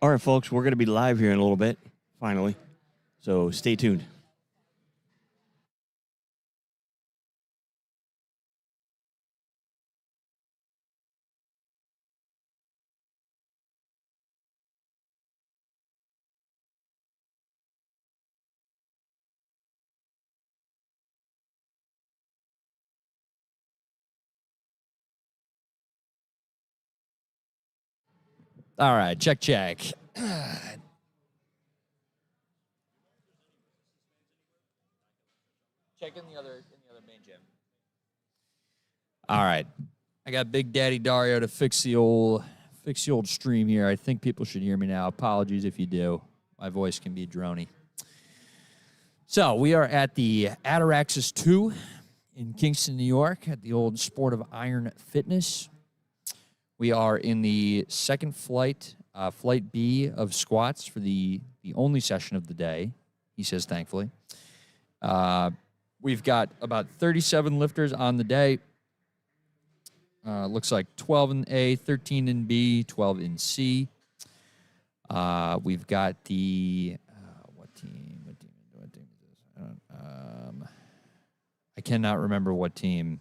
All right, folks, we're going to be live here in a little bit, finally. So stay tuned. All right, check. Checking in the other main gym. All right, I got Big Daddy Dario to fix the old stream here. I think people should hear me now. Apologies if you do. My voice can be droney. So we are at the Ataraxis 2 in Kingston, New York, at the old Sport of Iron Fitness. We are in the second flight, flight B of squats for the only session of the day, he says, thankfully. We've got about 37 lifters on the day. Looks like 12 in A, 13 in B, 12 in C. We've got the, what team is this? I cannot remember what team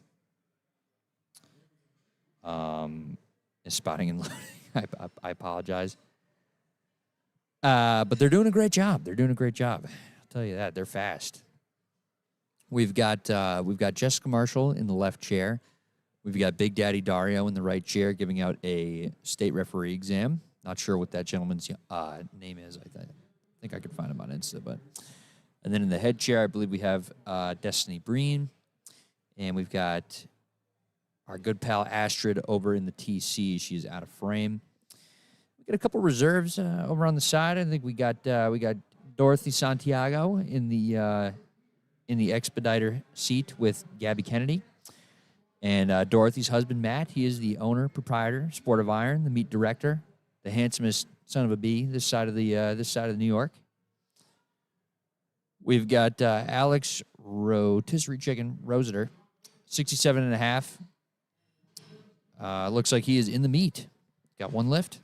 is spotting and loading. I apologize. But they're doing a great job. I'll tell you that. They're fast. We've got Jessica Marshall in the left chair. We've got Big Daddy Dario in the right chair giving out a state referee exam. Not sure what that gentleman's name is. I think I could find him on Insta. And then in the head chair, I believe we have Destiny Breen. And we've got our good pal Astrid over in the TC. She's out of frame. We got a couple reserves over on the side. I think we got Dorothy Santiago in the expediter seat with Gabby Kennedy. And Dorothy's husband, Matt, he is the owner, proprietor, Sport of Iron, the meet director, the handsomest son of a bee this side of New York. We've got Alex Rotisserie Chicken Roseter, 67.5. Looks like he is in the meet. Got one lift.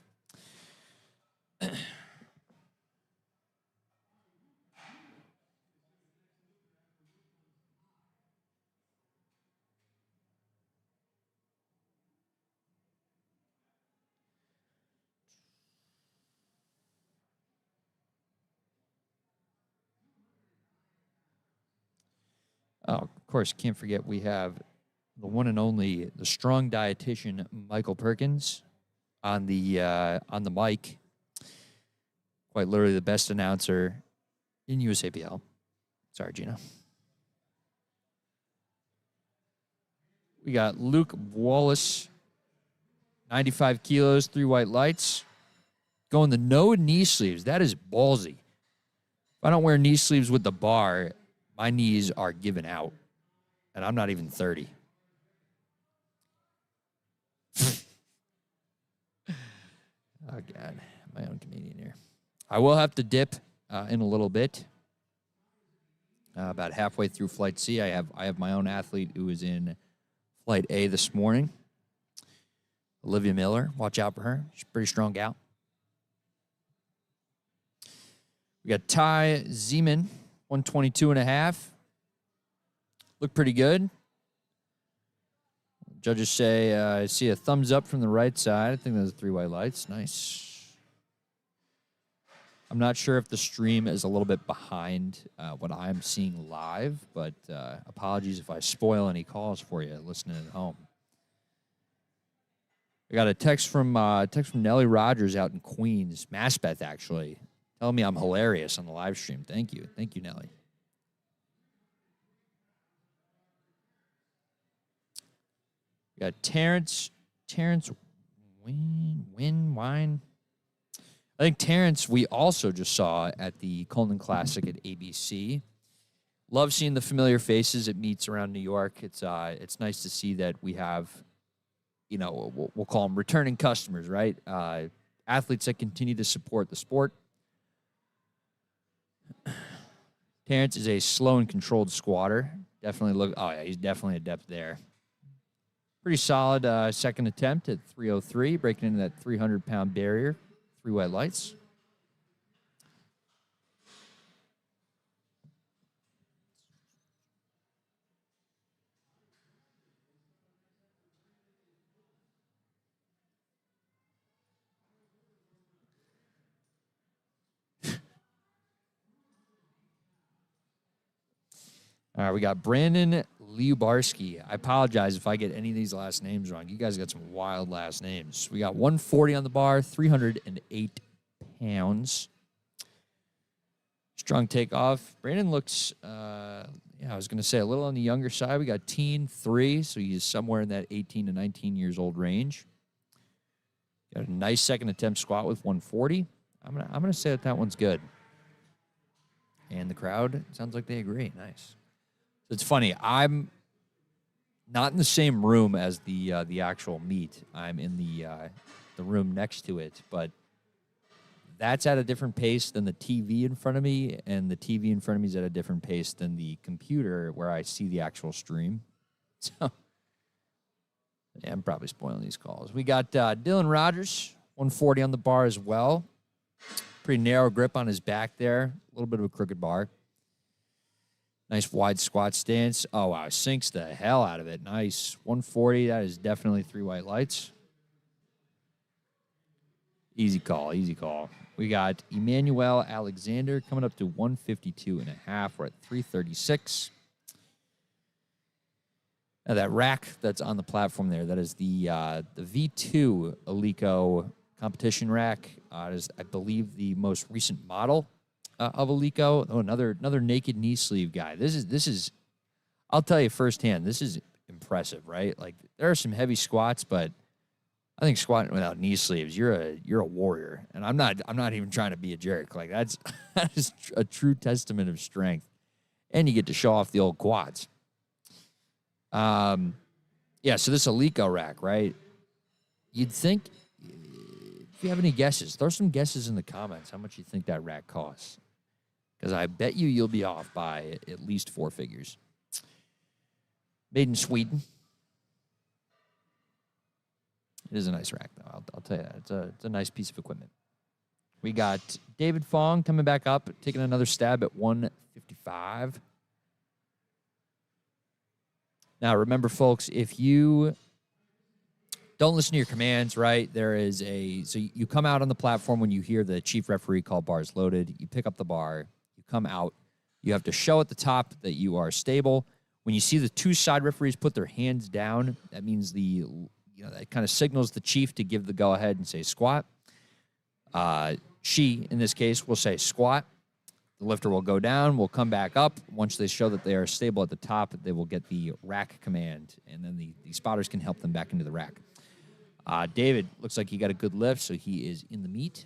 Oh, of course, can't forget we have the one and only, the strong dietitian, Michael Perkins, on the mic. Quite literally the best announcer in USA PL. Sorry, Gino. We got Luke Wallace, 95 kilos, 3 white lights. Going the no knee sleeves. That is ballsy. If I don't wear knee sleeves with the bar, my knees are giving out. And I'm not even 30. Oh, God. My own comedian here. I will have to dip in a little bit. About halfway through Flight C, I have my own athlete who is in Flight A this morning. Olivia Miller. Watch out for her. She's a pretty strong gal. We got Ty Zeman, 122.5. Look pretty good. Judges say, I see a thumbs up from the right side. I think those are 3 white lights. Nice. I'm not sure if the stream is a little bit behind what I'm seeing live, but apologies if I spoil any calls for you listening at home. I got a text from Nellie Rogers out in Queens, Maspeth, actually, telling me I'm hilarious on the live stream. Thank you, Nellie. We got Terrence Wine. I think Terrence, we also just saw at the Colton Classic at ABC. Love seeing the familiar faces at meets around New York. It's nice to see that we have, we'll call them returning customers, right? Athletes that continue to support the sport. Terrence is a slow and controlled squatter. He's definitely adept there. Pretty solid second attempt at 303, breaking into that 300-pound barrier. 3 white lights. All right, we got Brandon Liubarski. I apologize if I get any of these last names wrong. You guys got some wild last names. We got 140 on the bar, 308 pounds. Strong takeoff. Brandon looks, I was going to say a little on the younger side. We got teen 3, so he's somewhere in that 18 to 19 years old range. Got a nice second attempt squat with 140. I'm gonna say that one's good. And the crowd sounds like they agree. Nice. It's funny. I'm not in the same room as the actual meet. I'm in the room next to it, but that's at a different pace than the TV in front of me, and the TV in front of me is at a different pace than the computer where I see the actual stream. So, yeah, I'm probably spoiling these calls. We got Dylan Rogers, 140 on the bar as well. Pretty narrow grip on his back there. A little bit of a crooked bar. Nice wide squat stance. Oh, wow. Sinks the hell out of it. Nice. 140. That is definitely 3 white lights. Easy call. Easy call. We got Emmanuel Alexander coming up to 152.5. We're at 336. Now, that rack that's on the platform there, that is the V2 Alico competition rack. It is, I believe, the most recent model of Alico. Oh, another naked knee sleeve guy. This is, I'll tell you firsthand, this is impressive, right? Like, there are some heavy squats, but I think squatting without knee sleeves, you're a warrior. And I'm not even trying to be a jerk. Like, that is a true testament of strength. And you get to show off the old quads. Yeah, so this Alico rack, right? You'd think, if you have any guesses, throw some guesses in the comments how much you think that rack costs. Because I bet you'll be off by at least 4 figures. Made in Sweden. It is a nice rack, though. I'll tell you that. It's a nice piece of equipment. We got David Fong coming back up, taking another stab at 155. Now, remember, folks, if you don't listen to your commands, right, so you come out on the platform when you hear the chief referee call bars loaded. You pick up the bar. You come out. You have to show at the top that you are stable. When you see the 2 side referees put their hands down, that means that kind of signals the chief to give the go-ahead and say squat. She, in this case, will say squat. The lifter will go down, will come back up. Once they show that they are stable at the top, they will get the rack command, and then the spotters can help them back into the rack. David looks like he got a good lift, so he is in the meet.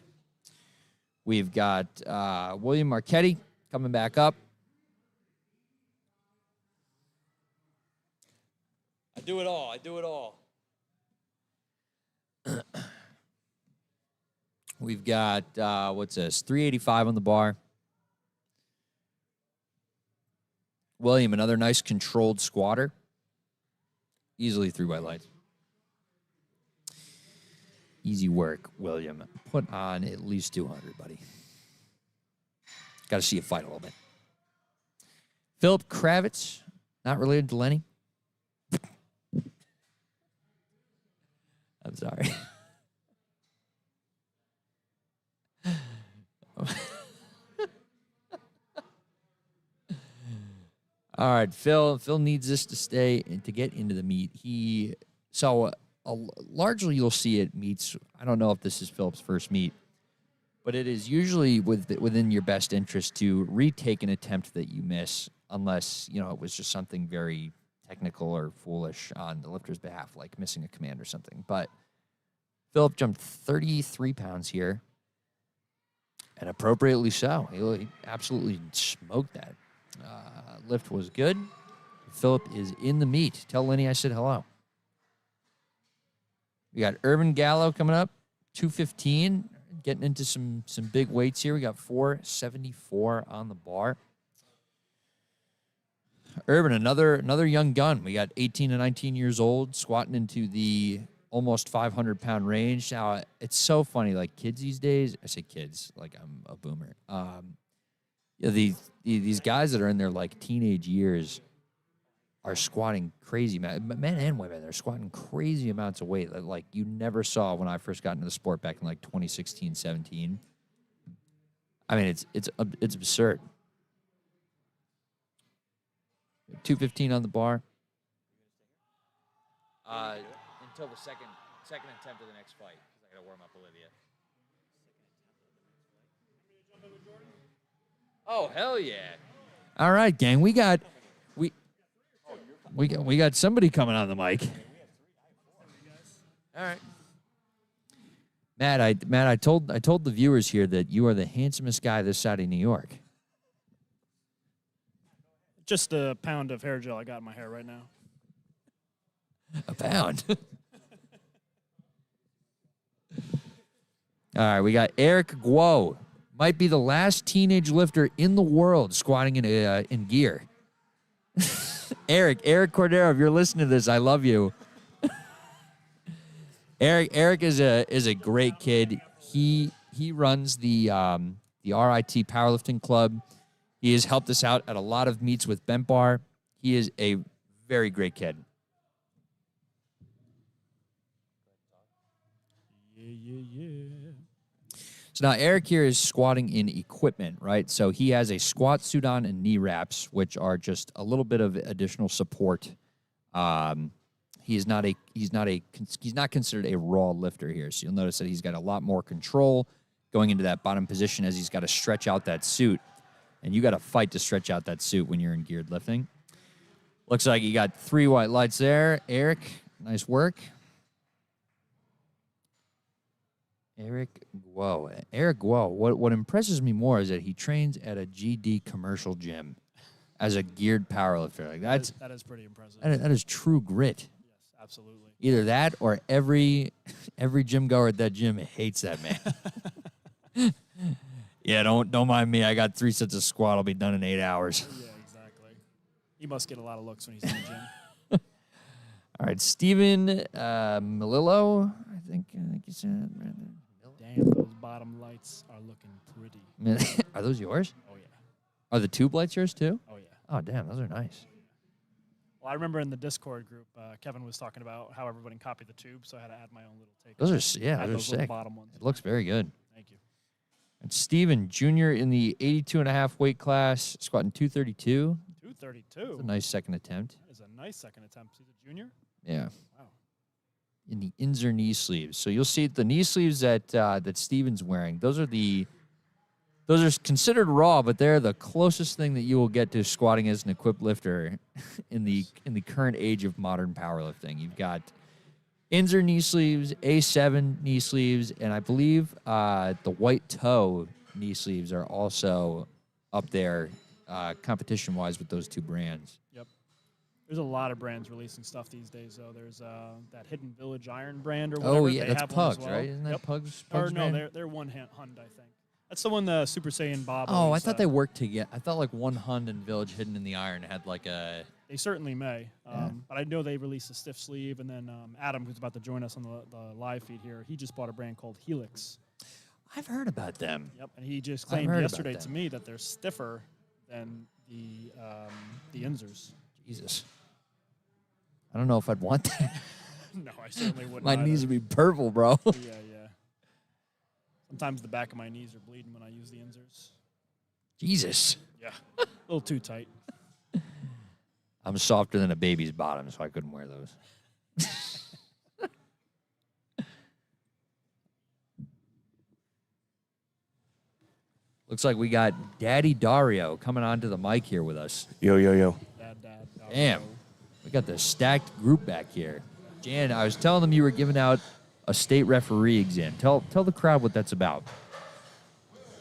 We've got William Marchetti coming back up. I do it all. We've got, 385 on the bar. William, another nice controlled squatter. Easily 3 white lights. Easy work, William. Put on at least 200, buddy. Got to see you fight a little bit. Philip Kravitz, not related to Lenny. I'm sorry. All right, Phil needs this to stay and to get into the meet. Largely you'll see it meets. I don't know if this is Philip's first meet, but it is usually within your best interest to retake an attempt that you miss, unless it was just something very technical or foolish on the lifter's behalf, like missing a command or something. But Philip jumped 33 pounds here, and appropriately so. He absolutely smoked that. Lift was good. Philip is in the meet. Tell Lenny I said hello. We got Irvin Gallo coming up, 215, getting into some big weights here. We got 474 on the bar. Irvin, another young gun. We got 18 to 19 years old, squatting into the almost 500-pound range. Now, it's so funny, like kids these days, I say kids, like I'm a boomer. These guys that are in their like teenage years are squatting crazy, men and women. They're squatting crazy amounts of weight that like you never saw when I first got into the sport back in like 2016, 17. I mean, it's absurd. 215 on the bar. Until the second attempt of the next fight, because I got to warm up Olivia. Oh, hell yeah. All right, gang. We got somebody coming on the mic. All right. Matt, I told the viewers here that you are the handsomest guy this side of New York. Just a pound of hair gel I got in my hair right now. A pound. All right, we got Eric Guo. Might be the last teenage lifter in the world squatting in gear. Eric Cordero, if you're listening to this, I love you. Eric is a great kid. He runs the RIT Powerlifting Club. He has helped us out at a lot of meets with Bent Bar. He is a very great kid. Yeah. So now Eric here is squatting in equipment, right? So he has a squat suit on and knee wraps, which are just a little bit of additional support. He's not considered a raw lifter here. So you'll notice that he's got a lot more control going into that bottom position as he's got to stretch out that suit. And you got to fight to stretch out that suit when you're in geared lifting. Looks like you got 3 white lights there. Eric, nice work. Eric Guo. What impresses me more is that he trains at a GD commercial gym as a geared powerlifter. Like That is pretty impressive. that is true grit. Yes, absolutely. Either that or every gym goer at that gym hates that man. Yeah, don't mind me. I got 3 sets of squat. I'll be done in 8 hours. Yeah, exactly. He must get a lot of looks when he's in the gym. All right, Steven Melillo, I think you said. Damn, those bottom lights are looking pretty. Are those yours? Oh, yeah. Are the tube lights yours too? Oh, yeah. Oh, damn, those are nice. Well, I remember in the Discord group, Kevin was talking about how everybody copied the tube, so I had to add my own little take. Those are Add those are those little sick. bottom ones. It looks very good. Thank you. And Steven Jr. in the 82.5 weight class, squatting 232. 232. That's a nice second attempt. That is a nice second attempt. He's a junior? Yeah. Wow. In the Inzer knee sleeves. So you'll see the knee sleeves that Steven's wearing. Those are considered raw, but they're the closest thing that you will get to squatting as an equipped lifter in the current age of modern powerlifting. You've got Inzer knee sleeves, A7 knee sleeves, and I believe the white toe knee sleeves are also up there competition-wise with those 2 brands. Yep. There's a lot of brands releasing stuff these days, though. There's that Hidden Village Iron brand or whatever. Oh, yeah, They that's have one as Pugs, well. right? Isn't that Yep. Pugs Or no, brand? they're one Hund, I think. That's the one the Super Saiyan Bob. Oh, I always, thought they worked together. I thought like one Hund and Village Hidden in the Iron had like a... They certainly may. Yeah. But I know they released a stiff sleeve, and then Adam, who's about to join us on the live feed here, he just bought a brand called Helix. I've heard about them. Yep, and he just I've claimed heard about yesterday to them. me that they're stiffer than the Inzers. Jesus. I don't know if I'd want that. No, I certainly wouldn't. My either. knees would be purple, bro. Yeah. Sometimes the back of my knees are bleeding when I use the Inzers. Jesus. Yeah, a little too tight. I'm softer than a baby's bottom, so I couldn't wear those. Looks like we got Daddy Dario coming onto the mic here with us. Yo. Dad. Damn. We got the stacked group back here. Jan, I was telling them you were giving out a state referee exam. Tell the crowd what that's about.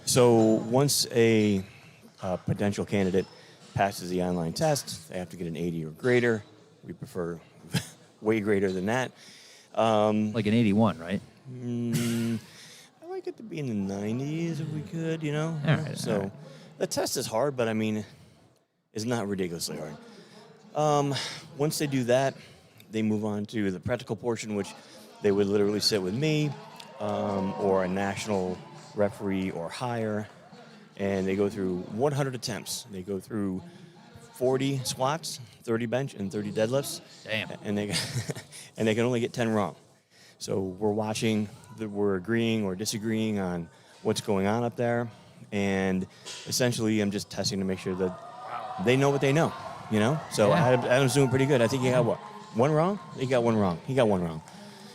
So once a potential candidate passes the online test, they have to get an 80 or greater. We prefer way greater than that. Like an 81, right? I like it to be in the 90s if we could, you know? All right, So all right. the test is hard, but I mean, it's not ridiculously hard. Once they do that, they move on to the practical portion, which they would literally sit with me or a national referee or higher, and they go through 100 attempts. They go through 40 squats, 30 bench, and 30 deadlifts. Damn. And they can only get 10 wrong. So we're watching, we're agreeing or disagreeing on what's going on up there, and essentially I'm just testing to make sure that they know what they know. you know. So Yeah. Adam's doing pretty good. I think he got what, one wrong? He got one wrong.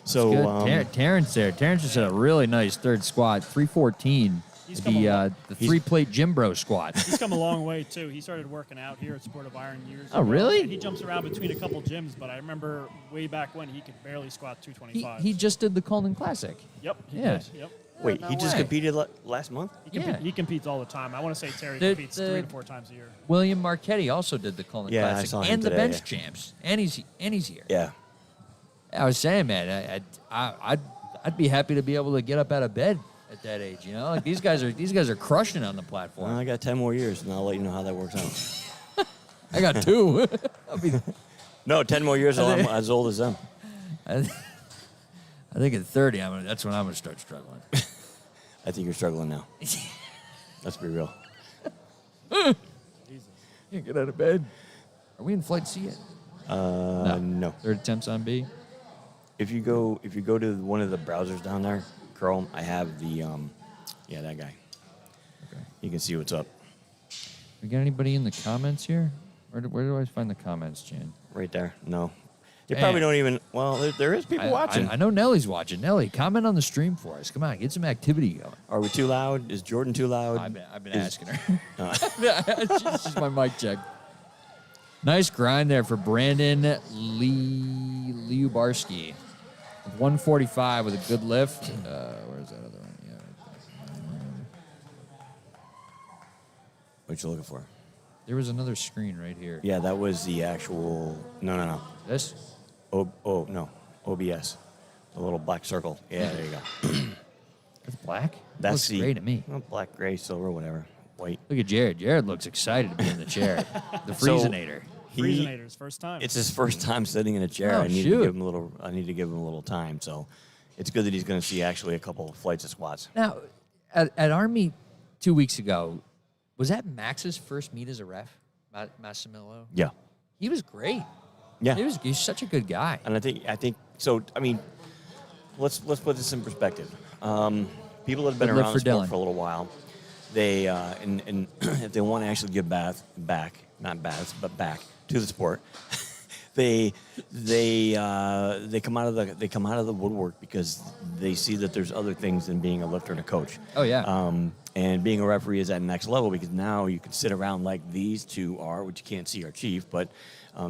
So Good. Terrence there. Terrence just had a really nice third squat, 314. He's come a long- The 3-plate gym bro squat. He's come a long way too. He started working out here at Sport of Iron years ago. Oh, really? And he jumps around between a couple gyms, but I remember way back when he could barely squat 225. He just did the Coleman Classic. Yep. He Yeah. did, Yep. wait, no he just way. competed last month? He competes all the time. I want to say Terry The- competes the- 3 to 4 times a year. William Marchetti also did the Coleman Yeah, I Classic saw him and the today, bench yeah. champs, and he's here. Yeah. I was saying, man, I'd be happy to be able to get up out of bed at that age. You know, like these guys are crushing on the platform. Well, I got 10 more years, and I'll let you know how that works out. I got 2. No, 10 more years, I'm as old as them. I think at 30, that's when I'm gonna start struggling. I think you're struggling now. Let's be real. Jesus. Can't get out of bed. Are we in flight C yet? No. Third attempts on B. If you go to one of the browsers down there, Chrome, I have the that guy. Okay. You can see what's up We got anybody in the comments here? Where do I find the comments, Jan? right there. No, you Damn. probably don't even. Well, there is people watching. I know Nellie's watching. Nellie, comment on the stream for us. Come on, get some activity going. Are we too loud? Is Jordan too loud? I've been asking her. It's just my mic check. Nice grind there for Brandon Liubarski. 145 with a good lift. Where's that other one? Yeah, right there. What you looking for? There was another screen right here. Yeah, that was the actual. No. This? No. OBS. The little black circle. Yeah, there you go. That's black? That's Looks the great to me. well, black, gray, silver, whatever. White. Look at Jared. Jared looks excited to be in the chair. The So- Freezinator. Freezinator's first time. It's his first time sitting in a chair. Oh, I need shoot. to give him a little time. So it's good that he's going to see actually a couple of flights of squats. Now, at our meet 2 weeks ago, was that Max's first meet as a ref, Massimillo? Yeah. He was great. Yeah. He's such a good guy. And I think so. I mean, let's put this in perspective. People that have been Good lift around for the sport Dylan. for a little while, they and if they want to actually give back to the sport, they come out of the woodwork because they see that there's other things than being a lifter and a coach. Oh, yeah. And being a referee is at next level because now you can sit around like these two are, which you can't see our chief, but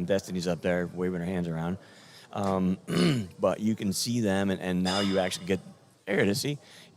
Destiny's up there waving her hands around. But you can see them, and now you actually get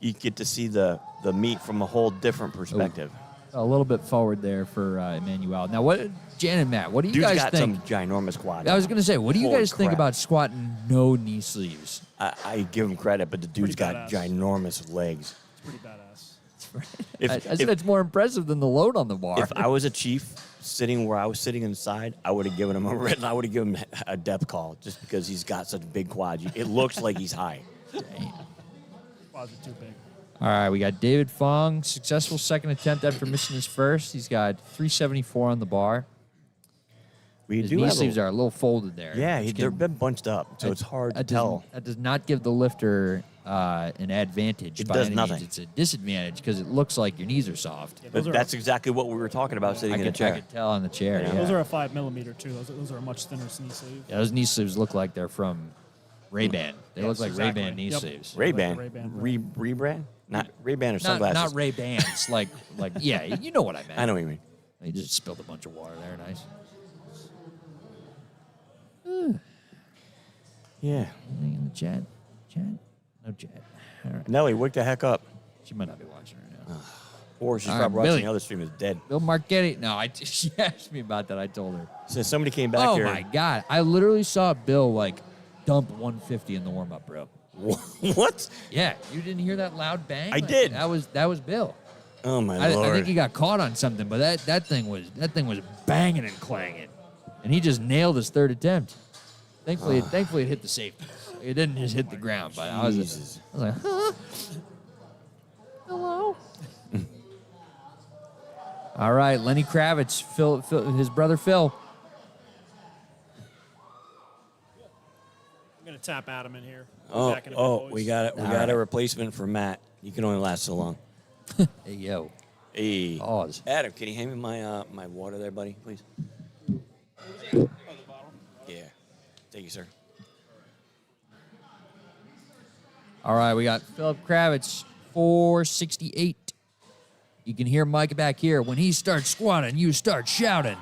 you get to see the meet from a whole different perspective. A little bit forward there for Emmanuel. Now, Jan and Matt, what do you Dude's guys got think? some ginormous quad. I was going to say, what do you Holy guys think crap. about squatting no knee sleeves? I give him credit, but the dude's Pretty got badass. ginormous legs. It's pretty badass. I said it's more impressive than the load on the bar. If I was a chief sitting where I was sitting inside, I would have given him I would have given him a depth call just because he's got such big quads. It looks like he's high. Quads are too big. All right, we got David Fong, successful second attempt after missing his first. He's got 374 on the bar. We His do knee have sleeves are a little folded there. Yeah, which they're can- been bunched up, so it's hard to tell. That does not give the lifter an advantage It by does any nothing. means. It's a disadvantage because it looks like your knees are soft. Yeah, But those are that's exactly what we were talking about sitting I in a could chair. tell on the chair. Yeah. Yeah, Those are a 5mm too. Those are a much thinner knee sleeve. Yeah, those knee sleeves look like they're from Ray-Ban. They look Yes, like exactly. Ray-Ban knee Yep. sleeves. Ray-Ban. Ray-Ban. Rebrand? Not Ray-Ban or Not, sunglasses. not Ray-Bans. like yeah, you know what I meant. I know what you mean. You just spilled a bunch of water there. Nice. Yeah. Anything in the chat? Chat? No chat. All right. Nelly, wake the heck up. She might not be watching right now. Or she's All right, probably watching Billy. the other stream is dead. Bill Marchetti. No, she asked me about that. I told her. So somebody came back Oh here. my God! I literally saw Bill like dump 150 in the warm up, bro. What? Yeah, you didn't hear that loud bang? I did. That was Bill. Oh my I lord. think he got caught on something, but that thing was banging and clanging, and he just nailed his third attempt. Thankfully, it hit the safety. It didn't just hit the ground, but I was Jesus. like, huh? Hello. All right, Lenny Kravitz, Phil, his brother Phil. I'm gonna tap Adam in here. Oh, Back in a bit, boys. we got it. We All got right. a replacement for Matt. You can only last so long. Hey yo. Hey, Pause. Adam, can you hand me my my water there, buddy, please? Yeah. Thank you, sir. All right, we got Philip Kravitz, 468. You can hear Mike back here. When he starts squatting, you start shouting.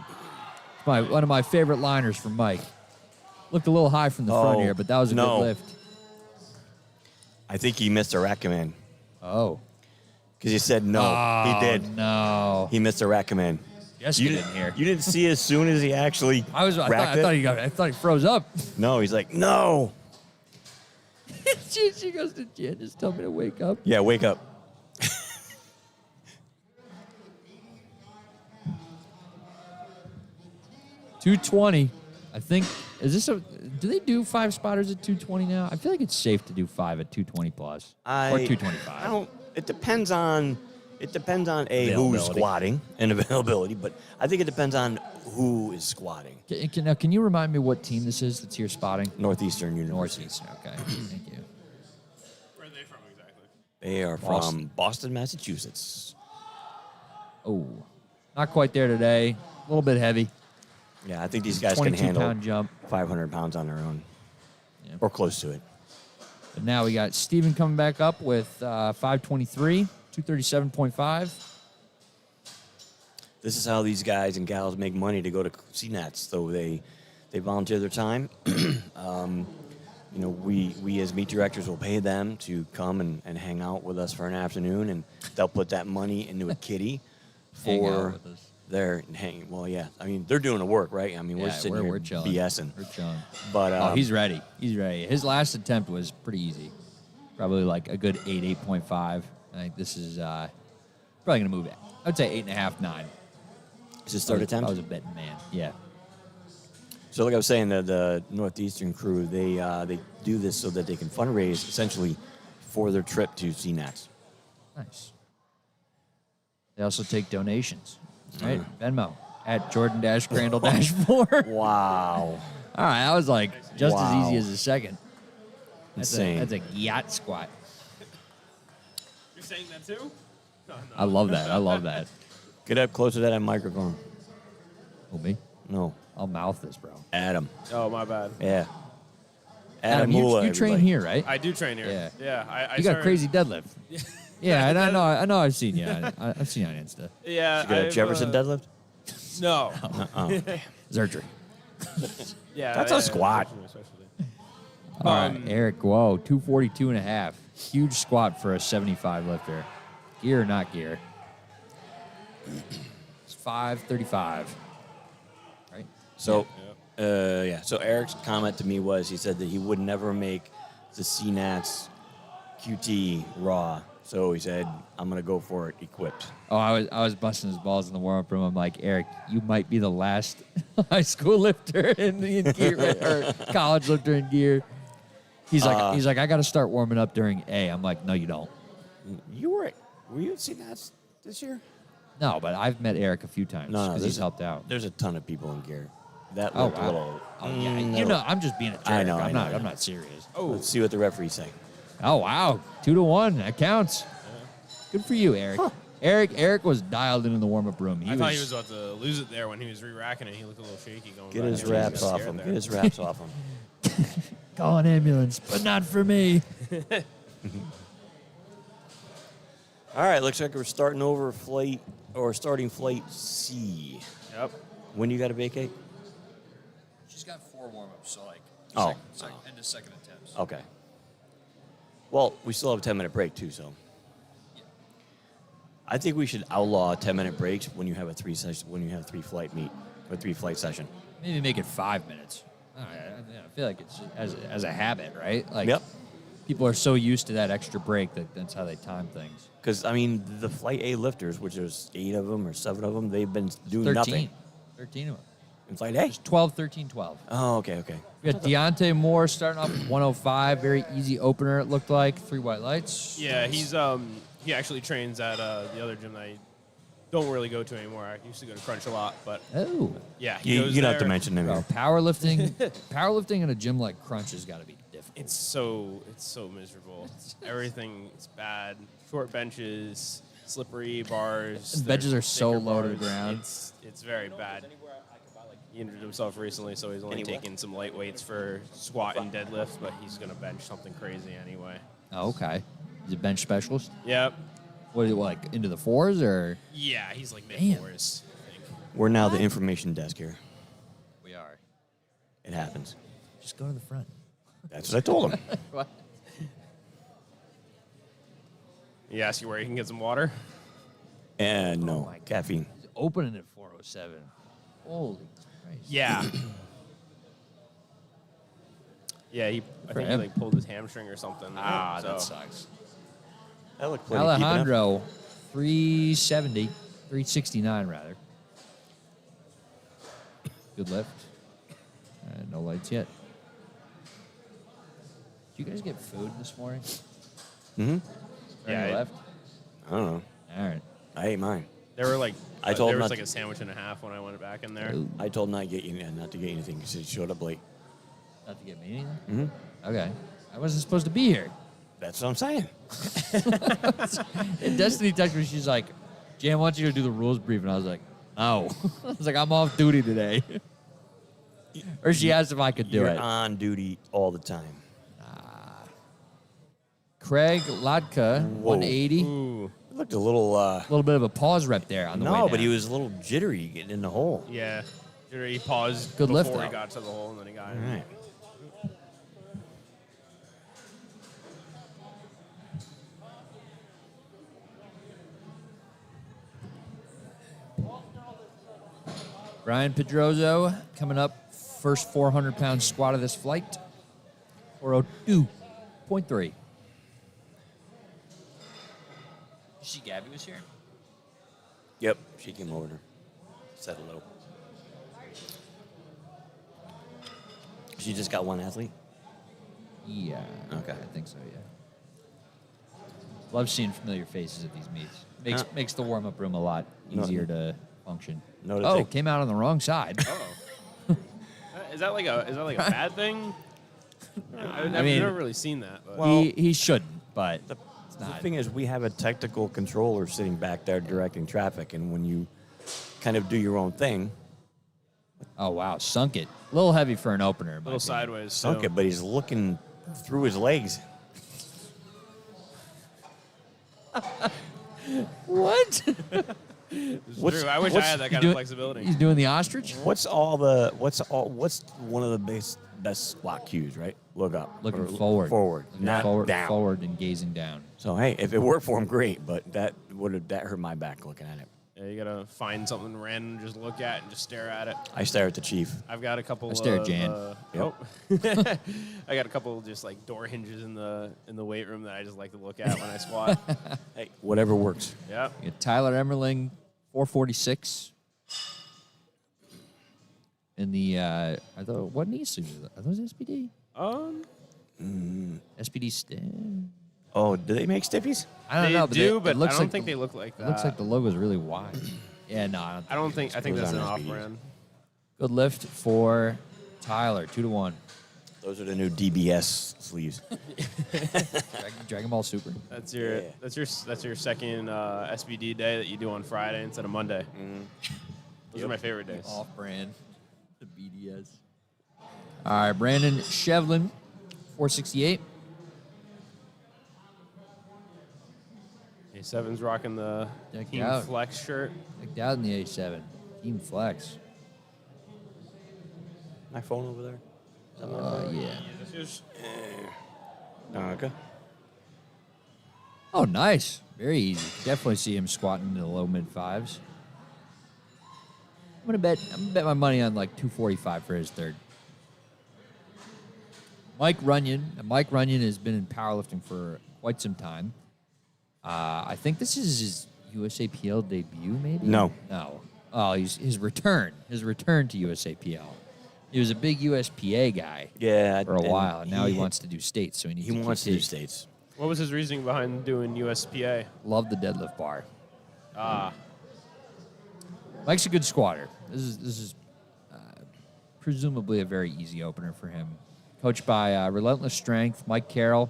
One of my favorite liners from Mike. Looked a little high from the front here, but that was a good lift. I think he missed a rack command. Oh. Because he said no. He did. No. He missed a rack command. Yes, you didn't hear. You didn't see as soon as he actually I thought he froze up. No, he's like, no. she goes to Jen, just tell me to wake up. Yeah, wake up. $220. I think, do they do 5 spotters at 220 now? I feel like it's safe to do 5 at 220 plus. Or 225. It depends on who's Availability. squatting and availability, but I think it depends on who is squatting. Can you remind me what team this is that's here spotting? Northeastern University. Northeastern, okay. Thank you. Where are they from exactly? They are from Boston, Massachusetts. Oh, not quite there today. A little bit heavy. Yeah, I think these guys can handle 22-pound jump. 500 pounds on their own, Yeah. or close to it. But now we got Steven coming back up with 523, 237.5. This is how these guys and gals make money to go to CNATs. So they volunteer their time. We as meet directors will pay them to come and hang out with us for an afternoon, and they'll put that money into a kitty Hang out for with us. their hang. Well, yeah. I mean, they're doing the work, right? I mean, we're sitting here we're chilling. BSing. We're chilling. But He's ready. He's ready. His last attempt was pretty easy. Probably like a good 8.5. I think this is probably going to move it. I would say 8.5, 9. It's his third attempt. I was a betting man. Yeah. So, like I was saying, the Northeastern crew, they do this so that they can fundraise essentially for their trip to CNATs. Nice. They also take donations, right? Venmo at Jordan-Crandall-4. Wow. All right, that was like just Wow. as easy as a second. Insane. That's a yacht squat. You're saying that too? No. I love that. I love that. Get up close to that microphone. Oh, me? No, I'll mouth this, bro. Adam. Oh, my bad. Yeah. Adam, Mula, you train everybody. here, right? I do train here. Yeah. Yeah. I You got started- crazy deadlift. Yeah, and I know I've seen you. I've seen you on Insta. Yeah. You got a I've, Jefferson deadlift? No. Oh. Zertry. Yeah. That's a squat. All right, Eric, whoa, 242 and a half. Huge squat for a 75 lifter. Gear or not gear? It's 535. Right? So, So Eric's comment to me was, he said that he would never make the CNATs QT raw. So he said, I'm going to go for it equipped. Oh, I was busting his balls in the warm-up room. I'm like, Eric, you might be the last high school lifter in gear, or college lifter in gear. He's like, I got to start warming up during A. I'm like, no, you don't. Were you at CNATs this year? No, but I've met Eric a few times No, because he's there's- helped out. There's a ton of people in gear. That Oh, looked a wow. little... Oh, yeah. no. You know, I'm just being a jerk. I know, I know. I'm not serious. Oh. Let's see what the referees say. Oh, wow. 2-1. That counts. Good for you, Eric. Eric was dialed in the warm-up room. I thought he was about to lose it there when he was re-racking it. He looked a little shaky going Get back. his He was wraps scared off him. there. Get his wraps off him. Call an ambulance, but not for me. All right, looks like we're starting starting flight C. Yep. When do you got to vacate? She's got 4 warm-ups, so like Oh. end of second attempts. Okay. Well, we still have a 10-minute break, too, so. I think we should outlaw 10-minute breaks when you have a 3-flight meet or 3-flight session. Maybe make it 5 minutes. I feel like it's as a habit, right? Like, Yep. people are so used to that extra break that's how they time things. Because, I mean, the Flight A lifters, which there's 8 of them or 7 of them, they've been doing 13. nothing. 13 of them. In Flight A? 12, 13, 12. Oh, okay. We got Deontay Moore starting off with 105. Very easy opener, it looked like. 3 white lights. Yeah, he actually trains at the other gym that I don't really go to anymore. I used to go to Crunch a lot, but Oh. yeah, he You goes don't have to there. mention them Bro, here. powerlifting in a gym like Crunch has got to be difficult. It's so miserable. Everything is bad. Short benches. slippery bars. And benches They're are so thicker low to the bars. ground. It's very bad. He injured himself recently, so he's only Anywhere? taking some light weights for squat and deadlift, but he's going to bench something crazy anyway. Oh, okay. He's a bench specialist. Yep. What, like, into the fours or? Yeah, he's like Damn. mid-fours, I think. We're now the information desk here. We are. It happens. Just go to the front. That's what I told him. What? He asked you where you can get some water? And no, my God. caffeine. He's opening at 4:07. Holy Christ. Yeah. Yeah, I For think he him. like pulled his hamstring or something. Ah, so. that sucks. That looked pretty deep enough. Alejandro, 370, 369 rather. Good lift. No lights yet. Did you guys get food this morning? Mm-hmm. Yeah, Left. I don't know. All right. I ate mine. There were like I told there him was not like a sandwich and a half when I went back in there. Ooh, I told him not to get anything because he showed up late. not to get me anything. Mm-hmm. Okay. I wasn't supposed to be here. That's what I'm saying. And Destiny texted me. She's like, "Jan wants you to do the rules brief," and I was like, "No." I was like, "I'm off duty today." Or she asked if I could do You're it. on duty all the time. Craig Latka, Whoa. 180. Ooh. It looked a little. A little bit of a pause rep there on the way No, down. but he was a little jittery getting in the hole. Yeah. He paused Good lift, before he though. got to the hole, and then he got All in. right. Brian Pedroso coming up, first 400-pound squat of this flight. 402.3. You see Gabby was here? Yep. She came over to said hello. She just got one athlete. Yeah. Okay. I think so, yeah. Love seeing familiar faces at these meets. Makes the warm-up room a lot easier to function. No to Oh, take- came out on the wrong side. Oh. Is that like a bad thing? I've mean- never really seen that. But. Well- he shouldn't, but The it's The not. thing is, we have a technical controller sitting back there directing traffic, and when you kind of do your own thing, Oh, wow. Sunk it. A little heavy for an opener. in a my little opinion. sideways. sunk so. it, but he's looking through his legs. What? It's What's- true. I wish I what's- had that He's kind doing- of flexibility. He's doing the ostrich? What's one of the best squat cues, right? Look up. Looking Or forward. Forward. Looking Not forward, down. forward and gazing down. So hey, if it worked for him, great. But that hurt my back looking at it. Yeah, you gotta find something random, to just look at and just stare at it. I stare at the chief. I've got a couple. I stare at of, Jan. Yep. oh. I got a couple just like door hinges in the weight room that I just like to look at when I squat. Hey, whatever works. Yeah. You got Tyler Emmerling, 446. In the, what knee sleeves are those SPD? SPD stand? Oh, do they make stiffies? I don't They know, but do, it but I looks don't like think the, they look like that. It looks like the logo's really wide. Yeah, no, I don't think. I think Those that's an aren't SBDs. off-brand. Good lift for Tyler, 2-1. Those are the new DBS sleeves. Dragon Ball Super. That's your Yeah. that's your second SBD day that you do on Friday instead of Monday. Those are my favorite days. Off-brand. The BDS. All right, Brandon Shevlin, 468. A7's rocking the Decked Team out. Flex shirt. Picked out in the A7. Team Flex. My phone over there. Yeah. Okay. Oh, nice. Very easy. Definitely see him squatting in the low mid fives. I'm gonna bet my money on like 245 for his third. Mike Runyon. Mike Runyon has been in powerlifting for quite some time. I think this is his USAPL debut, maybe. No. No. Oh, his return. His return to USAPL. He was a big USPA guy Yeah. for a and while, and now he wants to do states, so he needs He to keep wants to do his- states. What was his reasoning behind doing USPA? Love the deadlift bar. Ah, Mike's a good squatter. This is presumably a very easy opener for him. Coached by Relentless Strength, Mike Carroll.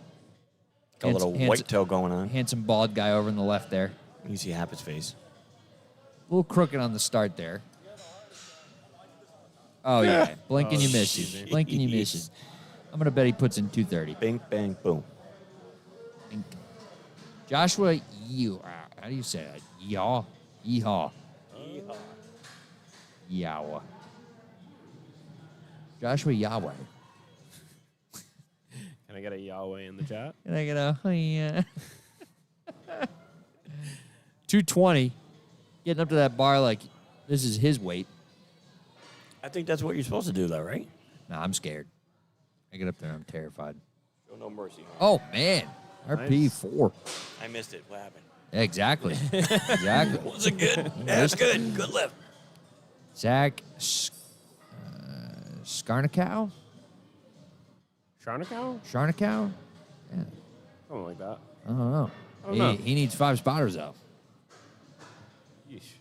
Got a little white tail going on. Handsome bald guy over in the left there. You see half his face. A little crooked on the start there. Oh, yeah. Blink and you miss it. Blink and you miss it. I'm going to bet he puts in 230. Bing, bang, boom. Joshua, how do you say that? Yaw? Yeehaw. Yahweh. Joshua Yahweh. Can I get a Yahweh in the chat? Can I get a 220? Getting up to that bar like this is his weight. I think that's what you're supposed to do, though, right? Nah, I'm scared. I get up there, I'm terrified. Show no mercy. Oh, man. RP 4. I missed it. What happened? Exactly. Exactly. Was it good? Yeah, it's good. Good lift. Zach Skarnakow? Sharnakow? Sharnakow? Yeah. Something like that. I don't know. I don't know. He needs 5 spotters, though. Yeesh.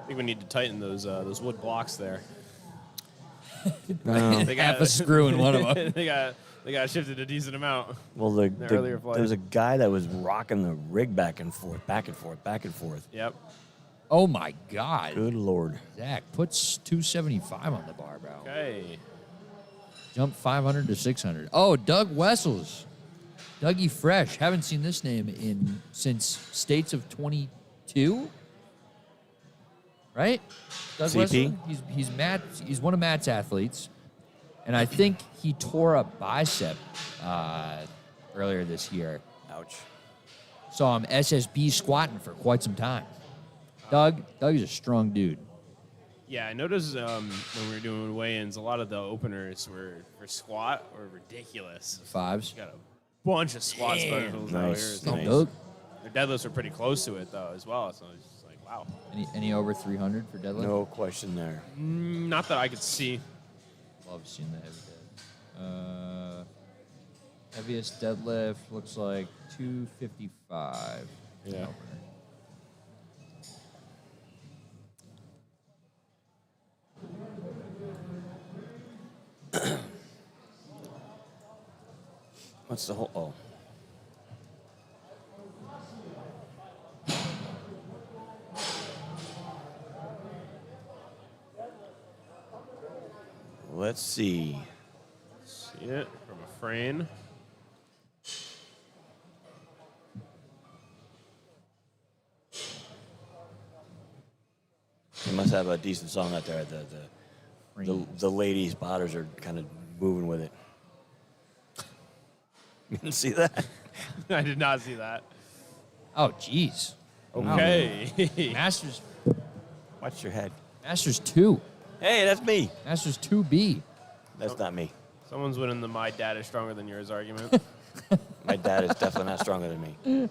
I think we need to tighten those wood blocks there. They Half a screw in one of them. they got shifted a decent amount. Well, earlier flight. there was a guy that was rocking the rig back and forth, back and forth, back and forth. Yep. Oh, my God. Good Lord. Zach puts 275 on the barbell. Okay. Jump 500 to 600. Oh, Doug Wessels. Dougie Fresh. Haven't seen this name since States of 22. Right? Doug CP? Wessels? He's one of Matt's athletes. And I think he tore a bicep earlier this year. Ouch. Saw him SSB squatting for quite some time. Doug is a strong dude. Yeah, I noticed when we were doing weigh-ins, a lot of the openers for squat were ridiculous. Fives. Got a bunch of squat specials out here. Nice, So nice. Doug. their deadlifts were pretty close to it though as well. So it's just like, wow. Any over 300 for deadlift? No question there. Not that I could see. Love seeing the heavy dead. Heaviest deadlift looks like 255. Yeah. What's the whole? Oh. Let's see. See it from a frame. You must have a decent song out there. The lady spotters are kind of moving with it. You didn't see that? I did not see that. Oh, jeez. Okay. Masters Watch your head. 2. Hey, that's me. Masters 2B. That's not me. Someone's winning the "my dad is stronger than yours" argument. My dad is definitely not stronger than me. Get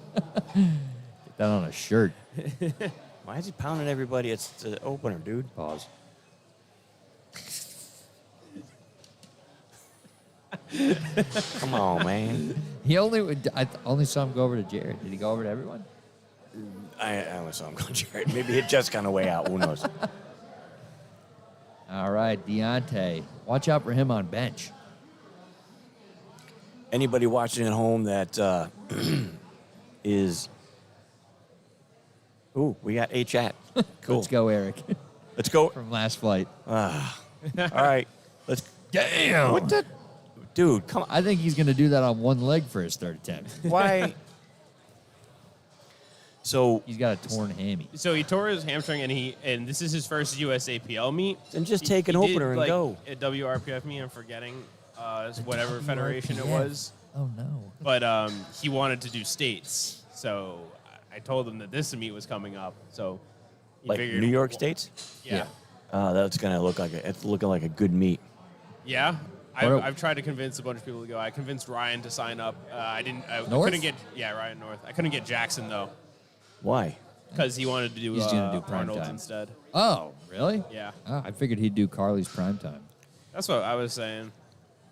that on a shirt. Why is he pounding everybody? It's the opener, dude. Pause. Come on, man. I only saw him go over to Jared. Did he go over to everyone? I only saw him go, Jared. Maybe it just on the way out. Who knows? All right, Deontay. Watch out for him on bench. Anybody watching at home that is... Ooh, we got a chat. Cool. Let's go, Eric. Let's go. From last flight. All right. Let's... Damn. What the... Dude, come on. I think he's going to do that on one leg for his third attempt. Why? So... He's got a torn hammy. So he tore his hamstring, and this is his first USAPL meet. Then just take an He opener did, and go. A WRPF meet. I'm forgetting whatever federation it was, Oh, no. but he wanted to do states. So I told him that this meet was coming up. So he Like figured, New York States? Yeah. That's going to look like it's looking like a good meet. Yeah. What- I've tried to convince a bunch of people to go. I convinced Ryan to sign up. I North? couldn't get Ryan North. I couldn't get Jackson though Why? because he wanted to do He's gonna do prime Arnold's time. instead. Oh, really? Yeah, Oh, I figured he'd do Carly's prime time. that's what I was saying.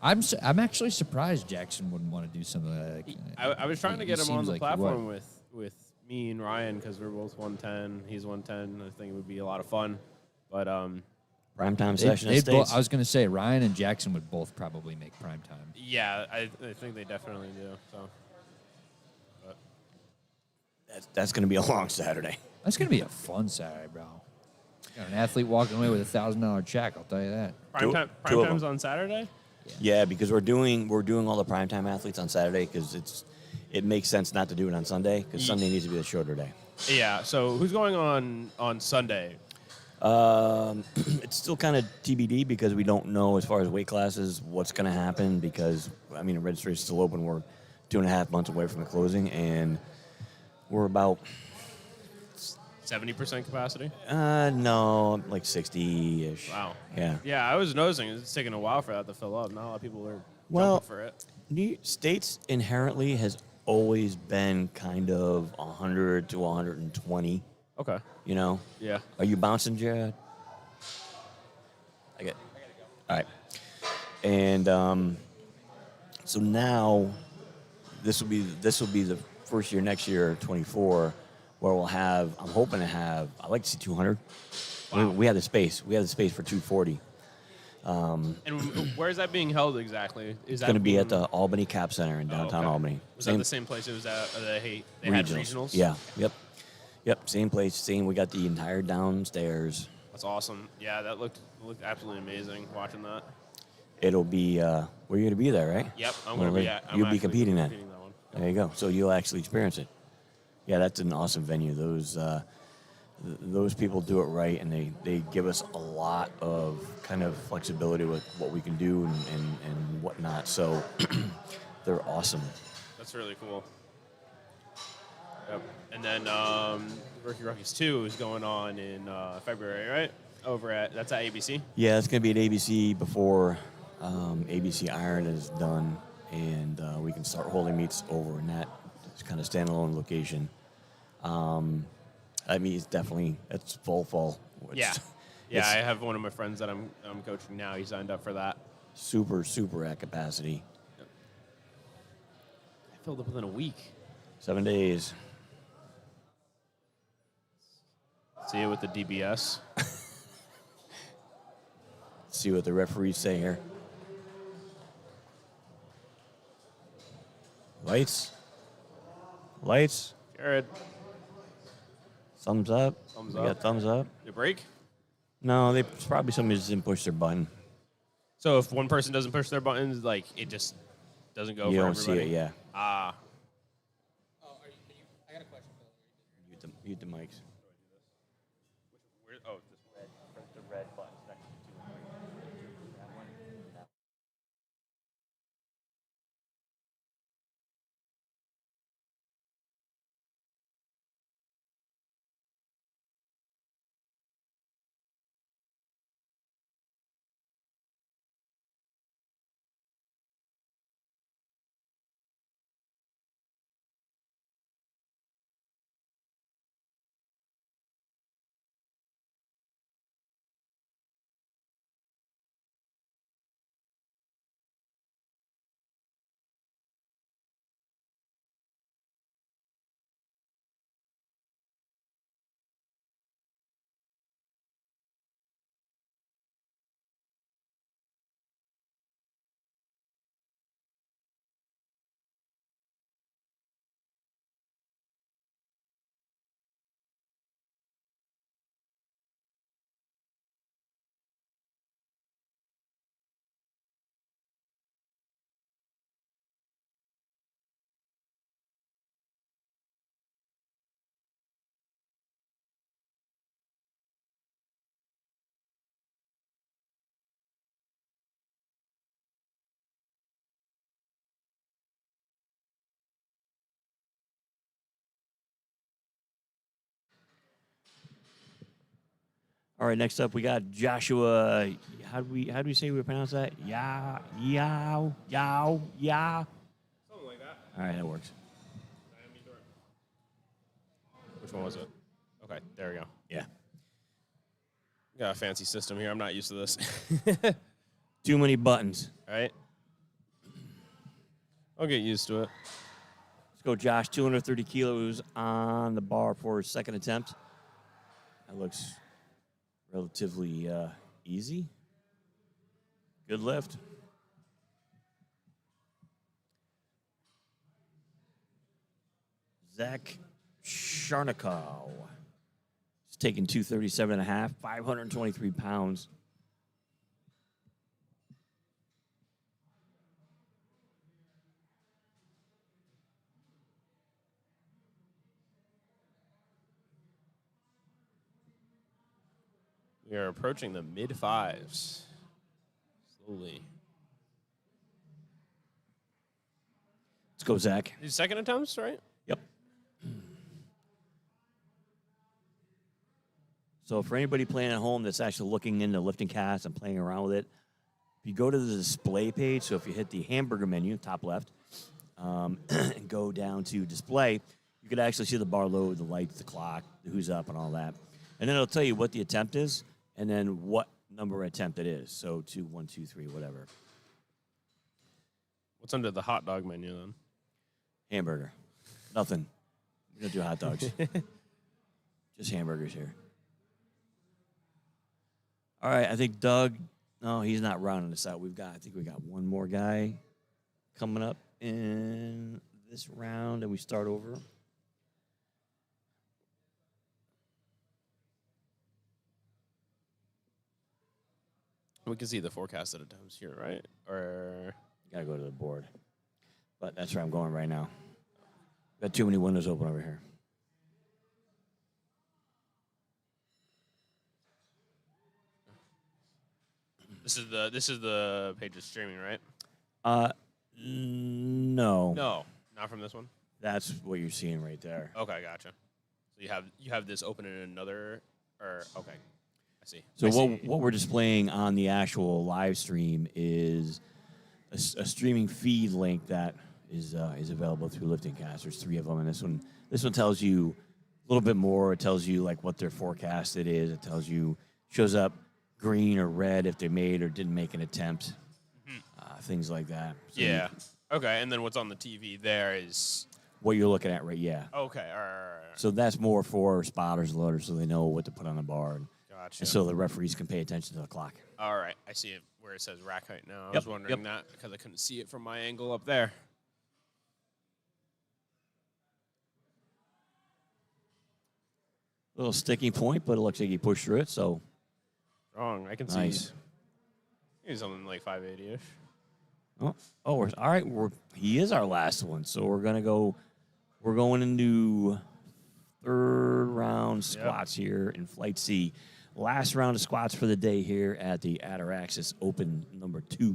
I'm actually surprised Jackson wouldn't want to do something like that. I was trying to get him on seems the like he would. platform with me and Ryan because we're both 110. He's 110. I think it would be a lot of fun. But Primetime session at I States. was going to say Ryan and Jackson would both probably make prime time. yeah, I think they definitely do. So. But That's going to be a long Saturday. That's going to be a fun Saturday, bro. Got an athlete walking away with $1,000 check. I'll tell you that. Two prime of time's them. on Saturday. Yeah, because we're doing all the primetime athletes on Saturday because it makes sense not to do it on Sunday because Sunday needs to be a shorter day. Yeah. So who's going on Sunday? It's still kind of TBD because we don't know as far as weight classes what's going to happen because, I mean, the registry is still open. We're 2.5 months away from the closing, and we're about 70% capacity. no, like 60-ish. Wow. Yeah. Yeah, I was noticing it's taking a while for that to fill up. Not a lot of people are Well, jumping for it. States inherently has always been kind of 100 to 120. Okay. You know. Yeah. Are you bouncing, Jared? I get. All right. And so now, this will be the first year next year, 24, where we'll have. I'm hoping to have. I'd like to see 200. Wow. We have the space. We have the space for 240. And where is that being held exactly? Is that It's going to be at being- the Albany Cap Center in downtown okay. Albany. Was that the same place it was at? They had regionals? Yeah. Yep. Same place. Same. We got the entire downstairs. That's awesome. Yeah, that looked absolutely amazing watching that. It'll be. Well, you're going to be there, right? Yep, I'm Well, going to be at. You'll be competing then. that one. There you go. So you'll actually experience it. Yeah, that's an awesome venue. Those people do it right, and they give us a lot of kind of flexibility with what we can do and whatnot. So they're awesome. That's really cool. Yep. And then Rookie Rockies 2 is going on in February, right? That's at ABC? Yeah, it's going to be at ABC before ABC Iron is done, and we can start holding meets over in that kind of standalone location. I mean, it's full. Yeah. Yeah, I have one of my friends that I'm coaching now. He signed up for that. Super at capacity. I filled up within a week. 7 days. See you with the DBS. See what the referees say here. Lights. Jared, Thumbs up. Thumbs We up. got thumbs up. you break? No, probably somebody just didn't push their button. So if one person doesn't push their buttons, like it just doesn't go You for don't everybody? see it, yeah. Ah. I got a question for you. Mute the mics. Oh, this red. The red buttons next to 2 and 3. All right, next up we got Joshua. How do we say we pronounce that? Yow. Something like that. All right, that works. Which one was it? Okay, there we go. Yeah. Got a fancy system here. I'm not used to this. Too many buttons. All right. I'll get used to it. Let's go, Josh. 230 kilos on the bar for his second attempt. That looks relatively easy. Good lift. Zach Sharnikow. He's taking 237.5, 523 pounds. We are approaching the mid-fives. Slowly. Let's go, Zach. These second attempts, right? Yep. So for anybody playing at home that's actually looking into LiftingCast and playing around with it, if you go to the display page, so if you hit the hamburger menu, top left, and go down to display, you could actually see the bar load, the lights, the clock, the who's up, and all that. And then it'll tell you what the attempt is and then what number attempt it is. So 2, 1, 2, 3, whatever. What's under the hot dog menu then? Hamburger. Nothing. We don't do hot dogs. Just hamburgers here. All right, I think Doug, no, he's not rounding us out. I think we got one more guy coming up in this round, and we start over. We can see the forecasted attempts here, right? Or Gotta go to the board. But that's where I'm going right now. Got too many windows open over here. this is the page that's streaming, right? No. No, not from this one. That's what you're seeing right there. Okay, gotcha. So you have this open in another, or okay, I see. So I what see. what we're displaying on the actual live stream is a streaming feed link that is available through LiftingCast. There's 3 of them, and this one tells you a little bit more. It tells you like what their forecasted is. It tells you shows up green or red if they made or didn't make an attempt, things like that. So Yeah. Okay, and then what's on the TV there is what you're looking at, right? Yeah. okay. All right. So that's more for spotters, loaders, so they know what to put on the bar, Gotcha. and so the referees can pay attention to the clock. All right, I see it where it says rack height now. I Yep, was wondering that because I couldn't see it from my angle up there. Little sticking point, but it looks like he pushed through it. So Wrong. I can nice. see maybe something like 580-ish. All right. He is our last one, so we're going into third round squats here in Flight C. Last round of squats for the day here at the Ataraxis Open number 2.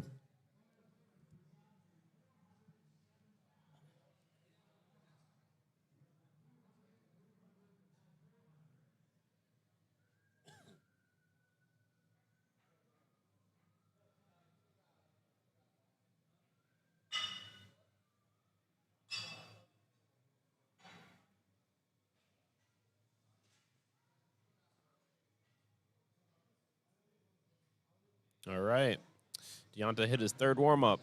All right. Deonta hit his third warm-up.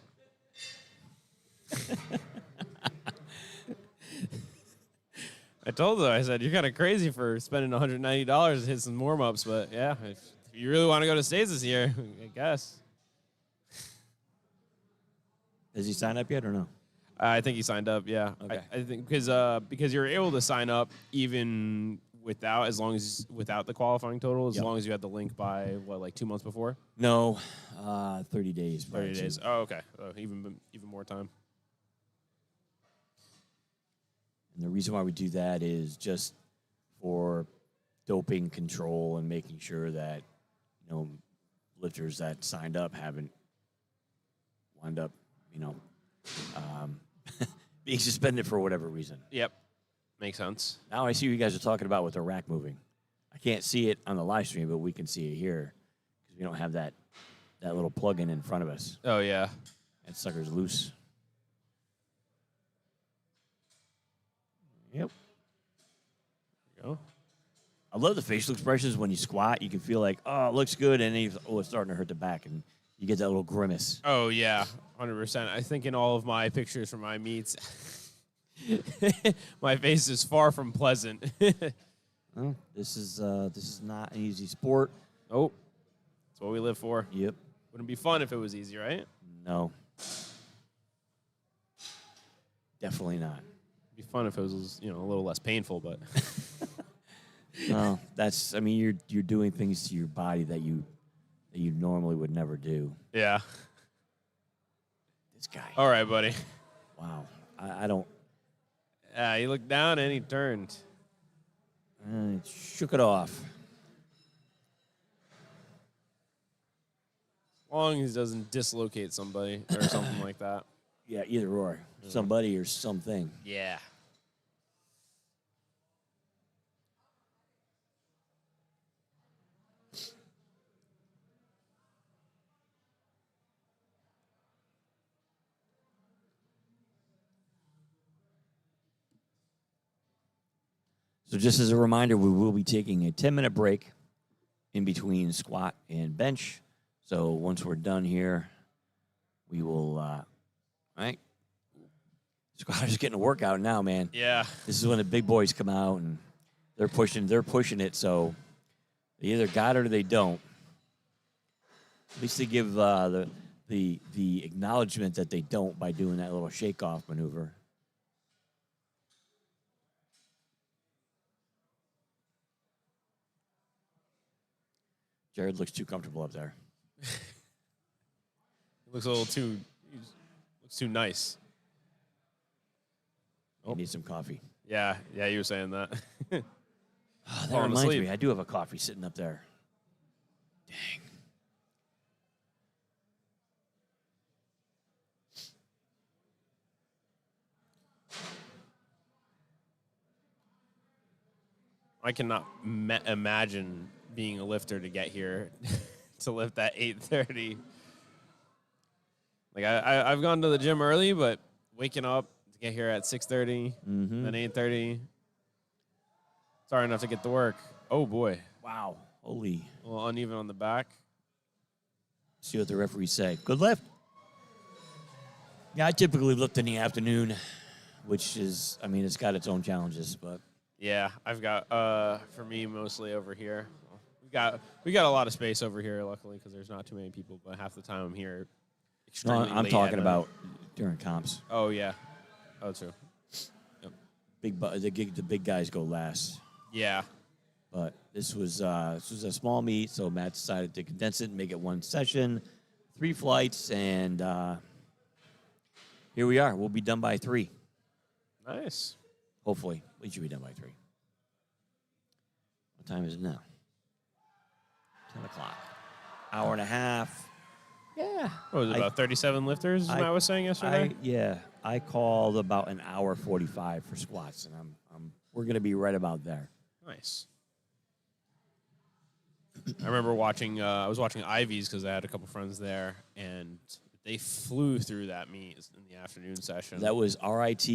I told him, I said, you're kind of crazy for spending $190 to hit some warm-ups, but yeah, if you really want to go to States this year, I guess. Has he signed up yet or no? I think he signed up, yeah. Okay. I think because you're able to sign up even without the qualifying total, as Yep. long as you had the link by, what, like 2 months before? No, 30 days. 30 days. Oh, okay. Oh, even more time. And the reason why we do that is just for doping control and making sure that, lifters that signed up haven't wound up, being suspended for whatever reason. Yep. Makes sense. Now I see what you guys are talking about with the rack moving. I can't see it on the live stream, but we can see it here because we don't have that little plug-in in front of us. Oh, yeah. That sucker's loose. Yep. There you go. I love the facial expressions when you squat. You can feel like, oh, it looks good, and then it's starting to hurt the back, and You get that little grimace. Oh yeah, 100%. I think in all of my pictures from my meets, my face is far from pleasant. Well, this is not an easy sport. Oh, that's what we live for. Yep. Wouldn't be fun if it was easy, right? No. Definitely not. It'd be fun if it was, a little less painful, but No, you're doing things to your body that you normally would never do. yeah. This guy. All right, buddy. Wow. I don't. He looked down and he turned. Shook it off. As long as he doesn't dislocate somebody or something like that. Yeah, either or. Somebody or something. Yeah. So just as a reminder, we will be taking a 10-minute break in between squat and bench. So once we're done here, we will, right? Squatters getting a workout now, man. Yeah. This is when the big boys come out and they're pushing it. So they either got it or they don't. At least they give the acknowledgement that they don't by doing that little shake-off maneuver. Jared looks too comfortable up there. Looks a little too nice. He needs some coffee. Yeah, you were saying that. Oh, that Falling reminds asleep. me, I do have a coffee sitting up there. Dang. I cannot imagine being a lifter to get here to lift at 8:30. Like I've gone to the gym early, but waking up to get here at 6:30, then 8:30, it's hard enough to get to work. Oh boy, Wow. Holy. a little uneven on the back. See what the referees say. Good lift. Yeah, I typically lift in the afternoon, which is, it's got its own challenges, but Yeah, I've got for me mostly over here. We got a lot of space over here, luckily, because there's not too many people. But half the time I'm here. no, Extremely I'm late talking at night. about during comps. Oh yeah, oh true. The big guys go last. Yeah, But this was a small meet, so Matt decided to condense it and make it one session, 3 flights, and here we are. We'll be done by 3, nice. hopefully. We should be done by 3. What time is it now? 10 o'clock. Hour and a half. Yeah. What was it, about 37 lifters? Is what I was saying yesterday. I called about an hour 45 for squats, and we're gonna be right about there. Nice. I remember watching. I was watching Ivy's because I had a couple friends there, and they flew through that meet in the afternoon session. That was RIT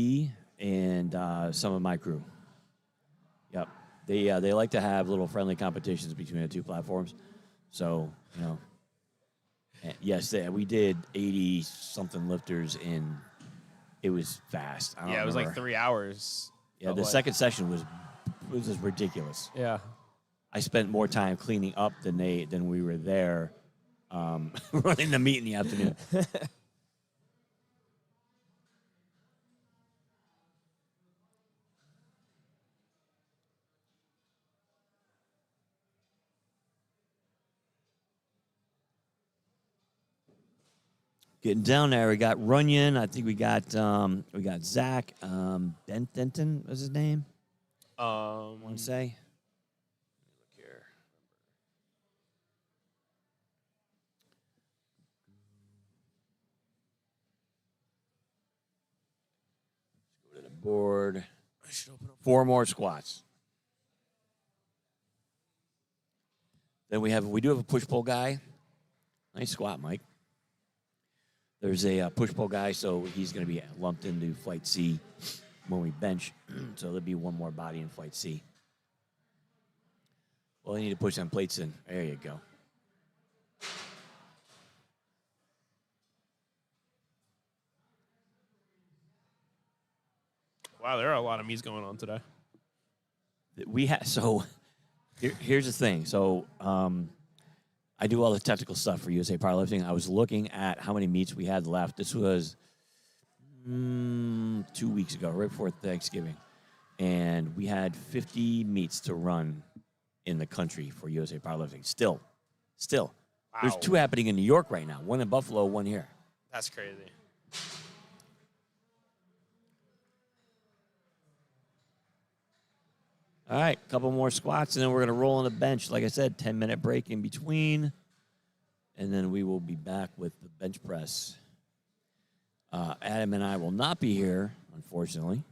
and some of my crew. Yep. They like to have little friendly competitions between the 2 platforms. So, and yes, we did 80-something lifters, and it was fast. I don't it was like remember. 3 hours. Yeah, of the like- second session was just ridiculous. Yeah. I spent more time cleaning up than we were there running the meet in the afternoon. Getting down there, we got Runyon. I think we got Zach Denton was his name. I want to say. Look here. Let's go to the board. 4 more squats. Then we do have a push pull guy. Nice squat, Mike. There's a push pull guy, so he's going to be lumped into flight C when we bench. So there'll be 1 more body in flight C. Well, you need to push some plates in. There you go. Wow, there are a lot of meets going on today. We have so. Here's the thing. So I do all the technical stuff for USA Powerlifting. I was looking at how many meets we had left. This was 2 weeks ago, right before Thanksgiving, and we had 50 meets to run in the country for USA Powerlifting. Still, there's Wow. 2 happening in New York right now. One in Buffalo, one here. That's crazy. All right, couple more squats, and then we're going to roll on the bench. Like I said, 10-minute break in between, and then we will be back with the bench press. Adam and I will not be here, unfortunately.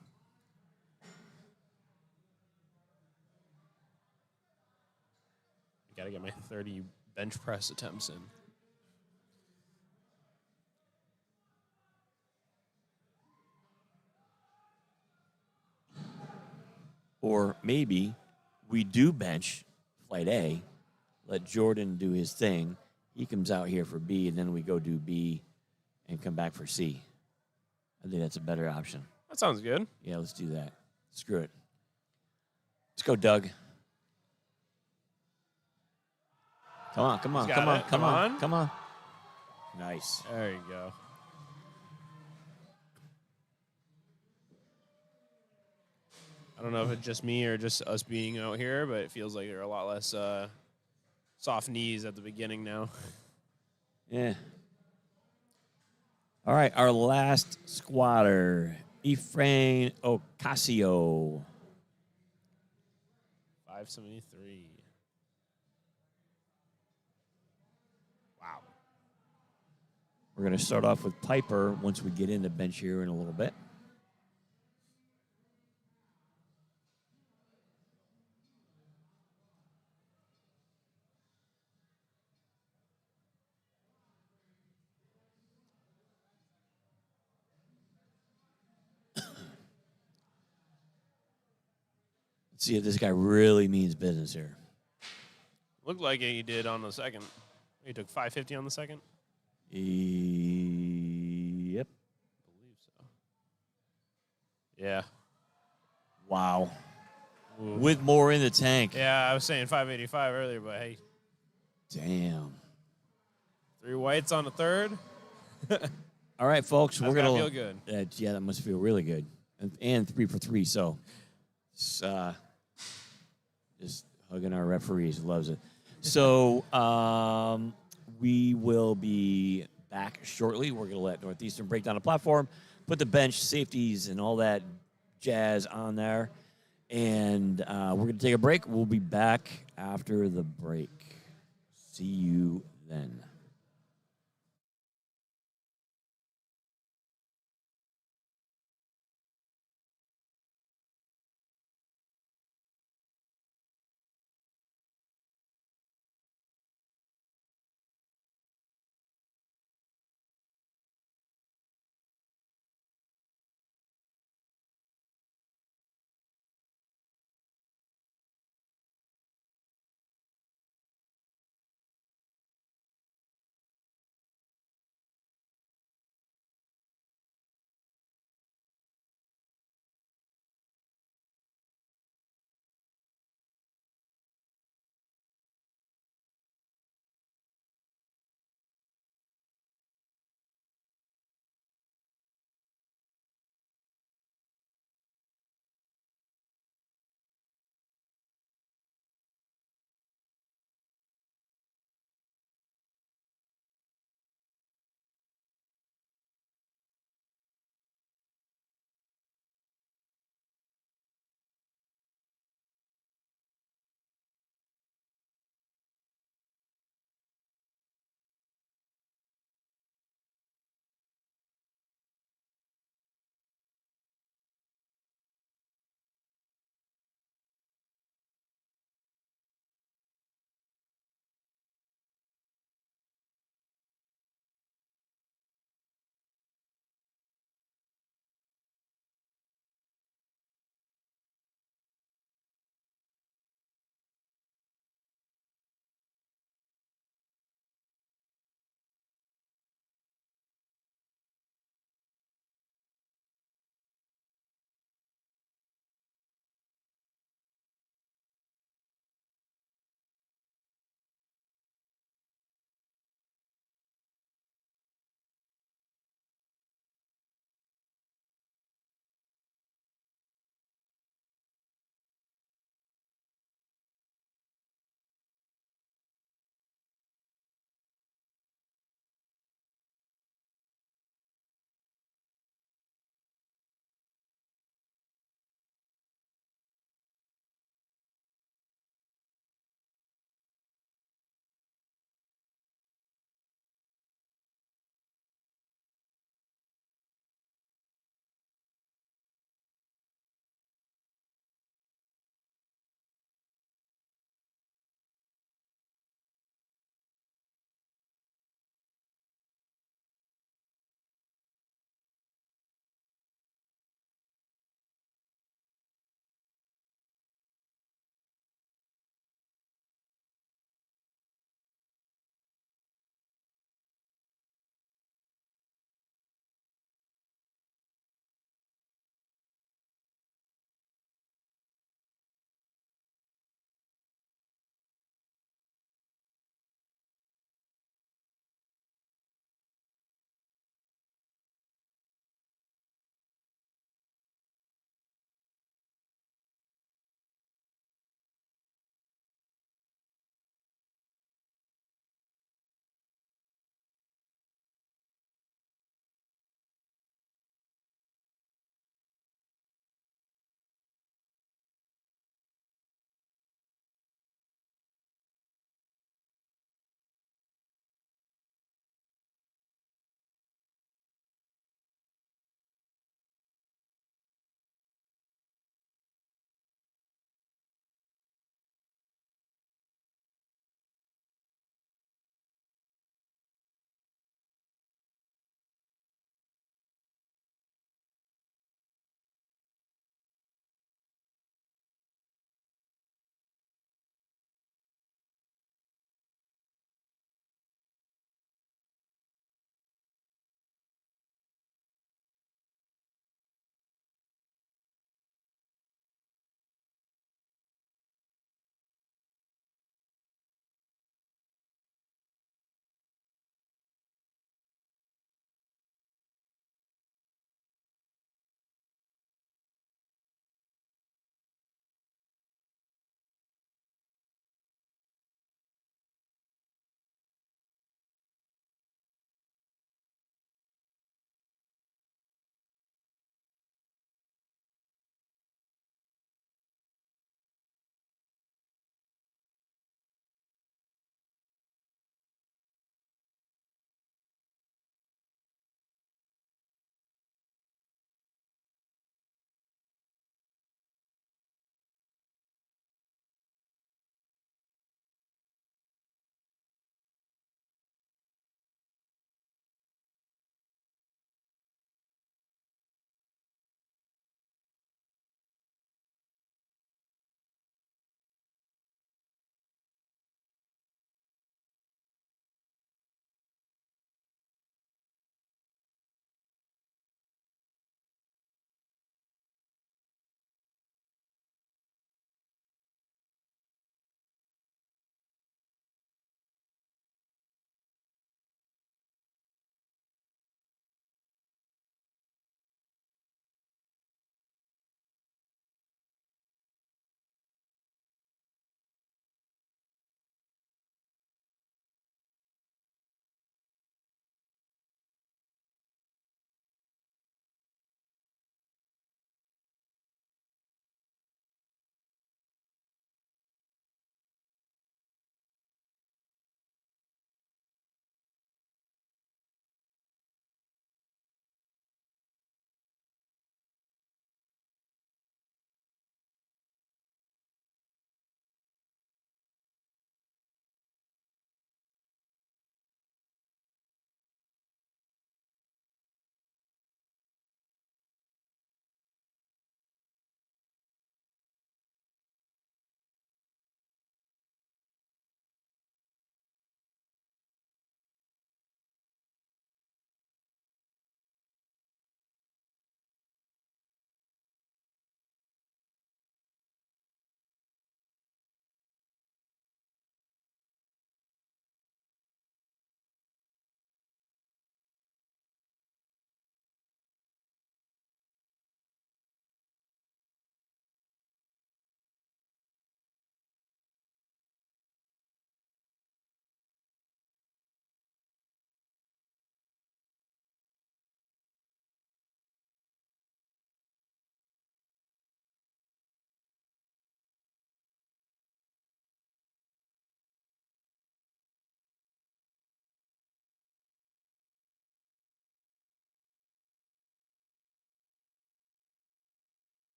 I got to get my 30 bench press attempts in. Or maybe we do bench flight A, let Jordan do his thing. He comes out here for B, and then we go do B and come back for C. I think that's a better option. That sounds good. Yeah, let's do that. Screw it. Let's go, Doug. Come on, come on, He's got come on, it. come Come on, on. come on. Nice. There you go. I don't know if it's just me or just us being out here, but it feels like there are a lot less soft knees at the beginning now. Yeah. All right, our last squatter, Efrain Ocasio. 573. Wow. We're going to start off with Piper once we get in the bench here in a little bit. Let's see if this guy really means business here. Looked like he did on the second. He took 550 on the second? Yep. I believe so. Yeah. Wow. Ooh. With more in the tank. Yeah, I was saying 585 earlier, but hey, Damn. 3 whites on the third. All right, folks. That's We're going gotta feel good. Yeah, that must feel really good. And 3 for 3, so it's, just hugging our referees. Loves it. So we will be back shortly. We're going to let Northeastern break down the platform, put the bench, safeties, and all that jazz on there. And we're going to take a break. We'll be back after the break. See you then.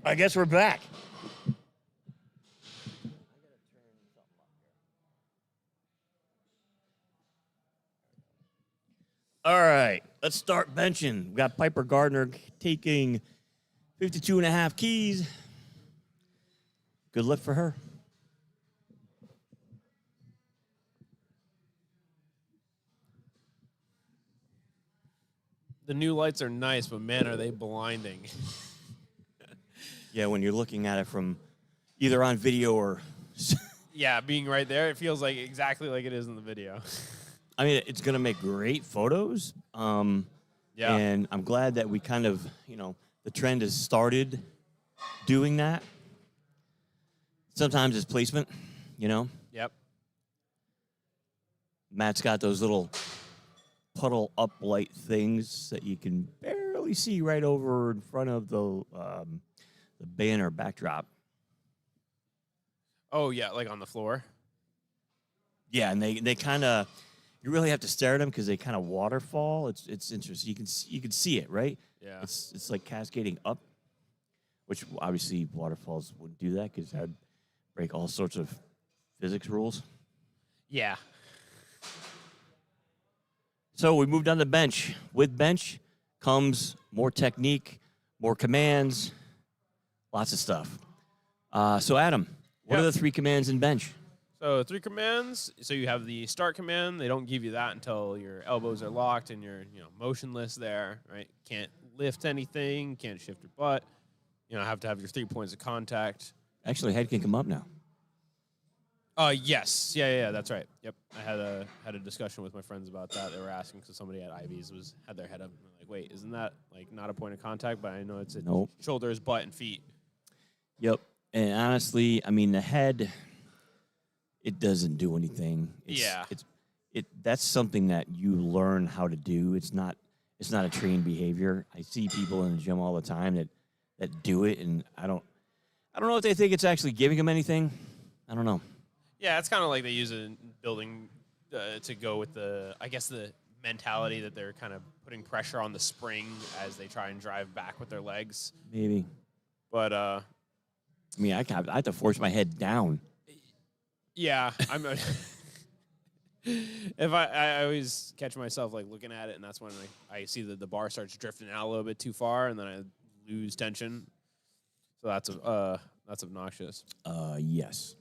I guess we're back. All right, let's start benching. We got Piper Gardner taking 52 and a half keys. Good lift for her. The new lights are nice, but man, are they blinding. Yeah, when you're looking at it from either on video or... Yeah, being right there, it feels like exactly like it is in the video. I mean, it's going to make great photos. Yeah. And I'm glad that we kind of, the trend has started doing that. Sometimes it's placement, Yep. Matt's got those little puddle up light things that you can barely see right over in front of the banner backdrop. Oh, yeah, like on the floor. Yeah, and they kind of, you really have to stare at them because they kind of waterfall. It's interesting. You can see it, right? Yeah. It's like cascading up, which obviously waterfalls wouldn't do that because that'd break all sorts of physics rules. Yeah. So we moved on the bench. With bench comes more technique, more commands, lots of stuff. So Adam, what are the 3 commands in bench? So 3 commands. So you have the start command. They don't give you that until your elbows are locked and you're motionless there, right? Can't lift anything. Can't shift your butt. Have to have your 3 points of contact. Actually, head can come up now. Yes. Yeah, that's right. Yep. I had a discussion with my friends about that. They were asking because somebody at IVs had their head up. And they're like, wait, isn't that like not a point of contact? But I know it's Nope. shoulders, butt, and feet. Yep. And honestly, I mean, the head, it doesn't do anything. That's something that you learn how to do. It's not a trained behavior. I see people in the gym all the time that do it, and I don't know if they think it's actually giving them anything. I don't know. Yeah, it's kind of like they use it in building to go with the mentality that they're kind of putting pressure on the spring as they try and drive back with their legs. Maybe. But I mean, I have to force my head down. yeah, I'm. If I always catch myself like looking at it, and that's when I see that the bar starts drifting out a little bit too far, and then I lose tension. So that's obnoxious. Yes.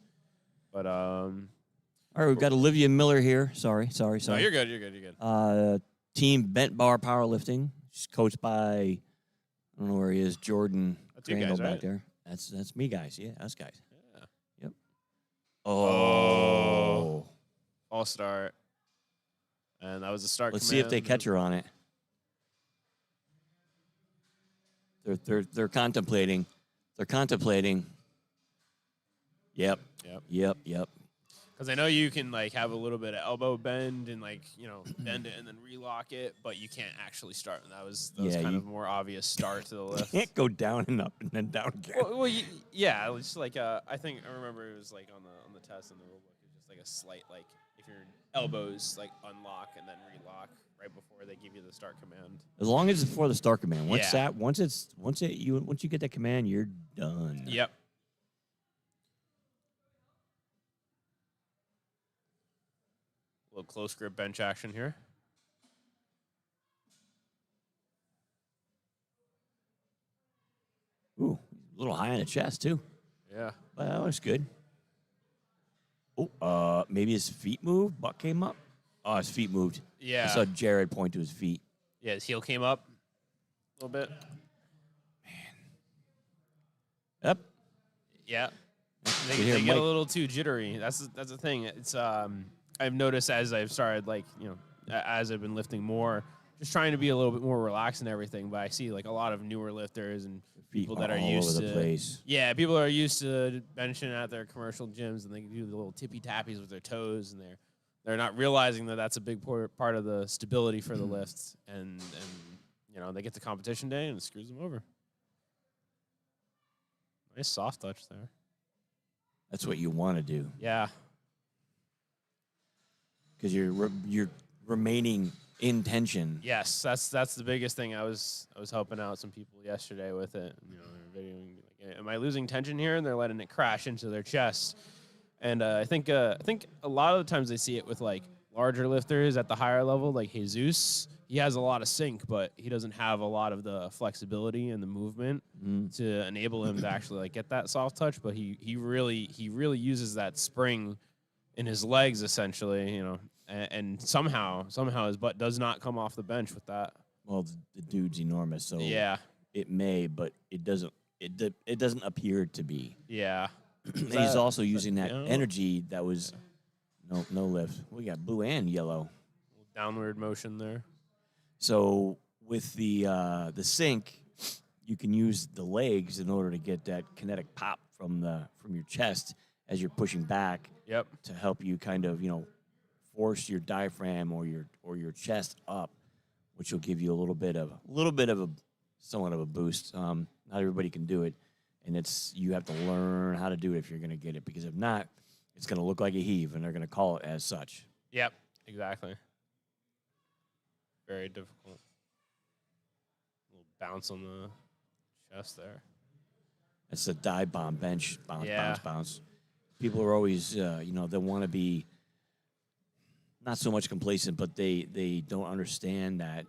But All right, we've got Olivia Miller here. Sorry. no, you're good. You're good. Team Bent Bar Powerlifting. She's coached by, I don't know where he is, Jordan That's you Crandall guys, right? back there. That's me, guys. Yeah, us guys. Yeah. Yep. Oh. All start. And that was a start. Let's see if they catch her on it. They're contemplating. They're contemplating. Yep. Because I know you can like have a little bit of elbow bend and like bend it and then relock it, but you can't actually start. And that was kind of a more obvious start to the lift. Can't go down and up and then down again. Well, yeah, it's just like I think I remember it was like on the test in the rule book, it's just like a slight like if your elbows like unlock and then relock right before they give you the start command. As long as it's before the start command. Once Yeah. once you get that command, you're done. Yep. A little close grip bench action here. Ooh, a little high on the chest too. Yeah. But that looks good. Oh, maybe his feet moved. Butt came up. Oh, his feet moved. Yeah. I saw Jared point to his feet. Yeah, his heel came up a little bit. Yep. Yeah. You hear They get a Mike. little too jittery. That's the thing. It's I've noticed as I've started as I've been lifting more, just trying to be a little bit more relaxed and everything. But I see like a lot of newer lifters and Feet people that are all used over the to place. Yeah, people are used to benching at their commercial gyms and they do the little tippy tappies with their toes and they're not realizing that that's a big part of the stability for the lifts and they get to competition day and it screws them over. Nice soft touch there. That's what you want to do Yeah. because you're remaining in tension. Yes, that's the biggest thing. I was helping out some people yesterday with it. They were videoing. am I losing tension here? And they're letting it crash into their chest. And I think a lot of the times they see it with like larger lifters at the higher level, like Jesus. He has a lot of sync, but he doesn't have a lot of the flexibility and the movement to enable him to actually like get that soft touch. But he really uses that spring in his legs essentially, and somehow his butt does not come off the bench with that. Well, the dude's enormous, so Yeah. it may, but it doesn't. It doesn't appear to be. Yeah. And he's also using that no? energy that was no lift. We got blue and yellow. Downward motion there. So with the sync, you can use the legs in order to get that kinetic pop from your chest as you're pushing back. Yep. To help you kind of force your diaphragm or your chest up, which will give you a little bit of a somewhat of a boost. Not everybody can do it, and you have to learn how to do it if you're going to get it, because if not, it's going to look like a heave, and they're going to call it as such. Yep. Exactly. Very difficult. A little bounce on the chest there. It's a dive bomb bench, bounce, Yeah. bounce. People are always, they want to be not so much complacent, but they don't understand that,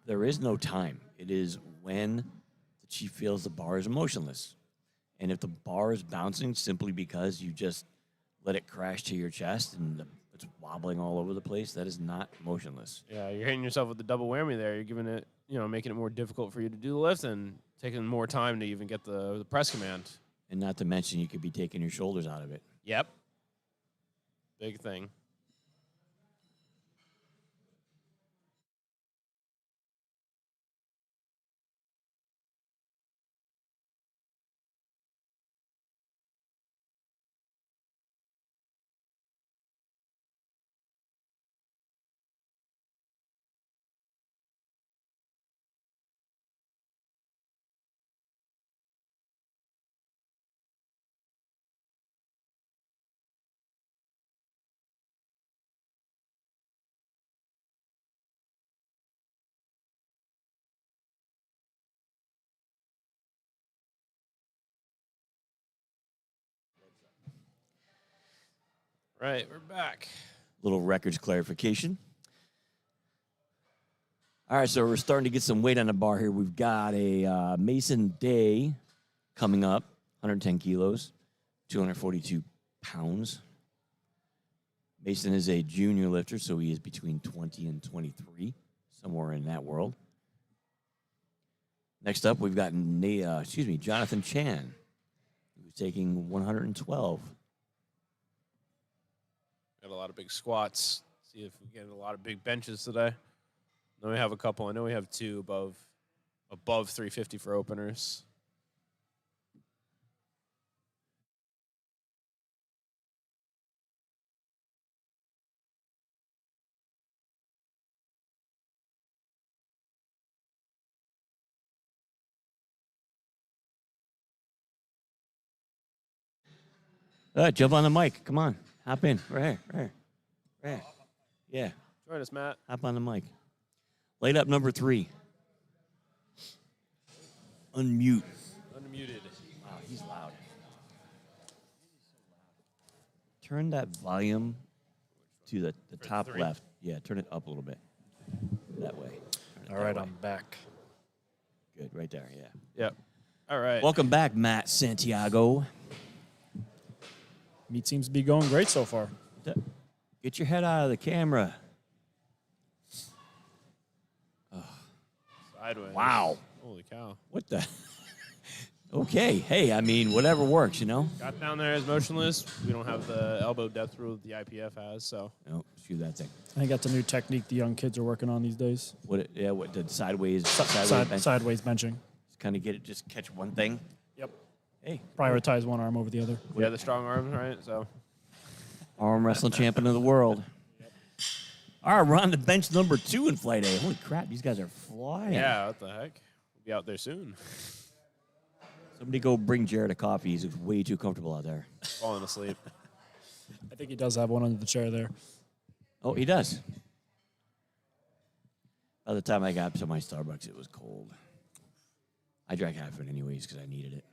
there is no time. It is when the chief feels the bar is motionless. And if the bar is bouncing simply because you just let it crash to your chest and it's wobbling all over the place, that is not motionless. Yeah, you're hitting yourself with the double whammy there. You're giving it, making it more difficult for you to do the lift and taking more time to even get the press command. And not to mention, you could be taking your shoulders out of it. Yep. Big thing. Right, we're back. Little records clarification. All right, so we're starting to get some weight on the bar here. We've got a Mason Day coming up, 110 kilos, 242 pounds. Mason is a junior lifter, so he is between 20 and 23, somewhere in that world. Next up, we've got Jonathan Chan, who's taking 112. Got a lot of big squats. See if we get a lot of big benches today. Then we have a couple. I know we have two above 350 for openers. Jump on the mic. Come on. Hop in. Right here. Yeah. Join us, Matt. Hop on the mic. Light up number 3. Unmute. Unmuted. Wow, he's loud. Turn that volume to the top 3? left. Yeah, turn it up a little bit. That way. All right, I'm back. Good, right there, yeah. Yep. All right. Welcome back, Matt Santiago. Meet seems to be going great so far. Get your head out of the camera. Sideways. Wow. Holy cow. What the? Okay, hey, I mean, whatever works, Got down there as motionless. We don't have the elbow depth rule the IPF has, so. No, shoot that thing. I think that's a new technique the young kids are working on these days. What did sideways bench? Sideways benching. Kind of just catch one thing. Yep. Hey, Prioritize one arm over the other. Yeah, the strong arms, right? So. arm wrestling champion of the world. All right, we're on to bench number 2 in Flight A. Holy crap, these guys are flying. Yeah, what the heck? We'll be out there soon. Somebody go bring Jared a coffee. He's way too comfortable out there. Falling asleep. I think he does have one under the chair there. Oh, he does. By the time I got to my Starbucks, it was cold. I drank half of it anyways because I needed it.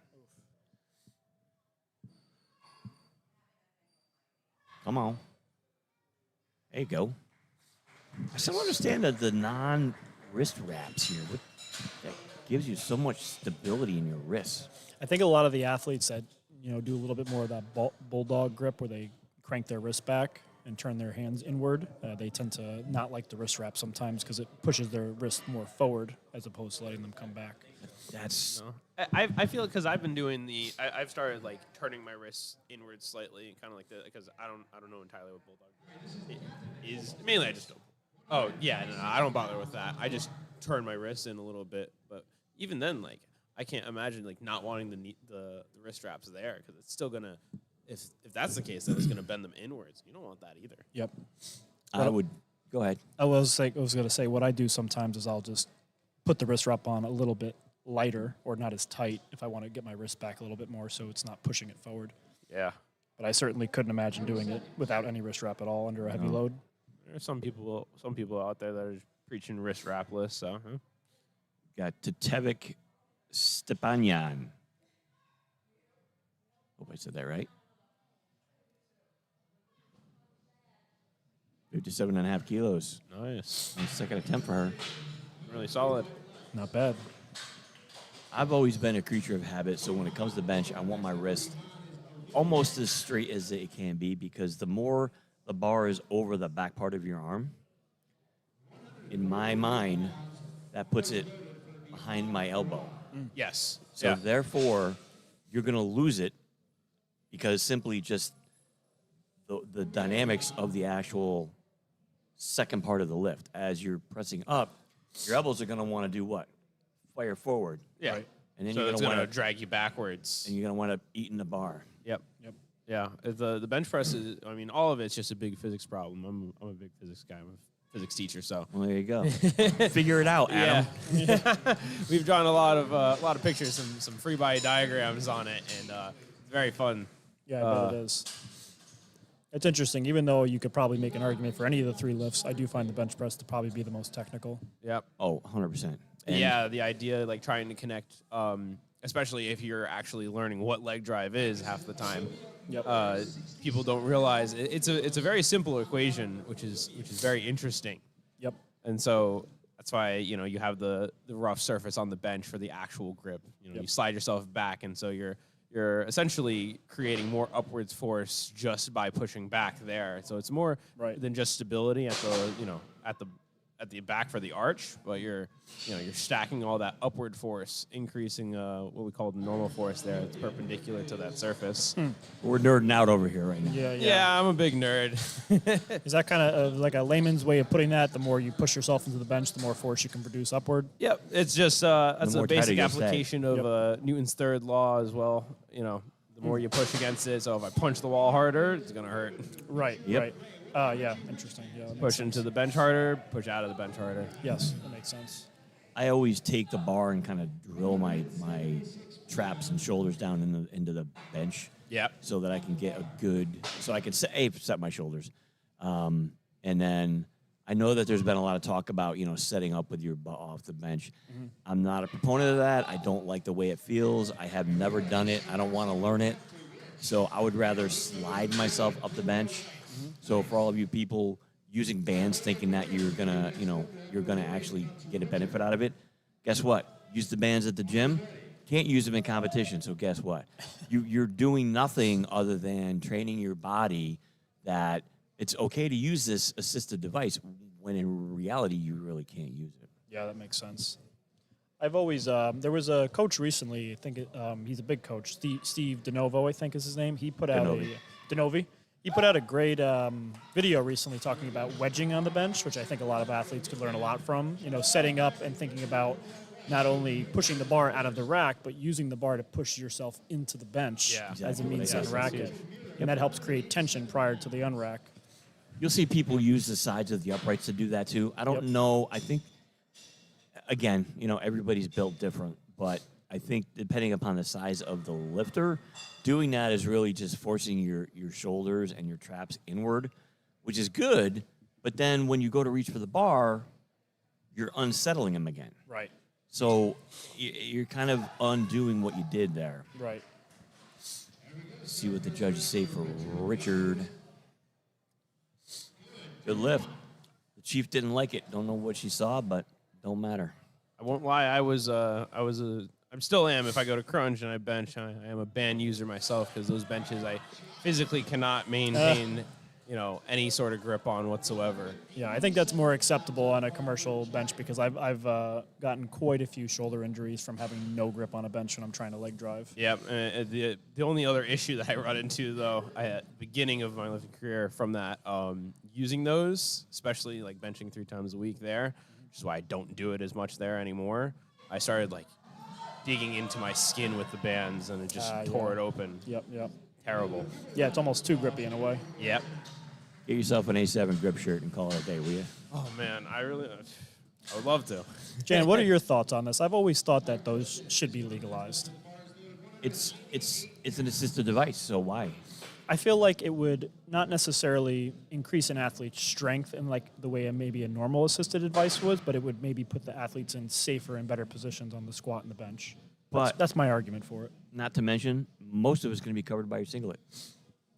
Come on. There you go. I still don't understand the non-wrist wraps here. What that gives you so much stability in your wrists? I think a lot of the athletes that do a little bit more of that bulldog grip, where they crank their wrist back and turn their hands inward, they tend to not like the wrist wrap sometimes because it pushes their wrist more forward as opposed to letting them come back. That's I feel because I've been doing I've started like turning my wrists inwards slightly, kind of like because I don't know entirely what bulldog is. Mainly I just don't. Oh yeah, no, I don't bother with that. I just turn my wrists in a little bit, but even then, like I can't imagine like not wanting the wrist straps there because it's still gonna. If that's the case, then it's gonna bend them inwards. You don't want that either. Yep. I would go ahead. I was going to say what I do sometimes is I'll just put the wrist wrap on a little bit lighter or not as tight if I want to get my wrist back a little bit more so it's not pushing it forward. Yeah. But I certainly couldn't imagine doing it without any wrist wrap at all under a heavy load. There's some people out there that are preaching wrist wrapless. So Got Tatevic Stepanyan. Hope I said that right. 57.5 kilos. nice, On the second attempt for her. really solid. Not bad. I've always been a creature of habit, so when it comes to bench, I want my wrist almost as straight as it can be because the more the bar is over the back part of your arm, in my mind, that puts it behind my elbow. Yes. So therefore, you're going to lose it because simply just the dynamics of the actual second part of the lift. As you're pressing up, your elbows are going to want to do what? Fire forward. Yeah. Right. And then So you're it's going to gonna want to drag you backwards. and you're going to want to eat in the bar. Yep. Yep. Yeah. The bench press is. I mean, all of it's just a big physics problem. I'm a big physics guy. I'm a physics teacher, so. Well, there you go. Figure it out, Adam. Yeah. We've drawn a lot of pictures, some free body diagrams on it, and it's very fun. Yeah, I bet it is. It's interesting. Even though you could probably make an argument for any of the three lifts, I do find the bench press to probably be the most technical. Yep. Oh, 100%. And Yeah, the idea like trying to connect, especially if you're actually learning what leg drive is half the time. Yep. People don't realize it's a very simple equation, which is very interesting. Yep. And so that's why you have the rough surface on the bench for the actual grip. You slide yourself back, and so you're essentially creating more upwards force just by pushing back there. So it's more Right. than just stability at the back for the arch, but you're stacking all that upward force, increasing what we call the normal force there. It's perpendicular to that surface. we're nerding out over here right now. Yeah, Yeah, I'm a big nerd. Is that kind of like a layman's way of putting that? The more you push yourself into the bench, the more force you can produce upward. Yep, it's just that's The a more tighter basic you stay. application of Newton's third law as well. The more you push against it, so if I punch the wall harder, it's gonna hurt. Right. Yep. Right. Yeah. Interesting. Yeah. that makes Push sense. into the bench harder, push out of the bench harder. Yes, that makes sense. I always take the bar and kind of drill my traps and shoulders down into the bench. Yep. So that I can get a good, so I can set my shoulders. And then I know that there's been a lot of talk about, setting up with your butt off the bench. Mm-hmm. I'm not a proponent of that. I don't like the way it feels. I have never done it. I don't want to learn it. So I would rather slide myself up the bench. Mm-hmm. So for all of you people using bands thinking that you're gonna actually get a benefit out of it, guess what? Use the bands at the gym. Can't use them in competition. So guess what? You're doing nothing other than training your body that it's okay to use this assistive device when in reality you really can't use it. Yeah, that makes sense. I've always there was a coach recently. I think he's a big coach. Steve DeNovo, I think is his name. He put out DeNovi. He put out a great video recently talking about wedging on the bench, which I think a lot of athletes could learn a lot from. Setting up and thinking about not only pushing the bar out of the rack, but using the bar to push yourself into the bench Yeah. as a Exactly what means I to said. unrack it. And that helps create tension prior to the unrack. You'll see people use the sides of the uprights to do that too. I don't Yep. know. I think, again, everybody's built different, but I think depending upon the size of the lifter, doing that is really just forcing your shoulders and your traps inward, which is good. But then when you go to reach for the bar, you're unsettling them again. Right. So you're kind of undoing what you did there. Right. See what the judges say for Richard. Good lift. The chief didn't like it. Don't know what she saw, but don't matter. I won't lie. I'm still am. If I go to crunch and I bench, I am a band user myself because those benches I physically cannot maintain, any sort of grip on whatsoever. Yeah, I think that's more acceptable on a commercial bench because I've gotten quite a few shoulder injuries from having no grip on a bench when I'm trying to leg drive. Yep. The only other issue that I run into though, at the beginning of my lifting career from that, using those, especially like benching 3 times a week there, which is why I don't do it as much there anymore. I started like digging into my skin with the bands and it just tore it open. Yep. Terrible. Yeah, it's almost too grippy in a way. Yep. Get yourself an A7 grip shirt and call it a day, will you? Oh man, I would love to. Jan, what are your thoughts on this? I've always thought that those should be legalized. It's an assistive device, so why? I feel like it would not necessarily increase an athlete's strength in like the way maybe a normal assisted device would, but it would maybe put the athletes in safer and better positions on the squat and the bench. That's my argument for it. Not to mention, most of it's going to be covered by your singlet.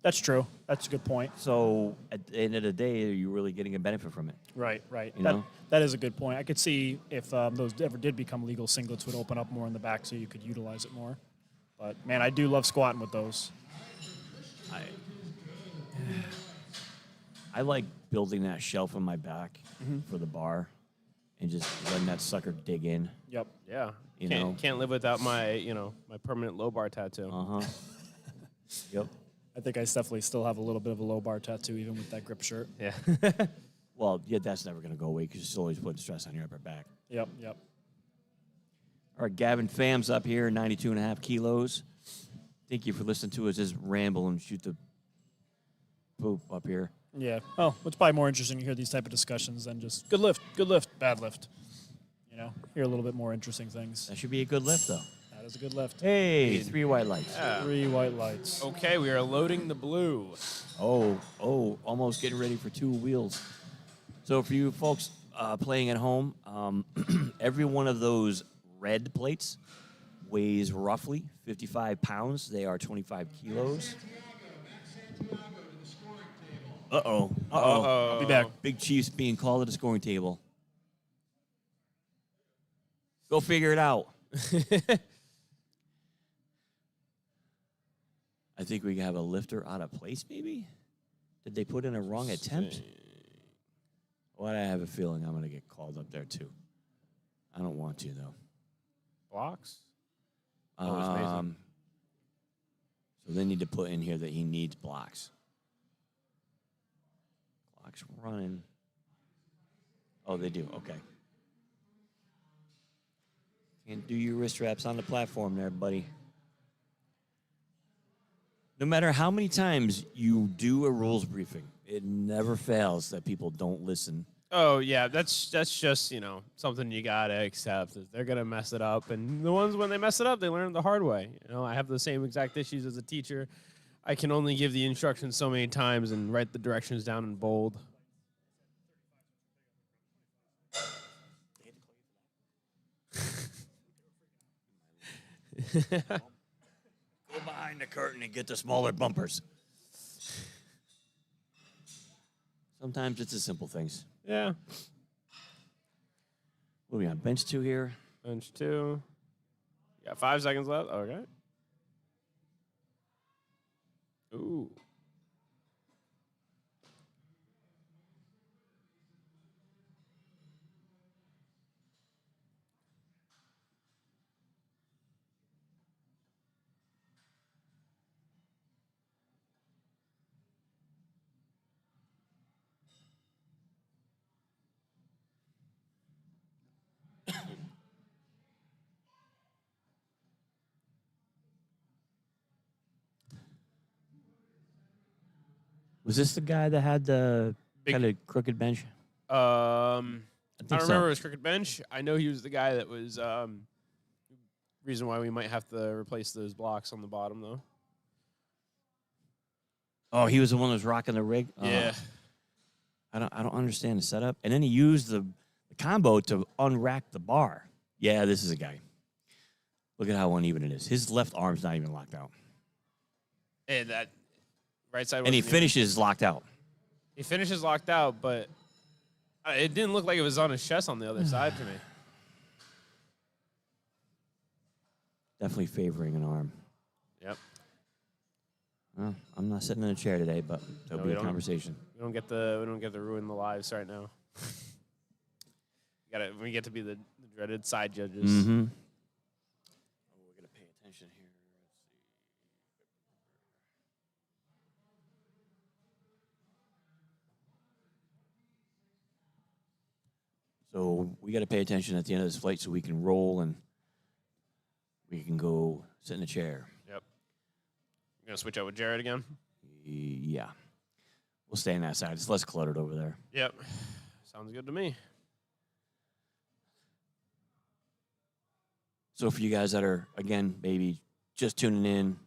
That's true. That's a good point. So at the end of the day, are you really getting a benefit from it? Right. You know? That is a good point. I could see if those ever did become legal, singlets would open up more in the back so you could utilize it more. But, man, I do love squatting with those. I like building that shelf on my back for the bar and just letting that sucker dig in. Yep. Yeah. You Can't live without my my permanent low bar tattoo. Uh-huh. Yep. I think I definitely still have a little bit of a low bar tattoo even with that grip shirt. Yeah. Well, yeah, that's never going to go away because you're still always putting stress on your upper back. Yep. All right, Gavin Pham's up here, 92.5 kilos. Thank you for listening to us just ramble and shoot the poop up here. Yeah. Oh, it's probably more interesting to hear these type of discussions than just good lift, bad lift. Hear a little bit more interesting things. That should be a good lift, though. That is a good lift. Hey, 3 white lights. Yeah. 3 white lights. Okay, we are loading the blue. Oh, almost getting ready for 2 wheels. So for you folks playing at home, every one of those red plates weighs roughly 55 pounds. They are 25 kilos. Uh-oh. I'll be back. Big Chiefs being called at the scoring table. Go figure it out. I think we have a lifter out of place, maybe? Did they put in a wrong attempt? Well, I have a feeling I'm going to get called up there, too. I don't want to, though. Blocks? So they need to put in here that he needs blocks. Clock's running. Oh, they do. Okay. Can't do your wrist wraps on the platform there, buddy. No matter how many times you do a rules briefing, it never fails that people don't listen. Oh yeah, that's just something you gotta accept. They're gonna mess it up, and the ones when they mess it up, they learn it the hard way. I have the same exact issues as a teacher. I can only give the instructions so many times and write the directions down in bold. Go behind the curtain and get the smaller bumpers. Sometimes it's the simple things. Yeah. What do we got? Bench 2 here. Bench 2. You got 5 seconds left. Okay. Ooh. Was this the guy that had the Big- kind of crooked bench? I think don't so. remember his crooked bench. I know he was the guy that was reason why we might have to replace those blocks on the bottom, though. Oh, he was the one that was rocking the rig? Yeah. I don't understand the setup. And then he used the combo to unrack the bar. Yeah, this is a guy. Look at how uneven it is. His left arm's not even locked out. And that right side. And he wasn't even- finishes locked out. He finishes locked out, but it didn't look like it was on his chest on the other side to me. Definitely favoring an arm. Yep. Well, I'm not sitting in a chair today, but there'll No, be we a don't. conversation. We don't get to ruin the lives right now. We get to be the dreaded side judges. Mm-hmm. Oh, we're gonna pay attention here. So we got to pay attention at the end of this flight so we can roll and we can go sit in a chair. Yep. You gonna switch out with Jared again? Yeah. We'll stay on that side. It's less cluttered over there. Yep. Sounds good to me. So for you guys that are, again, maybe just tuning in,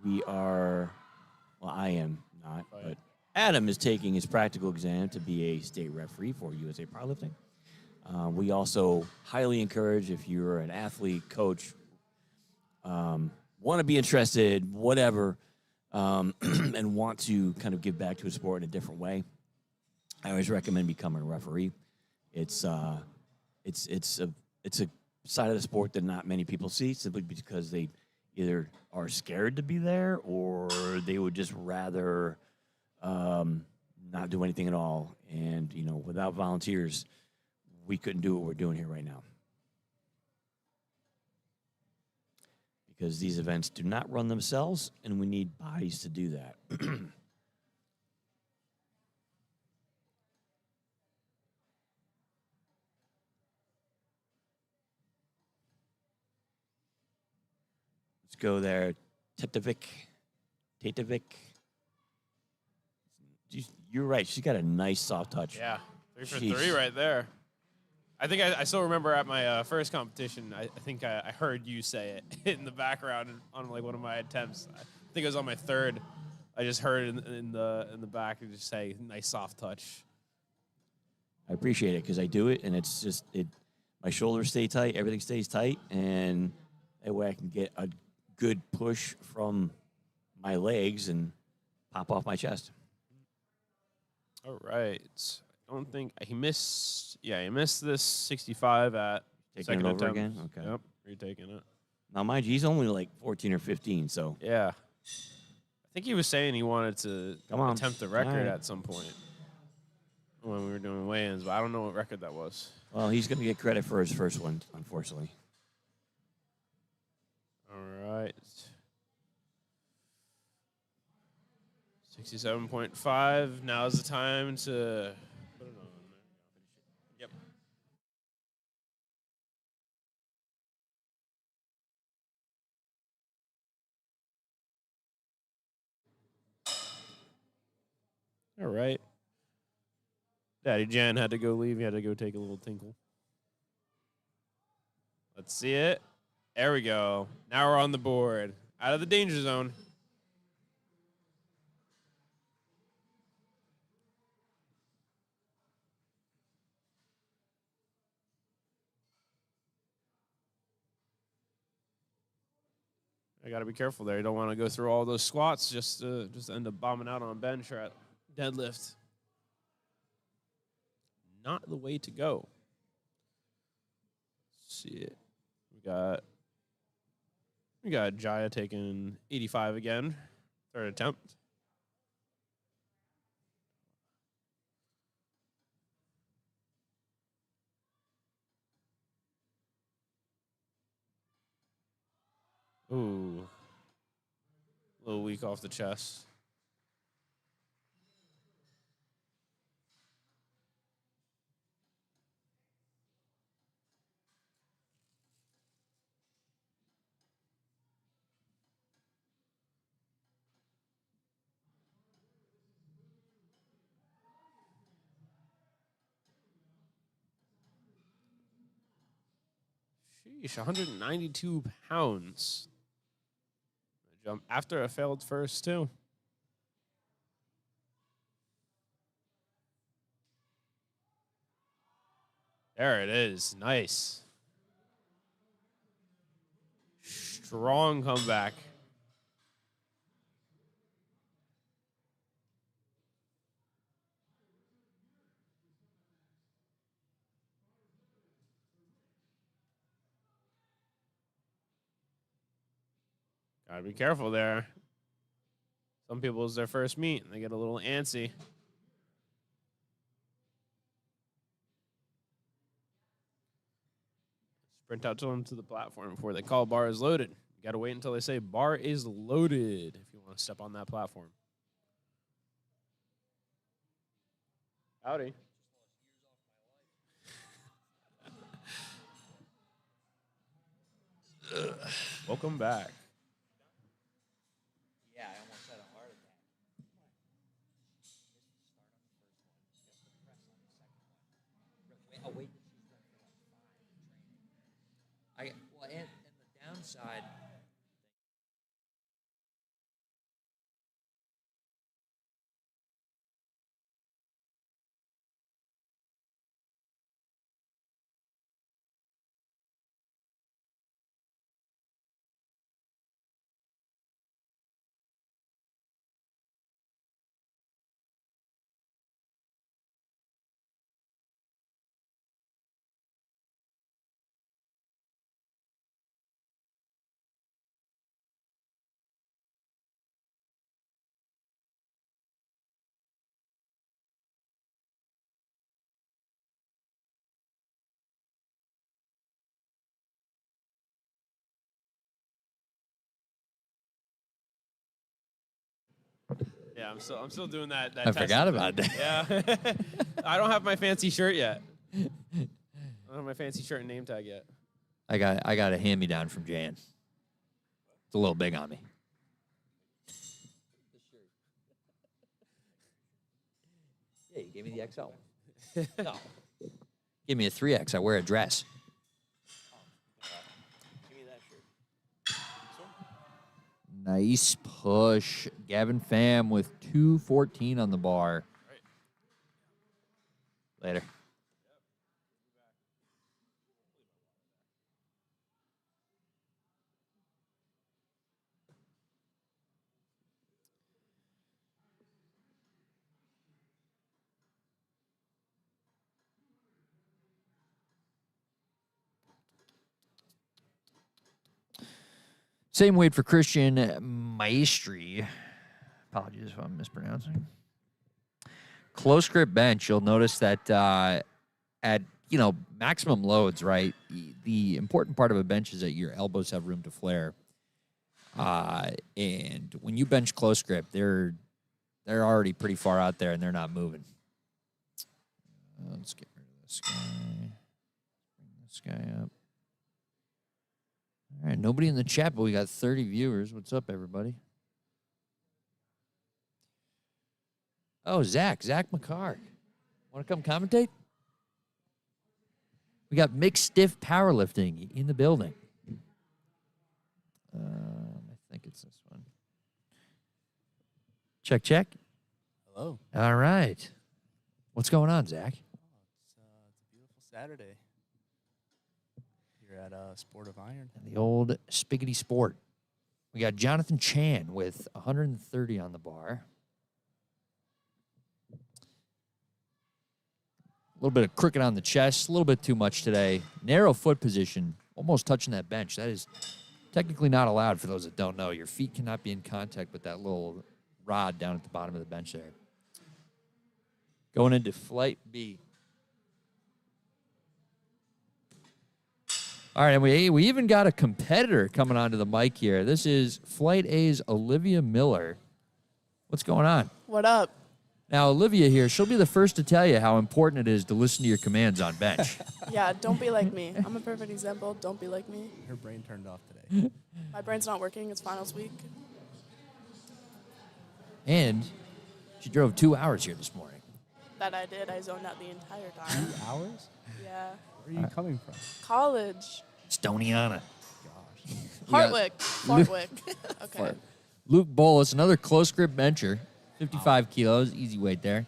I am not, but Adam is taking his practical exam to be a state referee for USA Powerlifting. We also highly encourage, if you're an athlete, coach, want to be interested, whatever, and want to kind of give back to a sport in a different way, I always recommend becoming a referee. It's a side of the sport that not many people see, simply because they either are scared to be there or they would just rather not do anything at all. And, without volunteers, we couldn't do what we're doing here right now. Because these events do not run themselves, and we need bodies to do that. Let's go there. Tatovic. You're right. She's got a nice soft touch. Yeah. 3 for Jeez. 3 right there. I think I still remember at my first competition, I think I heard you say it in the background on like one of my attempts. I think it was on my third. I just heard it in the back and just say nice soft touch. I appreciate it because I do it, and it's just my shoulders stay tight, everything stays tight, and that way I can get a good push from my legs and pop off my chest. All right. I don't think he missed. Yeah, he missed this 65 at Taking second it over attempt. again? Okay. Yep, retaking it. Now, mind you, he's only like 14 or 15, so Yeah. I think he was saying he wanted to Come on. attempt the record All right. at some point when we were doing weigh-ins, but I don't know what record that was. well, he's going to get credit for his first one, unfortunately. All right. 67.5. Now's the time to put it on. Yep. All right. Daddy Jan had to go leave. He had to go take a little tinkle. Let's see it. There we go. Now we're on the board. Out of the danger zone. I got to be careful there. You don't want to go through all those squats just end up bombing out on bench or at deadlift. Not the way to go. Let's see it. We got Jaya taking 85 again. Third attempt. Ooh. A little weak off the chest. Sheesh, 192 pounds. Jump after a failed first, too. There it is. Nice. Strong comeback. Gotta be careful there. Some people, it's their first meet, and they get a little antsy. Sprint out to them to the platform before they call bar is loaded. You got to wait until they say bar is loaded if you want to step on that platform. Howdy. Welcome back. Yeah, I almost had a heart attack. I'll wait. And the downside. Yeah, I'm still doing that. I forgot about that. Yeah. I don't have my fancy shirt yet. I don't have my fancy shirt and name tag yet. I got a hand-me-down from Jan. It's a little big on me. Yeah, you gave me the XL. No. Give me a 3X. I wear a dress. Give me that shirt. Nice push. Gavin Pham with 2:14 on the bar. Later. Same weight for Christian Maestri. Apologies if I'm mispronouncing. Close grip bench, you'll notice that at, maximum loads, right, the important part of a bench is that your elbows have room to flare. And when you bench close grip, they're already pretty far out there and they're not moving. Let's get rid of this guy. Bring this guy up. All right, nobody in the chat, but we got 30 viewers. What's up, everybody? Oh, Zach McCarg. Want to come commentate? We got mixed stiff powerlifting in the building. I think it's this one. Check. Hello. All right. What's going on, Zach? It's a beautiful Saturday here at Sport of Iron. And the old Spiggity Sport. We got Jonathan Chan with 130 on the bar. A little bit of crooked on the chest, a little bit too much today. Narrow foot position, almost touching that bench. That is technically not allowed for those that don't know. Your feet cannot be in contact with that little rod down at the bottom of the bench there. Going into flight B. All right, and we even got a competitor coming onto the mic here. This is Flight A's Olivia Miller. What's going on? What up? Now, Olivia here, she'll be the first to tell you how important it is to listen to your commands on bench. Yeah, don't be like me. I'm a perfect example. Don't be like me. Her brain turned off today. My brain's not working. It's finals week. And she drove 2 hours here this morning. That I did. I zoned out the entire time. 2 hours? Yeah. Where are you coming from? College. Stoniana. Gosh. Hartwick. Hartwick. Okay. Luke Bolus, another close grip bencher. 55 kilos, easy weight there.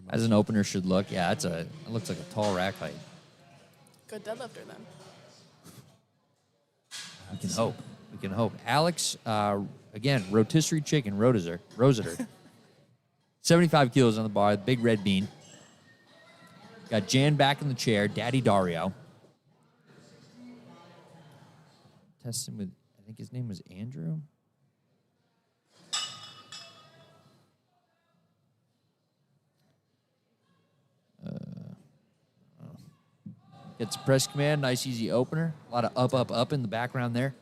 As an opener should look. Yeah, it looks like a tall rack height. Good deadlifter then. We can hope. Alex, again, rotisserie chicken, Roseter. 75 kilos on the bar, big red bean. Got Jan back in the chair, Daddy Dario. Test him with, I think his name was Andrew. Gets a press command, nice easy opener. A lot of up, up, up in the background there.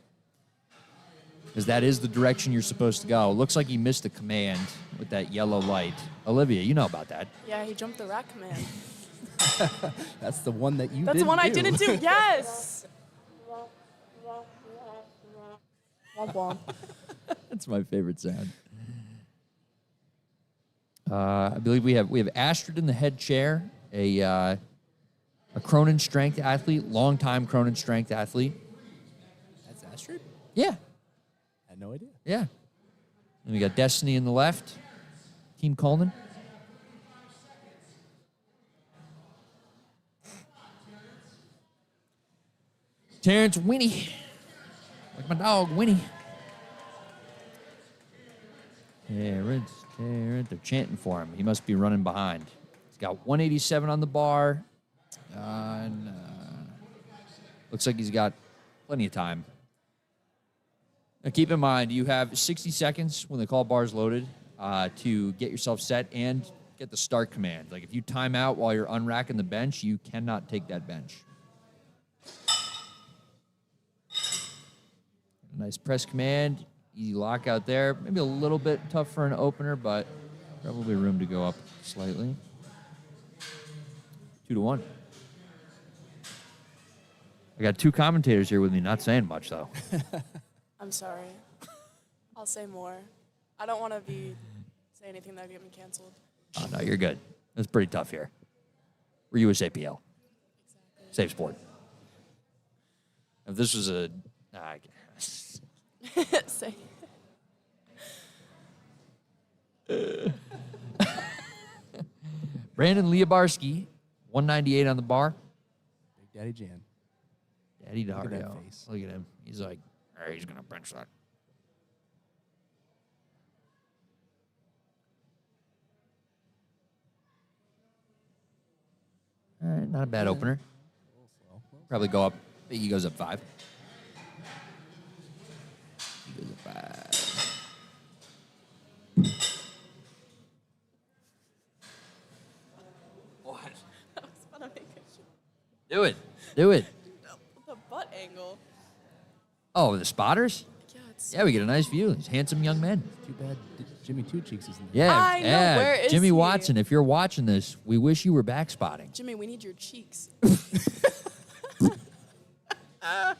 Because that is the direction you're supposed to go. Looks like he missed the command with that yellow light. Olivia, you know about that. Yeah, he jumped the rack command. That's the one that you That's the didn't one I do. didn't do. Yes. Womp womp. That's my favorite sound. I believe we have Astrid in the head chair, a Cronin strength athlete, longtime Cronin strength athlete. That's Astrid? Yeah, I had no idea. yeah. And we got Destiny in the left, Team Coleman. Terrence Winnie, like my dog Winnie. Terrence, they're chanting for him. He must be running behind. He's got 187 on the bar. And looks like he's got plenty of time. Now keep in mind, you have 60 seconds when the call bar is loaded to get yourself set and get the start command. Like if you time out while you're unracking the bench, you cannot take that bench. Nice press command, easy lockout there. Maybe a little bit tough for an opener, but probably room to go up slightly. 2-1. I got two commentators here with me, not saying much though. I'm sorry. I'll say more. I don't want to say anything that would get me canceled. Oh no, you're good. That's pretty tough here. We're USA PL. Safe sport. If this was a Say. Brandon Liabarski, 198 on the bar. Big Daddy Jan. Daddy Look at that Dario. face. Look at him. He's like, all right, he's going to bench that. All right, not a bad opener. Probably go up. He goes up 5. He goes up 5. What? That was fun to make it. Do it. Do it. The butt angle. Oh, the spotters? Yeah, it's. Yeah, we get a nice view. These handsome young men. Too bad Jimmy Two Cheeks isn't there. Yeah, I know. yeah. Where is Jimmy he? Watson, if you're watching this, we wish you were back spotting. Jimmy, we need your cheeks. All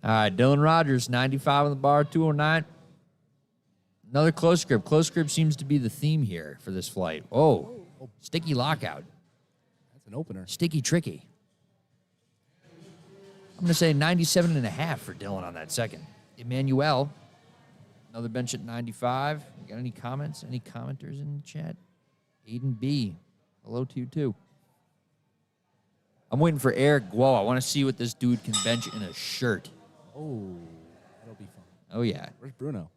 right, Dylan Rogers, 95 on the bar, 209. Another close grip. Close grip seems to be the theme here for this flight. Oh, sticky lockout. That's an opener. Sticky tricky. I'm going to say 97.5 for Dylan on that second. Emmanuel, another bench at 95. You got any comments? Any commenters in the chat? Aiden B, hello to you too. I'm waiting for Eric Guo. I want to see what this dude can bench in a shirt. Oh, that'll be fun. Oh, yeah. Where's Bruno?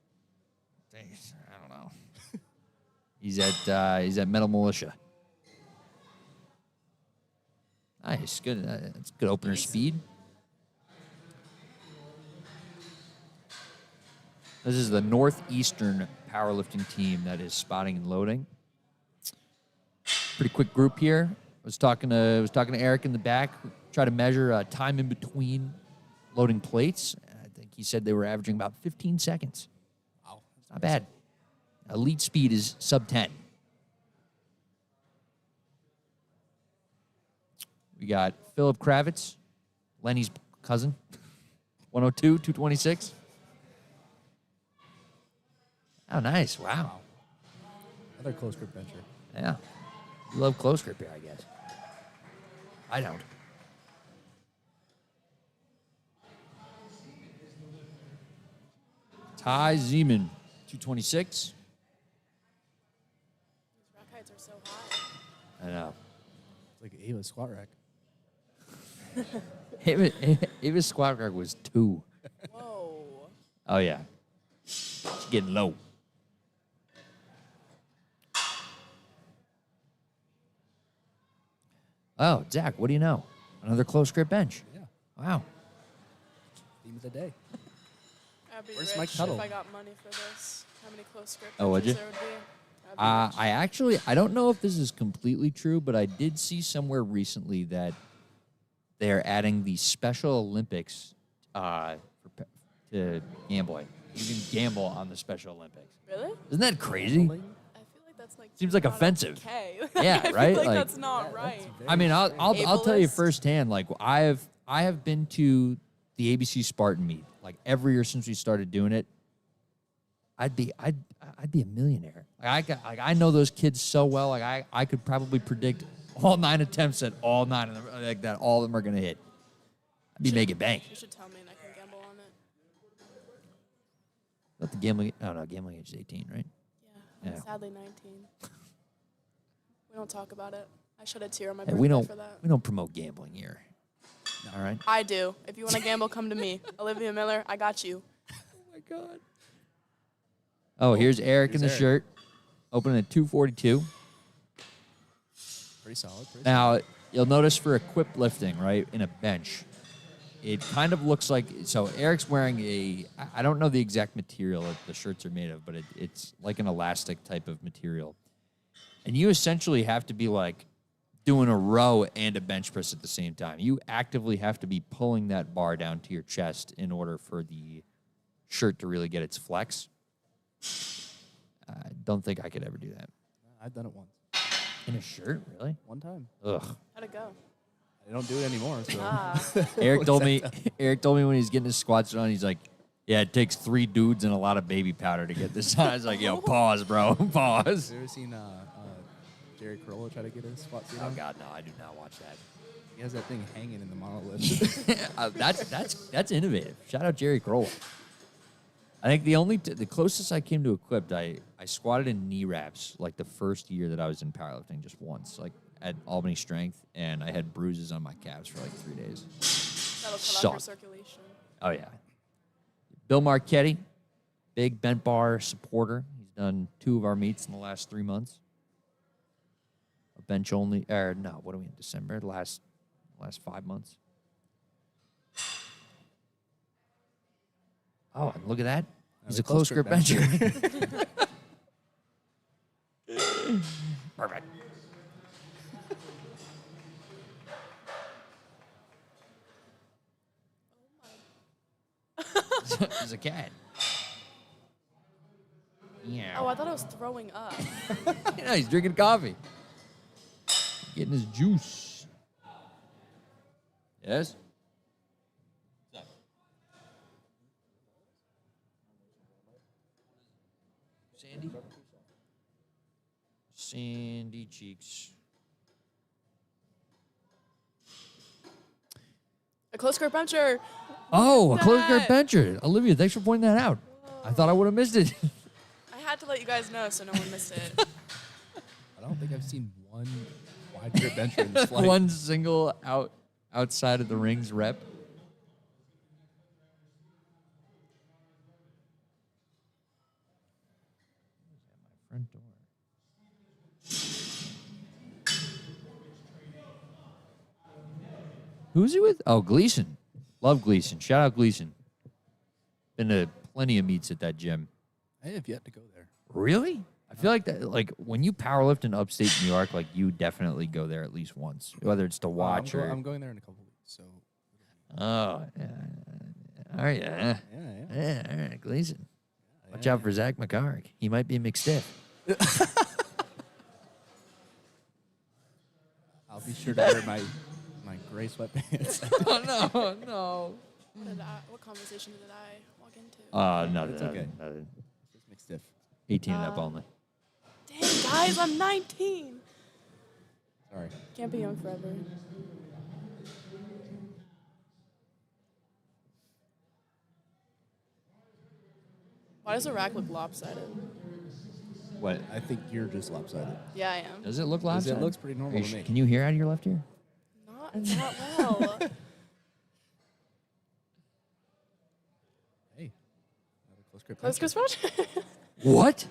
Thanks. I don't know. He's at Metal Militia. Nice. Good. That's good opener speed. This is the Northeastern powerlifting team that is spotting and loading. Pretty quick group here. I was talking to Eric in the back. Try to measure time in between loading plates. I think he said they were averaging about 15 seconds. Wow. Not bad. Elite speed is sub 10. We got Philip Kravitz, Lenny's cousin, 102, 226. Oh, nice. Wow. Another close grip bencher. Yeah. You love close grip here, I guess. I don't. Ty Zeman, 226. These rack heights are so high. I know. It's like Ava's squat rack. Ava's squat rack was 2. Whoa. Oh, yeah. She's getting low. Oh, Zach, what do you know? Another close grip bench. Yeah. Wow. Theme of the day. I'd be Where's rich Mike Tuttle? if I got money for this. How many close grip Oh, would benches you? there would be. I don't know if this is completely true, but I did see somewhere recently that they're adding the Special Olympics to gambling. You can gamble on the Special Olympics. Really? Isn't that crazy? I feel like that's like Seems like not offensive. Okay. Yeah, I right? feel like Like- that's not right. I mean, I'll tell you Ableist? firsthand. Like I have been to the ABC Spartan meet like every year since we started doing it. I'd be a millionaire. I know those kids so well. Like I could probably predict all 9 attempts at all 9 of them, like that. All of them are gonna hit. I'd be making bank. You should tell me and I can gamble on it. Not the gambling. Oh no, gambling age is 18, right? Yeah, I'm Yeah. sadly 19. We don't talk about it. I shed a tear on my Hey, birthday for that. we don't promote gambling here. All right. I do. If you want to gamble, come to me. Olivia Miller, I got you. Oh my god. Oh, here's Eric in the Eric. shirt, opening at 242. Pretty solid. Now, you'll notice for equipped lifting, right, in a bench, it kind of looks like, so Eric's wearing I don't know the exact material that the shirts are made of, but it's like an elastic type of material. And you essentially have to be like doing a row and a bench press at the same time. You actively have to be pulling that bar down to your chest in order for the shirt to really get its flex. I don't think I could ever do that. I've done it once. In a shirt, really? One time. Ugh. How'd it go? I don't do it anymore. So. Ah. Eric told me when he's getting his squats done, he's like, yeah, it takes 3 dudes and a lot of baby powder to get this on. I was like, yo, pause, bro. Pause. Have you ever seen Jerry Corolla try to get his squat seat Oh, on? God, no, I do not watch that. He has that thing hanging in the monolift. That's innovative. Shout out Jerry Kroll. I think the closest I came to equipped, I squatted in knee wraps like the first year that I was in powerlifting, just once, like at Albany Strength, and I had bruises on my calves for like 3 days. That'll cut off Sucked. your circulation. Oh, yeah. Bill Marchetti, big bent bar supporter. He's done 2 of our meets in the last 3 months. A bench only, or no, what are we in December? The last 5 months. Oh, and look at that. He's a close grip bencher. Perfect. There's a cat. Yeah. Oh, I thought I was throwing up. You know, he's drinking coffee. Getting his juice. Yes? Sandy Cheeks. A close grip bencher. Oh, a close grip that. bencher. Olivia, thanks for pointing that out. I thought I would have missed it. I had to let you guys know so no one missed it. I don't think I've seen one wide grip bencher in this flight. One single outside of the rings rep. Front door. Who's he with? Oh, Gleason. Love Gleason. Shout out Gleason. Been to plenty of meets at that gym. I have yet to go there. Really? I feel like that. Like when you powerlift in upstate New York, like you definitely go there at least once, whether it's to watch or. I'm going there in a couple weeks. So. Oh, yeah. All right, yeah. Yeah. All right, Gleason. Watch out for Zach McCarrick. He might be mixed stiff. I'll be sure to wear my gray sweatpants. Oh, no. What conversation did I walk into? No, It's okay. no. Just mixed stiff. 18 and up only. Dang, guys, I'm 19. Sorry. Can't be young forever. Why does the rack look lopsided? What? I think you're just lopsided. Yeah, I am. Does it look It lopsided? looks pretty normal to me. Can you hear out of your left ear? Not well. Hey. Another close grip Close bencher. grip bencher. What?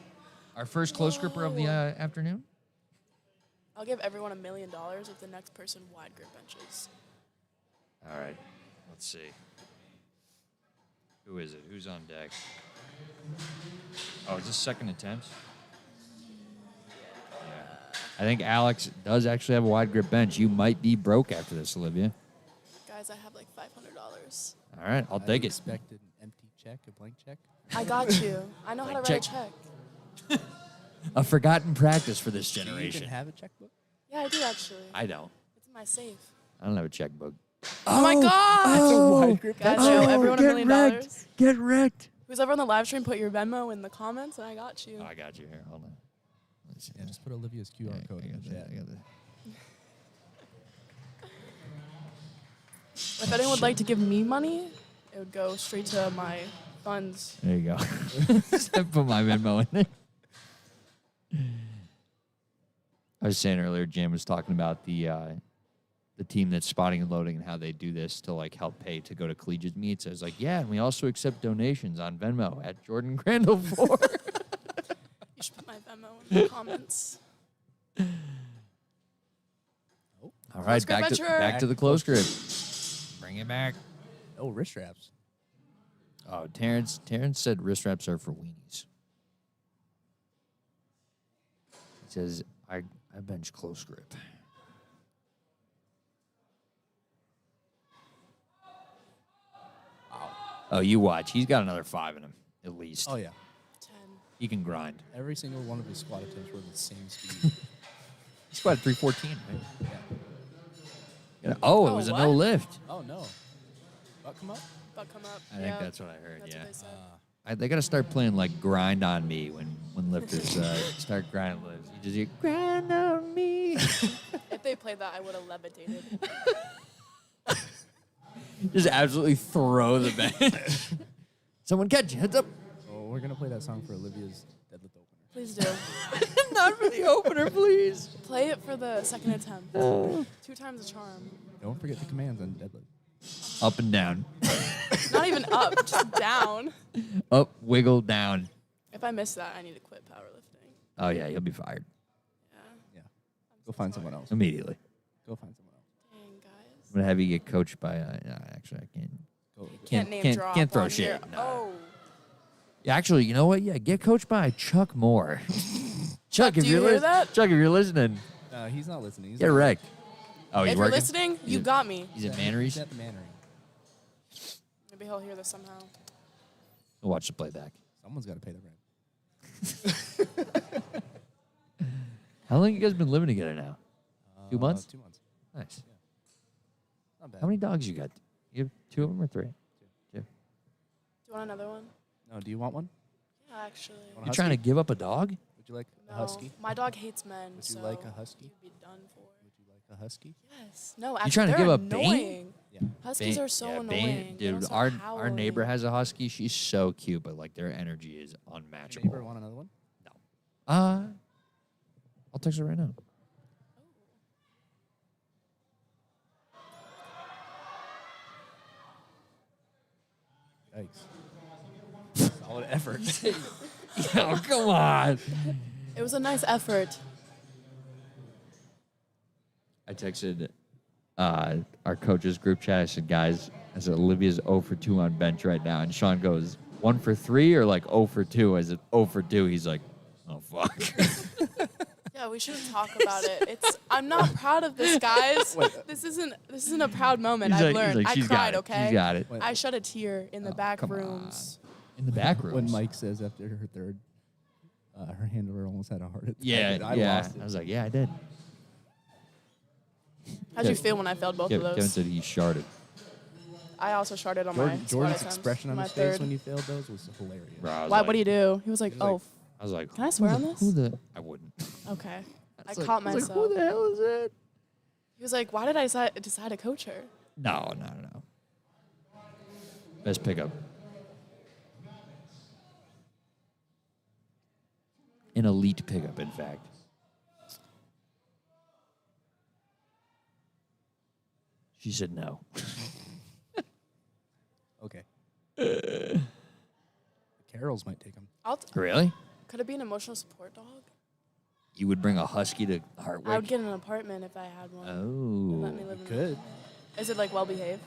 Our first close gripper of the afternoon? I'll give everyone $1 million if the next person wide grip benches. All right. Let's see. Who is it? Who's on deck? Oh, is this second attempt? I think Alex does actually have a wide grip bench. You might be broke after this, Olivia. Guys, I have like $500. All right, I'll take I it. expected an empty check, a blank check. I got you. I know how to Like write a check. A forgotten practice for this Do you generation. even have a checkbook? Yeah, I do actually. I don't. It's in my safe. I don't have a checkbook. Oh my God! Wide grip Guys, bench. I owe everyone $1 million. Get wrecked. Who's ever on the live stream, put your Venmo in the comments, and I got you. Oh, I got you here. Hold on. Let's see. Yeah, just put Olivia's QR Yeah, code I in got the that, chat. I got that. If anyone would like to give me money, it would go straight to my funds. There you go. I put my Venmo in there. I was saying earlier, Jam was talking about the team that's spotting and loading and how they do this to like help pay to go to collegiate meets. I was like, yeah, and we also accept donations on Venmo at Jordan Crandall 4. You should put my Venmo in the comments. All right, grip back to venture. the close grip. Bring it back. Oh, wrist straps. Oh, Terrence said wrist wraps are for weenies. He says, I bench close grip. Oh, you watch. He's got another 5 in him, at least. Oh, yeah. 10. He can grind. Every single one of his squat attempts were the same speed. He squatted 314, right? Yeah. Yeah. It Oh, was a what? no lift. Oh, no. Butt come up? Butt come up. I think that's what I heard, That's yeah. what they said. They got to start playing like grind on me when lifters start grinding lifts. You just hear grind on me. If they played that, I would have levitated. Just absolutely throw the bench. Someone catch you. Heads up. Oh, we're going to play that song for Olivia's deadlift opener. Please do. Not for the opener, please. Play it for the second attempt. 2 times a charm. Don't forget the commands on deadlift. Up and down. Not even up, just down. Up, wiggle, down. If I miss that, I need to quit powerlifting. Oh, yeah, you'll be fired Yeah. Yeah. Go find someone else. immediately. Go find someone else. Dang, guys. I'm going to have you get coached by, actually, I can't. Go. Can't name drop can't throw on shit. here. No. Oh. Yeah, actually, you know what? Yeah, get coached by Chuck Moore. Chuck, if do you hear that? Chuck, if you're listening, He's not listening. He's get wrecked. Oh, he's If you're working? listening, you He's- got me. He's at He's Mannery's. at the Mannery. Maybe he'll hear this somehow. We'll watch the playback. Someone's got to pay the rent. How long you guys been living together now? 2 months? 2 months. Nice. Not bad. How many dogs you got? You have 2 of them or 3? Do you want another one? No, do you want one? Yeah, actually. Want You a trying to husky? give up a dog? Would you like No. a husky? My dog hates men. Would you so like a husky? You'd be done for. Would you like a husky? Yes. No, actually, trying to they're give up Bane? annoying. Yeah. Huskies are so Yeah, annoying. They don't Dude, stop our neighbor howling. has a husky. She's so cute, but like their energy is Your unmatchable. neighbor want another one? I'll text her right now. Yikes. Solid effort. Oh, come on. It was a nice effort. I texted our coaches group chat. I said, guys, I said, Olivia's 0 for 2 on bench right now. And Sean goes, 1 for 3 or like 0 for 2? I said, 0 for 2. He's like, oh, fuck. Yeah, we shouldn't talk about it. I'm not proud of this, guys. This isn't a proud moment. He's I've like- he's learned. like, I she's got cried, it. okay? She's got it. Wait. I shed a tear in the back come rooms. In the back room. When Mike says after her third, her handler almost had a heart attack. Yeah, I yeah. lost it. I was like, yeah, I did. How'd you feel when I failed both of Kevin those? said he sharded. I also sharded on my Jordan's squat attempts, expression on my his face third. when you failed those was hilarious. Bro, I was Why? like, What do you do? He was like, He was like, I was like, Can I swear who on the- this? Who the? I wouldn't. okay. I was like- caught I was myself. like, who the hell is it? He was like, why did I decide to coach her? No. Best pickup. An elite pickup, in fact. She said no. Okay. The Carols might take him. Really? Could it be an emotional support dog? You would bring a husky to I would Hartwick? get an apartment if I had one. Oh. Let me live in Could. Is it like well behaved?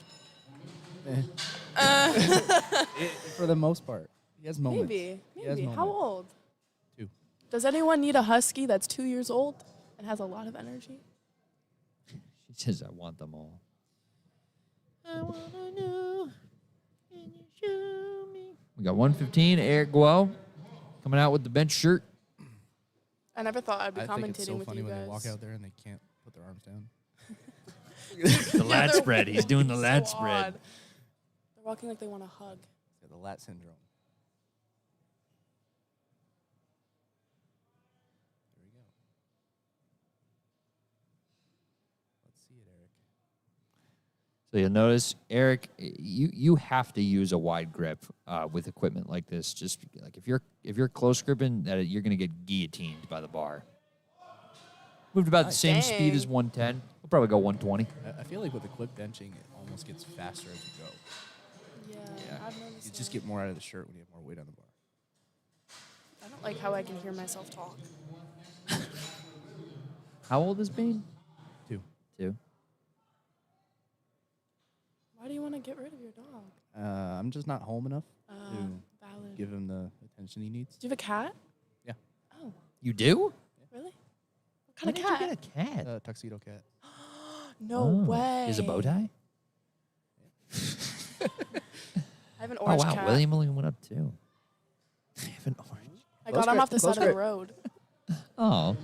For the most part. He has moments. Maybe. He has Maybe. How moments. old? 2. Does anyone need a husky that's 2 years old and has a lot of energy. She says, I want them all. I want to know. Can you show me? We got 115, Eric Guo coming out with the bench shirt. I never thought I'd be I think it's commentating so with funny you when guys. they walk out there and they can't put their arms down. The lat they're spread. He's doing the walking lat so spread. odd. They're walking like they want to hug. Yeah, the lat syndrome. There we go. Let's see it, Eric. So you'll notice, Eric, you have to use a wide grip with equipment like this. Just like if you're close gripping, you're gonna get guillotined by the bar. Moved about the same speed as 110. We'll probably go 120. I feel like with the clip benching, it almost gets faster as you go. Yeah, I've noticed You that. just get more out of the shirt when you have more weight on the bar. I don't like how I can hear myself talk. How old is Bane? 2. 2. Why do you want to get rid of your dog? I'm just not home enough to Valid. give him the attention he needs. Do you have a cat? Yeah. Oh, You do? really? What kind When of cat? did you get a cat? Tuxedo cat. No way. Is a bow tie? I have an Oh, orange wow. cat. William only went up too. I have an orange. I Close got him grip, off the close side of the grip. road. Oh.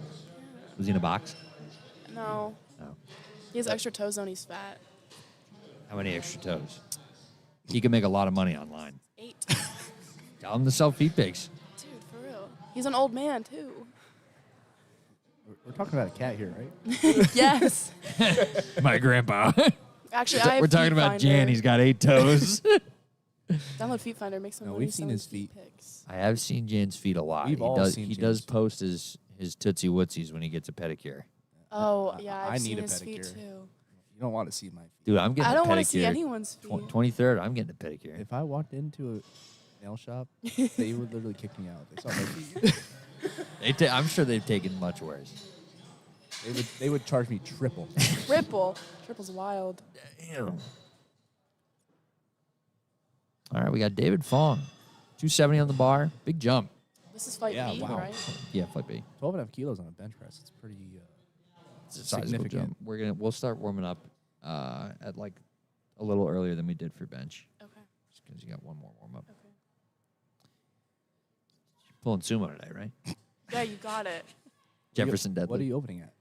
Was he in a box? No. No. He has extra toes on. He's fat. How many extra toes? He can make a lot of money online. 8. Tell him to sell feet pics. Dude, for real. He's an old man, too. We're talking about a cat here, right? Yes. My grandpa. Actually, I have We're talking Feet about Finder. Jan. He's got 8 toes. Download Feet Finder. Make some No, money. we've seen selling his feet feet. pics. I have seen Jan's feet a lot. We've he all does, seen he does Jan's. post his Tootsie Wootsies when he gets a pedicure. Oh, yeah. I've I seen need a his feet, pedicure. too. You don't want to see my feet. Dude, I'm getting I a don't pedicure. want to see anyone's feet. 23rd, I'm getting a pedicure. If I walked into a nail shop, they would literally kick me out. They saw my feet. I'm sure they've taken much worse. They would charge me triple. Triple. Triple's wild. Damn. All right, we got David Fong. 270 on the bar. Big jump. This is fight Yeah, B, wow. right? Yeah, fight B. 12.5 kilos on a bench press. It's pretty It's a sizable significant. jump. We'll start warming up at like a little earlier than we did for bench. Okay. Just because you got one more warm up. Okay. Pulling sumo today, right? Yeah, you got it. Jefferson deadlift. What are you opening at?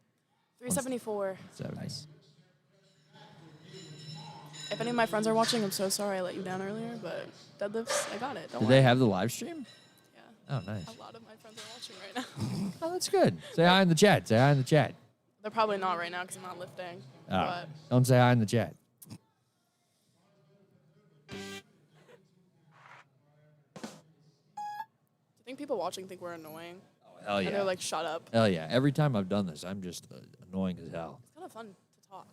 374. 70. If any of my friends are watching, I'm so sorry I let you down earlier, but deadlifts, I got it. Don't Did worry. they have the live stream? Yeah. Oh, nice. A lot of my friends are watching right now. Oh, that's good. Say hi in the chat. Say hi in the chat. They're probably not right now because I'm not lifting. Ah, But don't say hi in the chat. do you think people watching think we're annoying? Hell And they're like, shut up. Hell yeah. Every time I've done this, I'm just annoying as hell. It's kind of fun to talk.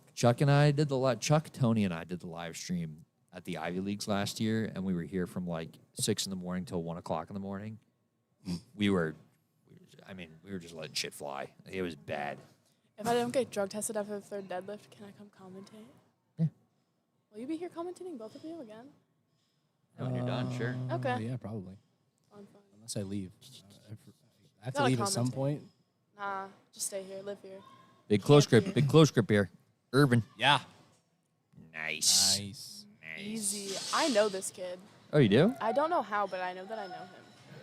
Chuck, Tony, and I did the live stream at the Ivy Leagues last year, and we were here from like 6 in the morning till 1 o'clock in the morning. we were just letting shit fly. It was bad. If I don't get drug tested after the third deadlift, can I come commentate? Yeah. Will you be here commentating, both of you, again? When you're done, sure. Okay. Yeah, probably. Fun. Unless I leave. I have to Gotta leave at some commentate. point. Nah, just stay here, live here. Big close Can't grip. be. Big close grip here. Urban. Yeah. Nice. Nice. Easy. I know this kid. Oh, you do? I don't know how, but I know that I know him.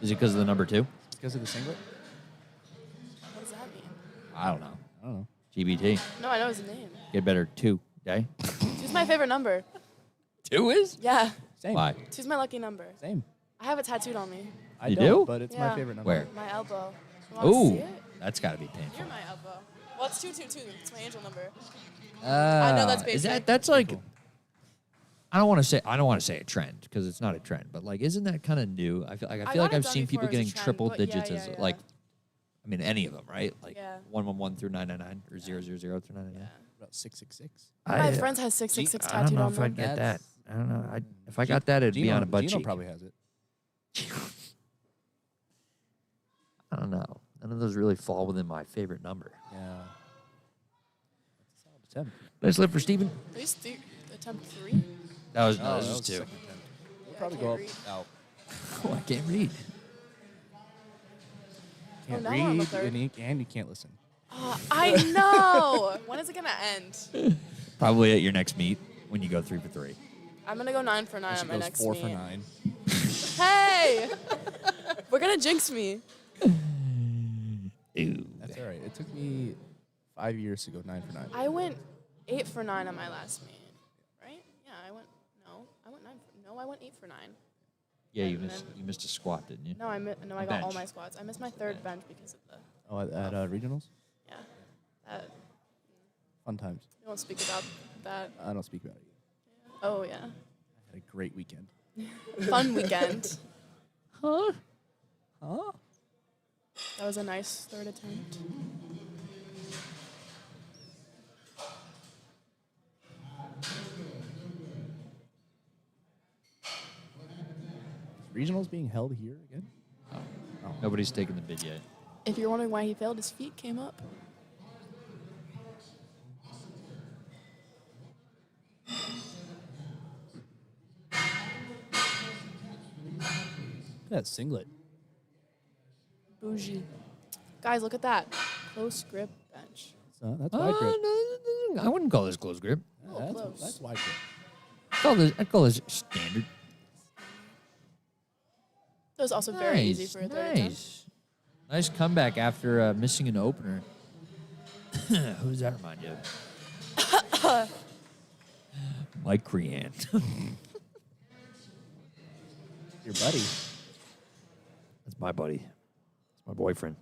Is it because of the number 2? Because of the singlet? What does that mean? I don't know. I don't know. GBT. No, I know his name. Get better 2. Okay. Two's my favorite number. 2 is? Yeah, Same. Why? two's my lucky number. Same. I have it tattooed on me. I You don't, do? but it's Yeah. my favorite number. Where? My elbow. You want to see Ooh, it? that's got to be painful. Near my elbow. Well, it's 222. It's my angel number. I know that's Is basic. that's like Cool. I don't want to say a trend because it's not a trend, but like isn't that kind of new? I feel like got it I've done seen people before as a getting trend, triple but yeah, digits yeah, as yeah. like I mean any of them, right? Like Yeah. 111 through 999 or 000 through 999. Yeah. About 666. My friends has 666 I don't tattooed know on if I'd them. get that. That's- I don't know. If I got that, it'd be on a butt Gino cheek. probably has it. I don't know. None of those really fall within my favorite number. Yeah. That's a solid attempt. Nice lift for Steven. At least attempt 3. That was Oh, this that was was 2. second attempt. We'll Yeah, probably I go up. can't Out. Oh, I can't read. Can't now we're on the read third. and you can't listen. Oh, I know. When is it gonna end? Probably at your next meet when you go 3 for 3. I'm gonna go 9 for 9 She on my goes next 4 meet. for 9. Hey, we're gonna jinx me. Ooh. That's all right. It took me 5 years to go 9 for 9. I went 8 for 9 on my last meet, right? Yeah, I went 8 for 9. Yeah, you And missed a squat, didn't you? No, I got all bench. my squats. I missed my third bench because of the Oh, at regionals? yeah. That, Fun times. we won't speak about that. I don't speak about it. Oh yeah, I had a great weekend. fun weekend. Huh? That was a nice third attempt. Regionals being held here again? Nobody's taken the bid yet. If you're wondering why he failed, his feet came up. Look at that singlet. Bougie. Guys, look at that. Close grip bench. That's wide grip. No, I wouldn't call this close grip. Oh, close. That's wide grip. I'd call this standard. That was also very easy for a third attempt. Nice comeback after missing an opener. Who does that remind you of? Mike Crean. Your buddy. That's my buddy. It's my boyfriend.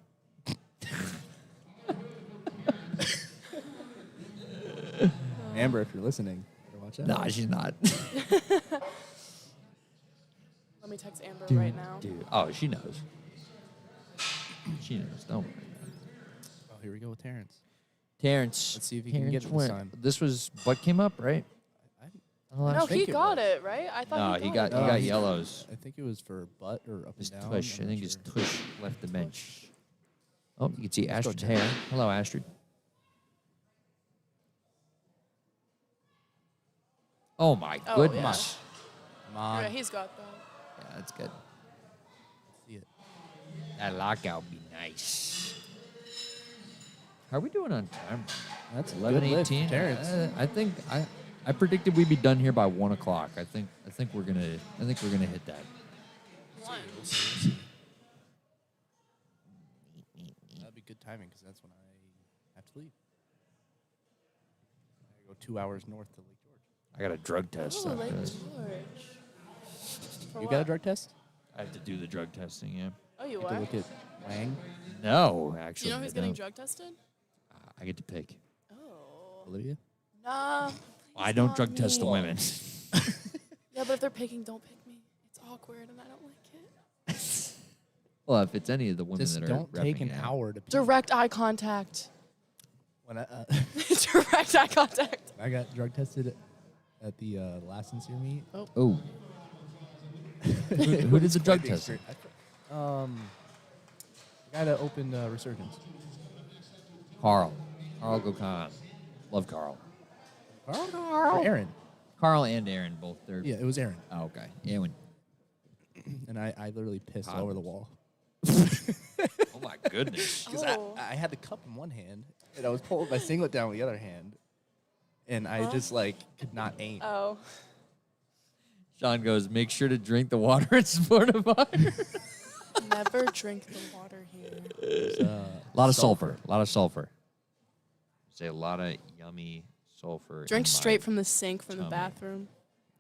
Amber, if you're listening, better watch out. Nah, she's not. Let me text Amber right now. Dude. Oh, she knows. She knows. Don't worry. Oh, here we go with Terrence. Terrence. Let's see if he can get it this went- time. This was what came up, right? No, think he it got was. it, right? I thought No, he it. got No, he- yellows. I think it was for butt or up His and down. tush. I I'm think not his sure. tush left the bench. Oh, you can see Let's go, Astrid's Terrence. hair. Hello, Astrid. Oh my Oh, goodness. Come on. Yeah, he's got that. Yeah, that's good. See it. That lockout be nice. How are we doing on time? That's 11:18. Terrence. I think I predicted we'd be done here by 1 o'clock. I think we're gonna hit that. One. That'd be good timing because that's when I have to leave. I go 2 hours north to Lake George. I got a drug test. Oh, after Lake this. George. For You what? got a drug test? I have to do the drug testing. Yeah. Oh, you Get to are? look at Wang, No, Do actually. you know who's I getting don't. drug tested? I get to pick. Oh. Olivia. Nah. I please don't not drug test the me. women. Yeah, but if they're picking, don't pick me. It's awkward and I don't like it. Well, if it's any of the women Just that are don't take repping an it out. hour to pee. Direct eye contact. When I, Direct eye contact. I got drug tested at the last sincere meet. Oh. Who did the drug test? The guy that opened Resurgence. Carl Gokhan. Love Carl. Carl? Or Aaron. Carl and Aaron both. They're Yeah, it was Aaron. Oh, okay. Aaron. And I literally pissed all over the wall. Oh my goodness. Because Oh. I had the cup in one hand, and I was pulling my singlet down with the other hand. And I just, could not aim. Oh. Sean goes, make sure to drink the water at Sportify. Never drink the water here. A lot of sulfur. A lot of sulfur. Say a lot of yummy sulfur. Drink in straight my from the sink from the tummy. bathroom.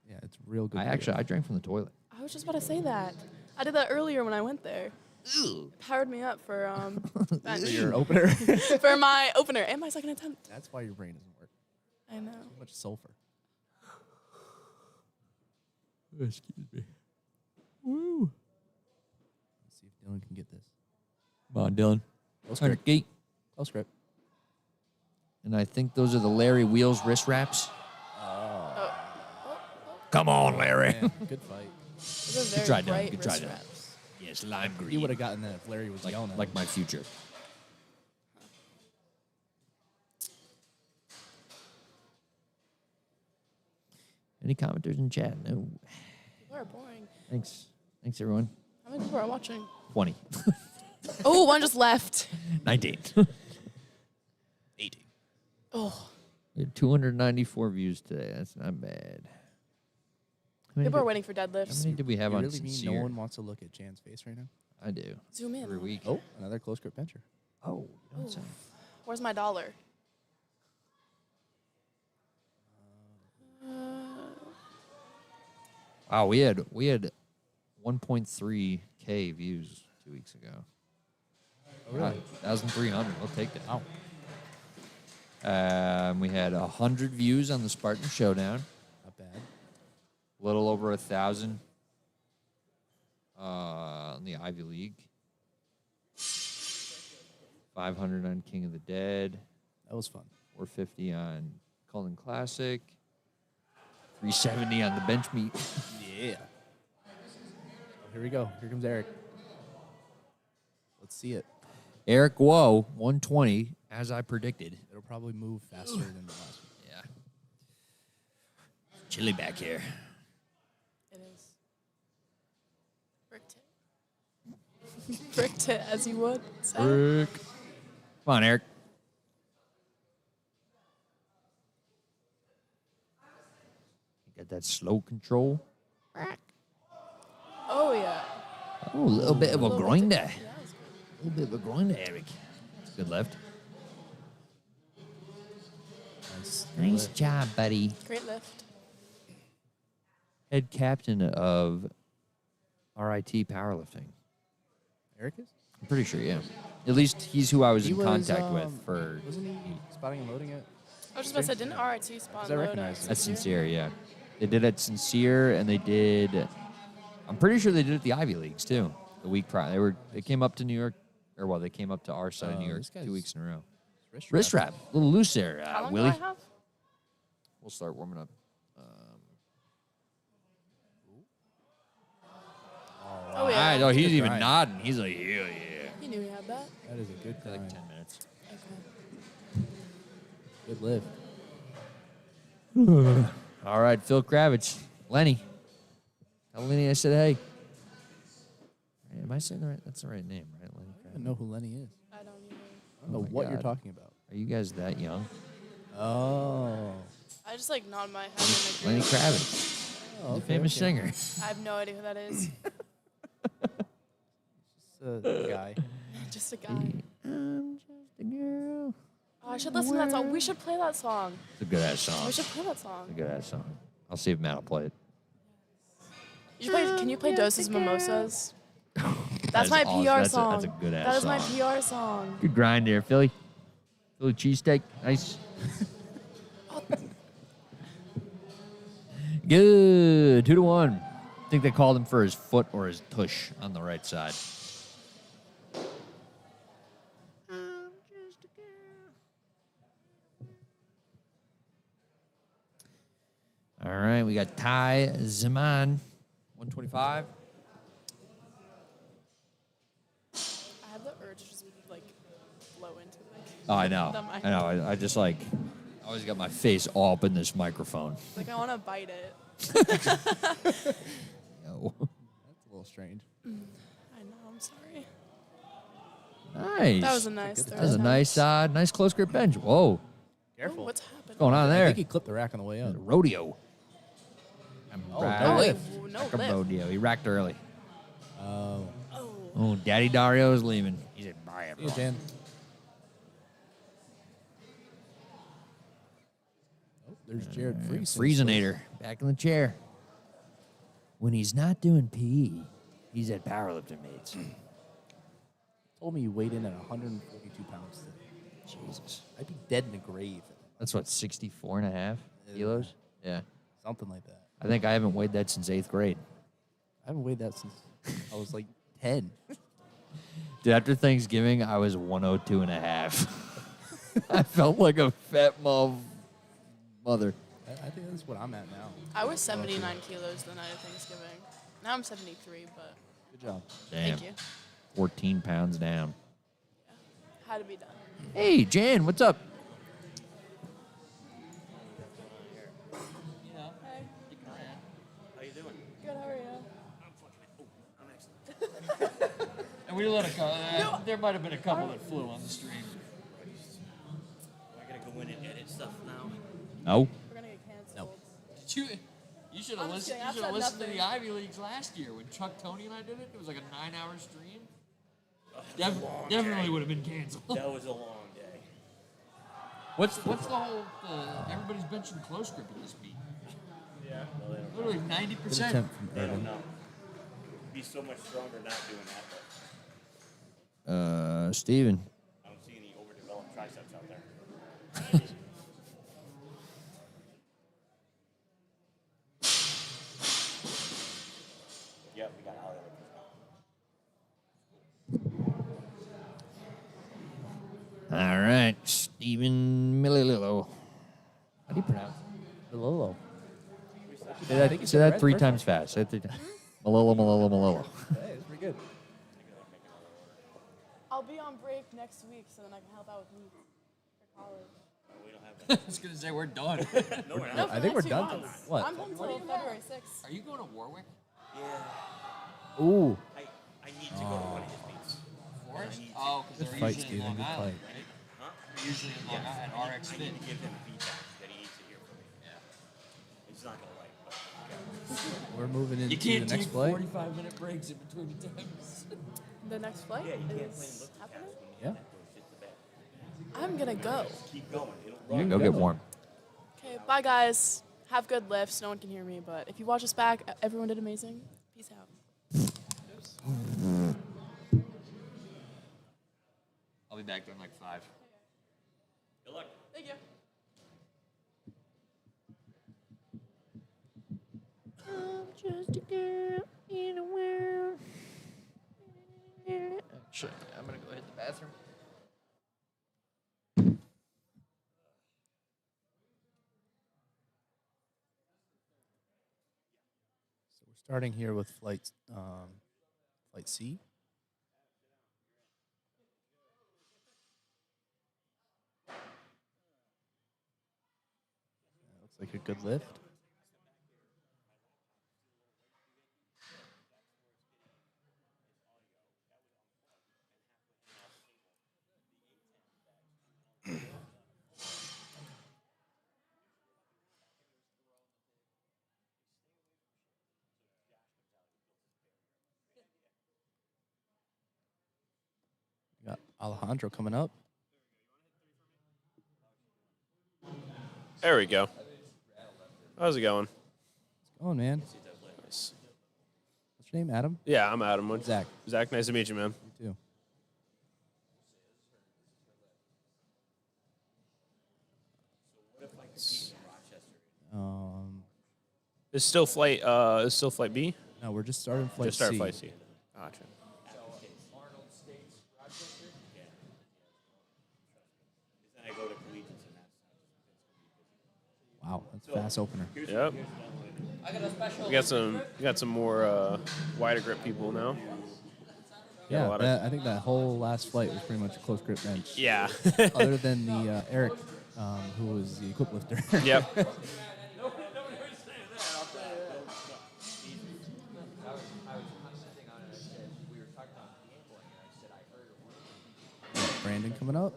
Yeah, it's real good. I drank from the toilet. I was just about to say that. I did that earlier when I went there. Powered me up for bench. Your opener. For my opener and my second attempt. That's why your brain doesn't work. I know. Too much sulfur. Excuse me. Woo. Let's see if Dylan can get this. Come on, Dylan. Close Turn grip. it, gate. Close grip. And I think those are the Larry Wheels wrist wraps. Oh. Come on, Larry. Man, good fight. Those are very try, Dylan. bright Good try, wrist Dylan. wraps. Yes, lime green. He would have gotten that if Larry was yelling at like him. my future. Any commenters in chat? No. People are boring. Thanks. Thanks, everyone. How many people are watching? 20. Oh, one just left. 19. Oh, We had 294 views today. That's not bad. How many people are did- waiting for How deadlifts. many did we have You on really mean Sincere? no one wants to look at Jan's face right now? I do. Zoom in. Every week. Oh, another close grip bencher. Oh, don't say. Where's my dollar? Wow, we had 1.3K views 2 weeks ago. Oh, really? 1,300. We'll take that. Wow. We had 100 views on the Spartan Showdown. Not bad. A little over 1,000 on the Ivy League. 500 on King of the Dead. That was fun. 450 on Cullen Classic. 370 on the bench meet. Yeah. Here we go. Here comes Eric. Let's see it. Eric Woe, 120, as I predicted. It'll probably move faster than the last one. Yeah. Chilly back here. It is. Bricked it. Bricked it, as you would say. Come on, Eric. You got that slow control. Oh, yeah. Oh, a little bit of a little bit grinder. Yeah, that was good. A little bit of a grinder, Eric. That's good left. Nice. Nice job, buddy. Great lift. Head captain of RIT Powerlifting. Eric is? I'm pretty sure, yeah. At least he's who I was He in was, contact with for. Wasn't he spotting and loading it? I was just about to say, didn't RIT spawn I load recognize At Sincere, yeah. They did at Sincere, and they did. I'm pretty sure they did it at the Ivy Leagues too. The week prior, they came up to New York, or well, they came up to our side of New York this 2 guy's weeks in a row. Wrist Wrist wrap, a little loose there, How long Willie. do I have? We'll start warming up. Oh, yeah. All right, oh, he's Good even grind. nodding. He's like, yeah. You knew he had that. That is a good Like grind. 10 minutes. Okay. Good lift. All right, Phil Kravitz, Lenny. Tell Lenny I said hey. Am I saying the right? That's the right name, right? Lenny I don't Kravitz. know who Lenny is. I don't either. I don't know my what you're God. talking about. Are you guys that young? Oh. I just like nod my head and Lenny agree. Kravitz, Oh, the famous singer. I have no idea who that is. It's a guy. Just a guy. I'm just a girl. Oh, I should listen to that song. We should play that song. It's a good ass song. We It's should play that a song. good ass song. I'll see if Matt will play it. Can you play Doses Mimosas? That That's is my awesome. PR That's song. that's a good ass That is song. my PR song. Good grind there, Philly. Philly cheesesteak. Nice. Good. 2-1. I think they called him for his foot or his tush on the right side. All right, we got Ty Zaman, 125. I have the urge to just like blow into like. Oh, I know. the mic. I know. I just like, I always got my face all up in this microphone. Like I want to bite it. Yo. That's a little strange. I know. I'm sorry. Nice. That was a nice. That was a nice, nice close grip bench. Whoa. Oh, Careful. what's happening? What's going on I there? think he clipped the rack on the way up. Rodeo. Oh, Right. no Oh, lift. no Rack a lift. rodeo. He racked early. Oh. Oh. Oh, Daddy Dario is leaving. He said, bye, See you, everyone. Jan. Oh, there's Jared Freeze. Freezinator. Back in the chair. When he's not doing PE, he's at powerlifting meets. Told me you weighed in at 142 pounds today. Jesus. I'd be dead in the grave. That's what, 64 and a half kilos? Yeah. Something like that. I think I haven't weighed that since 8th grade. I haven't weighed that since I was like 10. Dude, after Thanksgiving, I was 102 and a half. I felt like a fat mother. I think that's what I'm at now. I was 79 kilos the night of Thanksgiving. Now I'm 73, but Good job. Damn. thank you. 14 pounds down. Had to be done. Hey, Jan, what's up? Hey. How you doing? Good, how are you? And we let there might have been a couple that flew on the stream. I gotta go in and edit No. We're gonna get canceled. You should I'm have just listened. kidding, You I've should have said listened to the nothing. Ivy Leagues last year when Chuck, Tony, and I did it. It was like a 9-hour stream. Definitely would have been canceled. That was a long day. What's the whole everybody's benching close grip at this meet? Yeah. Literally Good 90%. attempt from They don't Irvin. know. Be so much stronger not doing that, though. Steven. I don't see any overdeveloped triceps out there. Yep, we got all the All right, Steven Mililillo. How do you pronounce it? Lolo. Say that 3 times fast. Say it 3 times. Malillo, Malillo, Malillo. Hey, it's pretty good. I'll be on break next week, so then I can help out with meets for college. We don't have I was going to say we're done. No, we're No, not. for I the think we're next 2 done till months. what? I'm home till February 6th. Are you going to Warwick? Yeah. Ooh. I need to go to one of his meets. Forest? Oh, because Good they're fight, usually in Steven. Long Good Island, fight. right? Huh? They're usually in Long Island, RX I Fit. need to give him feedback that he needs to hear from me. Yeah. He's not going to like, but We're moving into You can't the next take flight. 45-minute breaks in between attempts. The next flight yeah, you can't play is lift happening. Yeah. shit to bed. I'm gonna go. Keep going. It'll You run. can go get warm. Okay, bye guys. Have good lifts. No one can hear me, but if you watch us back, everyone did amazing. Peace out. I'll be back there in like 5. Good luck. Thank you. I'm just a girl in a world. Actually, I'm going to go hit the bathroom. So we're starting here with flight C. Looks like a good lift. We got Alejandro coming up. There we go. How's it going? Oh man, Nice. what's your name? Adam. Yeah, I'm Adam. What's Zach. Zach, nice to meet you, man. You too. Is still flight B? No, we're just starting flight Just start C. flight C. Gotcha. Then I go to collegiates and that's Wow, that's a fast opener. Yep. We got some more wider grip people now. a Yeah, lot of- I think that whole last flight was pretty much a close grip bench. Yeah. Other than the Eric, who was the equip lifter. Yep. Brandon coming up.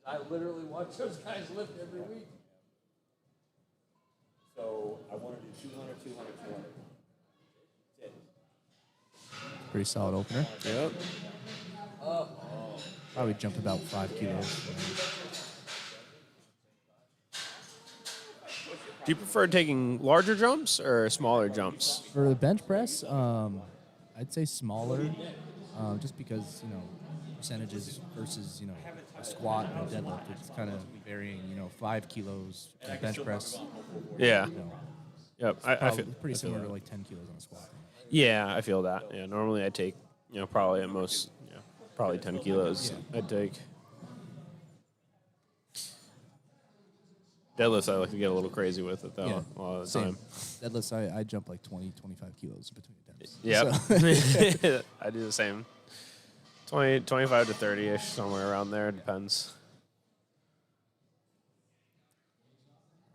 I literally watch those guys lift every week. So I want to do 200, 200, 200. That's it. Pretty solid opener. Yep. Probably jumped about 5 kilos. Do you prefer taking larger jumps or smaller jumps? For the bench press, I'd say smaller, just because, percentages versus, a squat and a deadlift. It's kind of varying, 5 kilos in bench press. Yeah. You know, Yep. I probably feel pretty I feel similar that. to like 10 kilos on a squat. Yeah, I feel that. Yeah. Normally I take, probably at most, probably 10 kilos. Yeah. I'd take. Deadlifts, I like to get a little crazy with it, though, Yeah, a lot of the same. time. Deadlifts, I jump like 20, 25 kilos between attempts. Yep. So- I do the same. 25 to 30-ish, somewhere around there. It depends.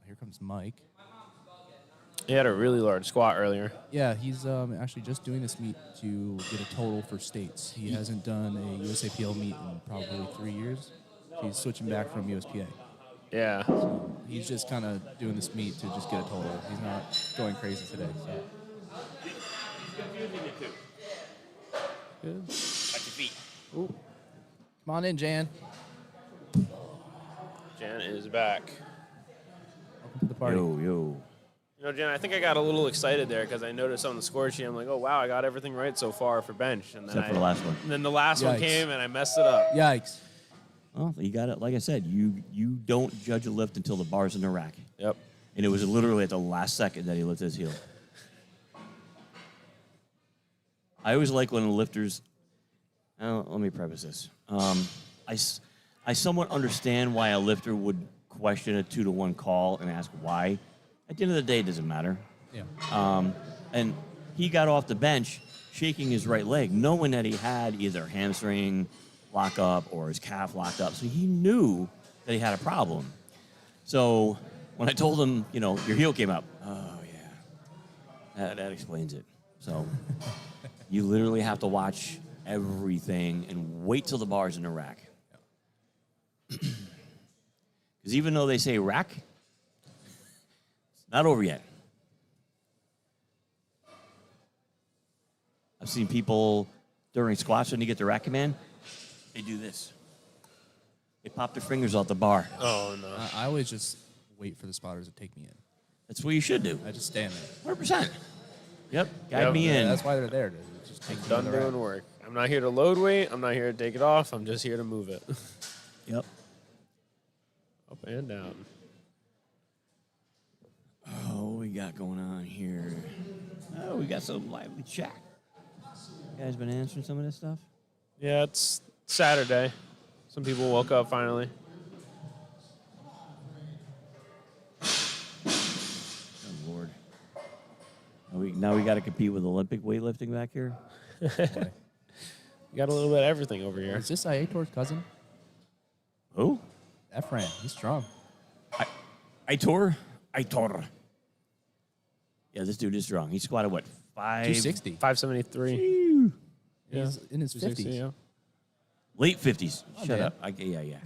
Here comes Mike. He had a really large squat earlier. Yeah, he's actually just doing this meet to get a total for states. He hasn't done a USAPL meet in probably 3 years. He's switching back from USPA. Yeah. So he's just kind of doing this meet to just get a total. He's not going crazy today. So. Good. Watch your feet. Come on in, Jan. Jan is back. Welcome to the party. Yo, yo. You know, Jan, I think I got a little excited there because I noticed on the score sheet, I'm like, oh, wow, I got everything right so far for bench. And then Except for the last one. And then the last one Yikes. came, and I messed it up. Yikes. Well, you got it. Like I said, you don't judge a lift until the bar's in the rack. Yep. And it was literally at the last second that he lifted his heel. I always like when the lifters. Let me preface this. I somewhat understand why a lifter would question a 2-to-1 call and ask why. At the end of the day, it doesn't matter. Yeah. And he got off the bench shaking his right leg, knowing that he had either hamstring lock up or his calf locked up. So he knew that he had a problem. So when I told him, your heel came up, oh, yeah, that explains it. So you literally have to watch everything and wait till the bar's in the rack. Because even though they say rack, it's not over yet. I've seen people during squats when you get the rack command, they do this. They pop their fingers off the bar. Oh, no. I always just wait for the spotters to take me in. That's what you should do. I just stand there. 100%. Yep, guide Yep. me in. That's why they're there. To just take me Done in the rack. doing work. I'm not here to load weight. I'm not here to take it off. I'm just here to move it. Yep. Up and down. Oh, what we got going on here? Oh, we got some lively chat. You guys been answering some of this stuff? Yeah, it's Saturday. Some people woke up finally. Oh, Lord. Now we got to compete with Olympic weightlifting back here? You got a little bit of everything over here. Is this Aitor's cousin? Who? Efren. He's strong. Aitor? Yeah, this dude is strong. He squatted, what, 260. 573. Yeah. He's in his 260, 50s. yeah. Late 50s. Shut man. up. Yeah.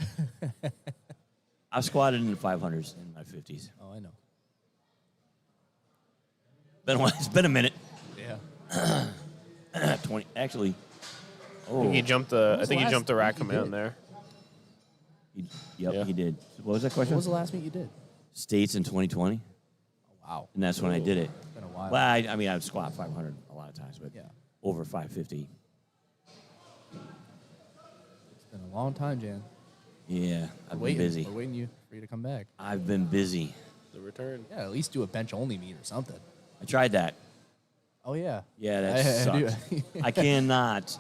I've squatted in the 500s in my 50s. Oh, I know. It's been a minute. Yeah. 20. Actually, I think he jumped the last rack meet you command did? there. Yep, Yeah. he did. What was that What question? was the last meet you did? States in 2020, Oh, wow. and that's when I did it. It's been a while. Well, I mean, I've squat 500 a lot of times, but Yeah. over 550. It's been a long time, Jan. Yeah, I've been Waiting. busy. We're waiting for you to come back. I've been busy. The return. Yeah, at least do a bench-only meet or something. I tried that. Oh, yeah. Yeah, that I do. sucks. I cannot.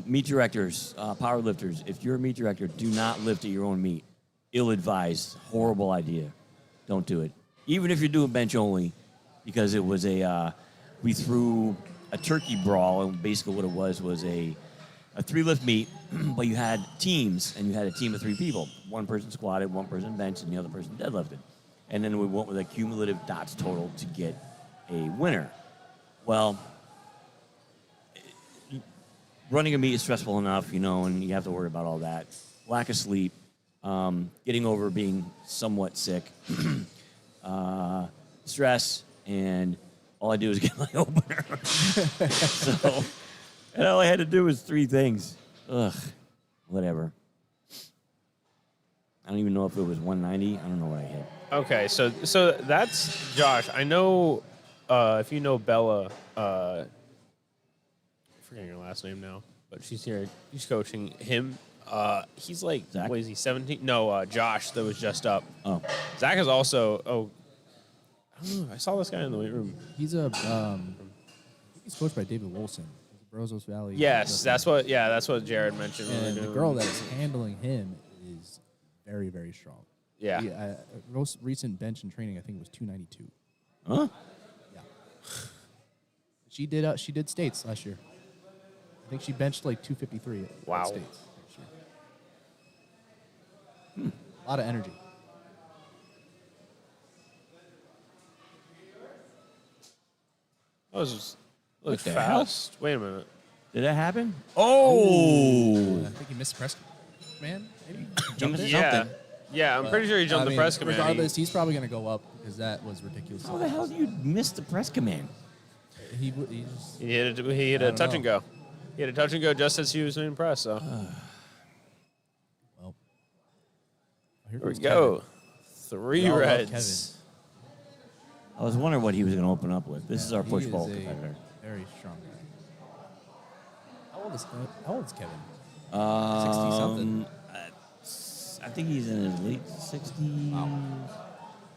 Meet directors, power lifters, if you're a meet director, do not lift at your own meet. Ill-advised, horrible idea. Don't do it. Even if you're doing bench only, because it was we threw a turkey brawl, and basically what it was a 3-lift meet, but you had teams, and you had a team of 3 people. One person squatted, one person benched, and the other person deadlifted. And then we went with a cumulative dots total to get a winner. Well, running a meet is stressful enough, and you have to worry about all that. Lack of sleep, getting over being somewhat sick, stress, and all I do is get my opener. So, and all I had to do was 3 things. Ugh, whatever. I don't even know if it was 190. I don't know what I hit. Okay, so that's Josh. I know if you know Bella, I'm forgetting her last name now, but she's here. She's coaching him. He's like, Zach? what is he, 17? No, Josh that was just up. Oh, Zach is also, I don't know. I saw this guy in the weight room. He's I think he's coached by David Wolson. He's a Brazos Valley. Yes, that's what Jared mentioned. when we And were the doing- girl that is handling him is very, very strong. Yeah. Most recent bench and training, I think, was 292. huh? Yeah. She did states last year. I think she benched like 253 at Wow. states last year. A lot of energy. That was looks the hell? fast. Wait a minute. Did that happen? Oh, I think he missed the press man. Maybe He missed it. Yeah. something. Yeah, I'm pretty sure he jumped the press command. Regardless, he's probably going to go up because that was ridiculous. How the hell do you miss the press command? He just, He hit a don't touch and know. go. He hit a touch and go just as he was doing press. So well. here we go. 3 We all love reds. I was wondering what he was going to open up with. This is our He push is ball a competitor. Very strong guy. How old is Kevin? 60 Um, something. I think he's in his late 60s. Wow.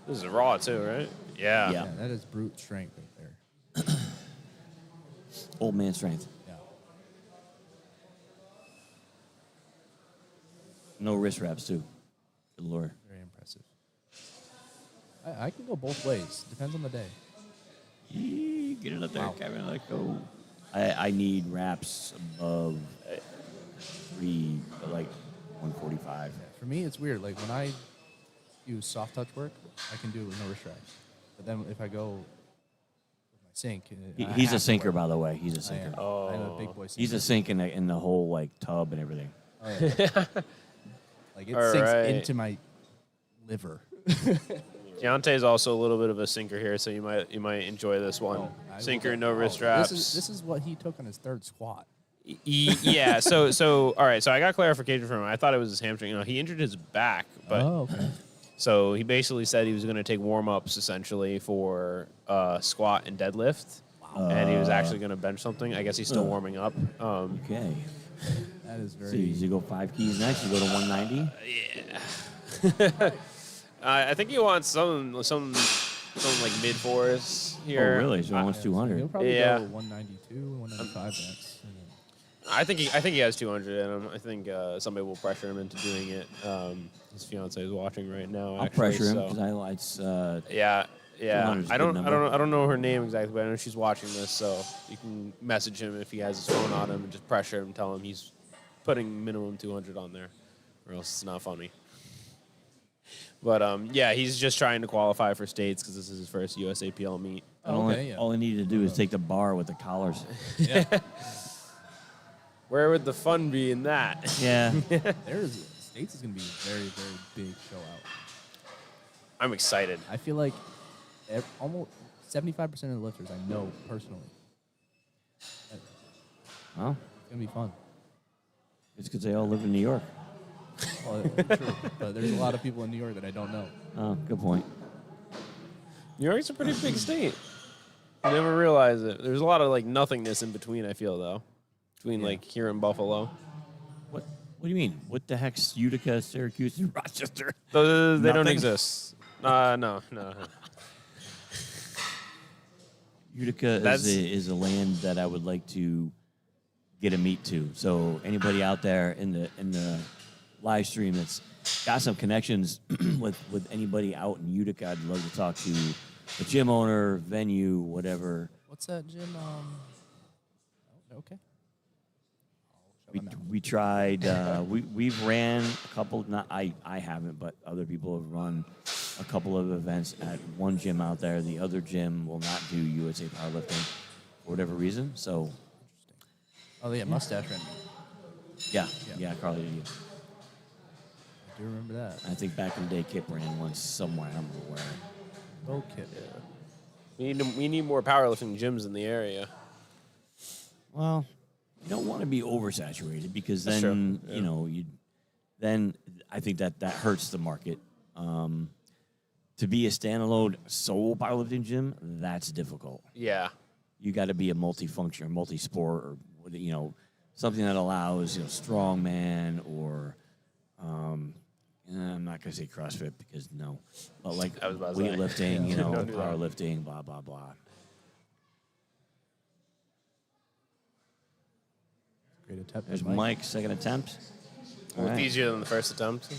This is raw too, right? Yeah. Yeah. Yeah, that is brute strength right there. Old man strength. Yeah. No wrist wraps, too. Good Lord. Very impressive. I can go both ways. Depends on the day. Get it up there, Wow. Kevin. Let go. I need wraps above 3, but like 145. For me, it's weird. Like when I do soft touch work, I can do it with no wrist wraps. But then if I go with my sink, I He's have a to sinker, wear- by the way. He's a I sinker. am. I'm a big boy sinker. He's a sink in the whole like tub and everything. Oh, yeah. Like it All sinks right. into my liver. Deontay's also a little bit of a sinker here, so you might enjoy this one. Oh, I will Sinker, go- no wrist oh, wraps. This is what he took on his third squat. Yeah. So all right. So I got clarification from him. I thought it was his hamstring. You know, he injured his back, but Okay. so he basically said he was going to take warm ups essentially for squat and deadlift, and he was actually going to bench something. I guess he's still warming up. Okay. That is So very. you go 5 keys next. You go to 190. I think he wants some like mid fours here. Oh, really? So almost He'll 200. probably Yeah. go 192, 195 next. and then- I think he has 200 in him. I think somebody will pressure him into doing it. His fiance is watching right now. I'll actually, pressure him so- because it's Yeah. 200 is a I good don't know her name exactly, but I know she's watching this, so you can message him if he has his phone on him and just pressure him, tell him he's putting minimum 200 on there, or else it's not funny. But yeah, he's just trying to qualify for states because this is his first USA PL meet. all I need to do is take the bar with the collars. Where would the fun be in that? Yeah. States is going to be a very, very big show out. I'm excited. I feel like almost 75% of the lifters I know personally. Well, It's going to be fun. it's because they all live in New York. Well, true, but there's a lot of people in New York that I don't know. Oh, good point. New York's a pretty big state. I never realized it. There's a lot of like nothingness in between. I feel though, between like here and Buffalo. What do you mean? What the heck's Utica, Syracuse, and Rochester? Those, they don't Nothing? exist. No. Utica is a land that I would like to get a meet to. So anybody out there in the live stream that's got some connections with anybody out in Utica, I'd love to talk to a gym owner, venue, whatever. What's that gym? Okay. We tried. We've ran a couple. Not I haven't, but other people have run a couple of events at one gym out there. The other gym will not do USA Powerlifting for whatever reason. So Oh, yeah, mustache ran. yeah, Carly did. I do remember that. I think back in the day, Kip ran once somewhere. I don't remember where. Okay. We need more powerlifting gyms in the area. Well, you don't want to be oversaturated because That's then true. you know then I think that hurts the market. To be a standalone sole powerlifting gym, that's difficult. Yeah. You got to be a multifunction, multi-sport, or something that allows strongman or I'm not gonna say CrossFit because no, but like I was about to say. weightlifting, Don't do that. powerlifting, blah blah blah. Great attempt. There's Mike, second attempt. All Looked right. easier than the first attempt.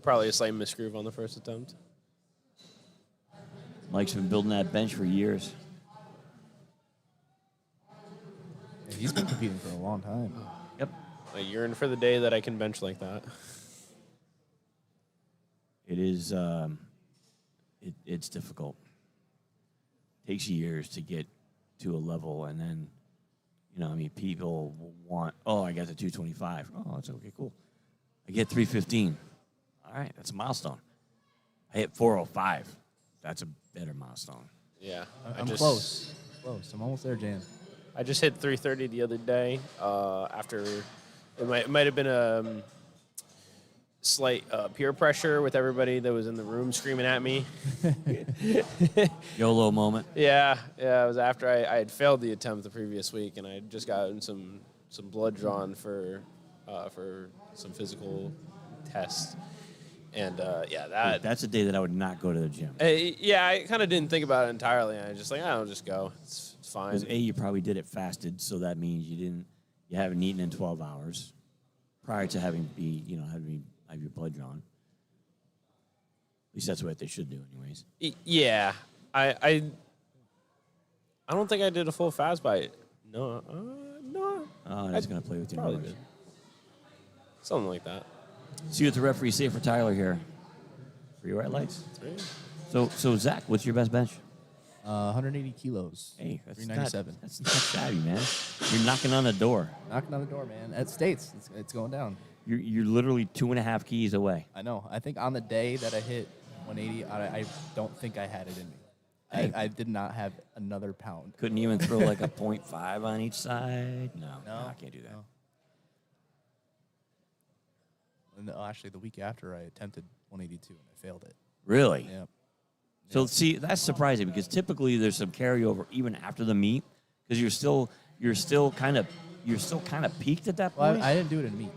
Probably a slight misgroove on the first attempt. Mike's been building that bench for years. Yeah, he's been competing for a long time. Yep. I yearn for the day that I can bench like that. It is. It's difficult. takes years to get to a level, and then, you know, I mean, people will want, oh, I got the 225. Oh, that's okay, cool. I get 315. All right, that's a milestone. I hit 405. That's a better milestone. Yeah. I'm close. Close. I'm almost there, Jan. I just hit 330 the other day. After it might have been a slight peer pressure with everybody that was in the room screaming at me. YOLO moment. Yeah. It was after I had failed the attempt the previous week, and I had just gotten some blood drawn for some physical tests. And That's a day that I would not go to the gym. I kind of didn't think about it entirely. I was just like, I'll just go. It's fine. Because you probably did it fasted, so that means you haven't eaten in 12 hours prior to having your blood drawn. At least that's what they should do, anyways. Yeah, I don't think I did a full fast bite. No. Oh, that's gonna play with your Probably numbers. did. Something like that. See what the referee say for Tyler here. For your red lights. So Zach, what's your best bench? 180 kilos. Hey, that's 397. That's not shabby, man. You're knocking on the door. Knocking on the door, man. At States, it's going down. You're literally 2.5 keys away. I know. I think on the day that I hit 180, I don't think I had it in me. Hey. I did not have another pound. Couldn't even throw like a 0.5 on each side. No, I can't do that. No. And actually, the week after, I attempted 182 and I failed it. Really? Yeah. So see, that's surprising because typically there's some carryover even after the meet because you're still kind of peaked at that point. Well, I didn't do it in a meet.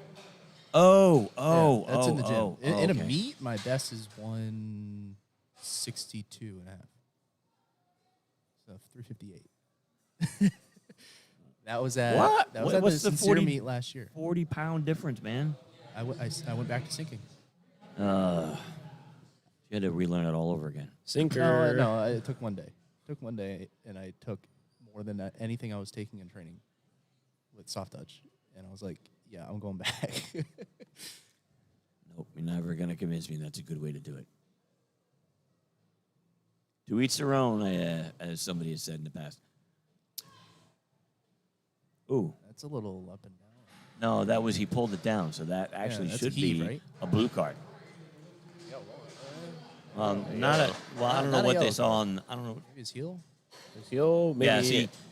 That's in the gym. In a okay. meet, my best is 162 and a half. So 358. That was at What? That was at What's the the sincere 40 meet last year. 40-pound difference, man. I went back to sinking. You had to relearn it all over again. Sinker. No, it took one day. And I took more than anything I was taking in training with soft touch. And I was like, yeah, I'm going back. Nope, you're never going to convince me that's a good way to do it. To each their own, as somebody has said in the past. Ooh. That's a little up and down. No, that was he pulled it down, so that actually that's should heave, be right? a blue card. I don't know Not a what they yellow saw on. I don't know. Maybe his heel? His heel, maybe. Yeah,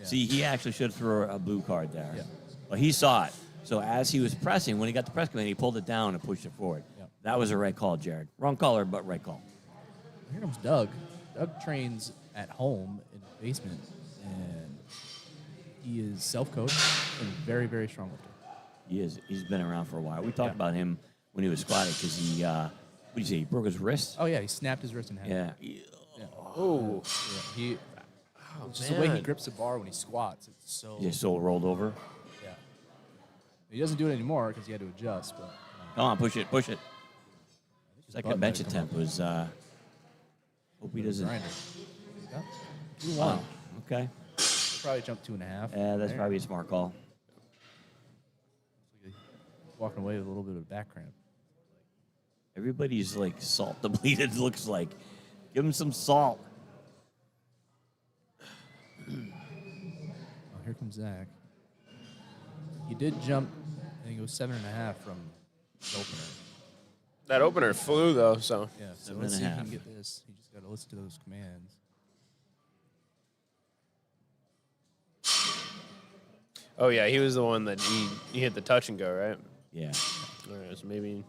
see, he actually should throw a blue card there. Yeah. But he saw it. So as he was pressing, when he got the press command, he pulled it down and pushed it forward. Yeah. That was a right call, Jared. Wrong caller, but right call. Here comes Doug. Doug trains at home in the basement, and he is self-coached and very, very strong lifter. He is. He's been around for a while. We talked Yeah. about him when he was squatting because he, what do you say, he broke his wrist? Oh, yeah, he snapped his wrist in half. Yeah. Oh, Yeah, just the way he grips the bar when he squats, it's so... His soul rolled over. Yeah. He doesn't do it anymore because he had to adjust, but... Come on, push it. his Second butt bench might come attempt was, hope he doesn't. Grinder. Yeah. 2-1. Wow. Okay. Probably jumped 2.5. Yeah, that's There. probably a smart call. Walking away with a little bit of back cramp. Everybody's like salt depleted, looks like. Give him some salt. Oh, here comes Zach. He did jump, I think it was 7.5 from the opener. that opener flew though. So Yeah, so 7.5. let's see if he can get this. He just got to listen to those commands. oh yeah, he was the one that he hit the touch and go, right? Yeah. All right, so maybe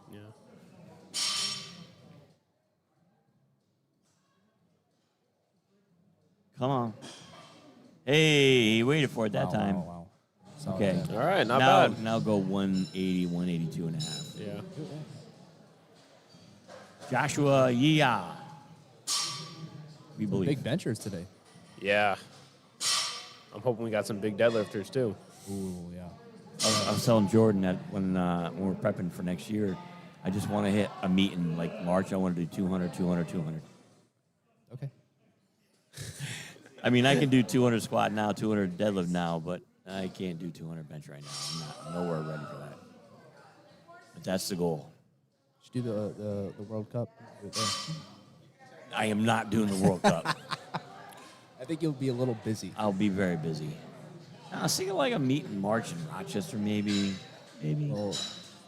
Come on. Hey, he waited for it that Wow, time. Wow, wow. Solid Okay. job. All right, not now, bad. Now go 180, 182 and a half. Yeah. Joshua Yea. We believe. Big benchers today. Yeah. I'm hoping we got some big deadlifters too. Ooh, yeah. I was telling Jordan that when we're prepping for next year, I just want to hit a meet in like March. I want to do 200, 200, 200. Okay. I mean, I can do 200 squat now, 200 deadlift now, but I can't do 200 bench right now. I'm nowhere ready for that. But that's the goal. Should do the World Cup. Do it there. I am not doing the World Cup. I think you'll be a little busy. I'll be very busy. I was thinking like a meet in March in Rochester, maybe. Well,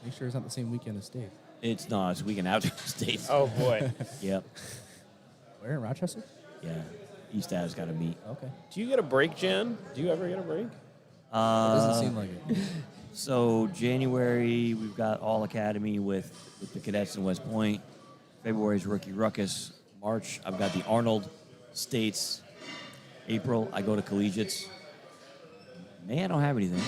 make sure it's not the same weekend as State. It's not. It's weekend out of States. Oh boy. Yep. Where in Rochester? Yeah. East Ave's got to meet. Okay. Do you get a break, Jan? Do you ever get a break? Doesn't seem like it. So January, we've got All Academy with the cadets in West Point. February's Rookie Ruckus. March, I've got the Arnold States. April, I go to collegiates. May, I don't have anything.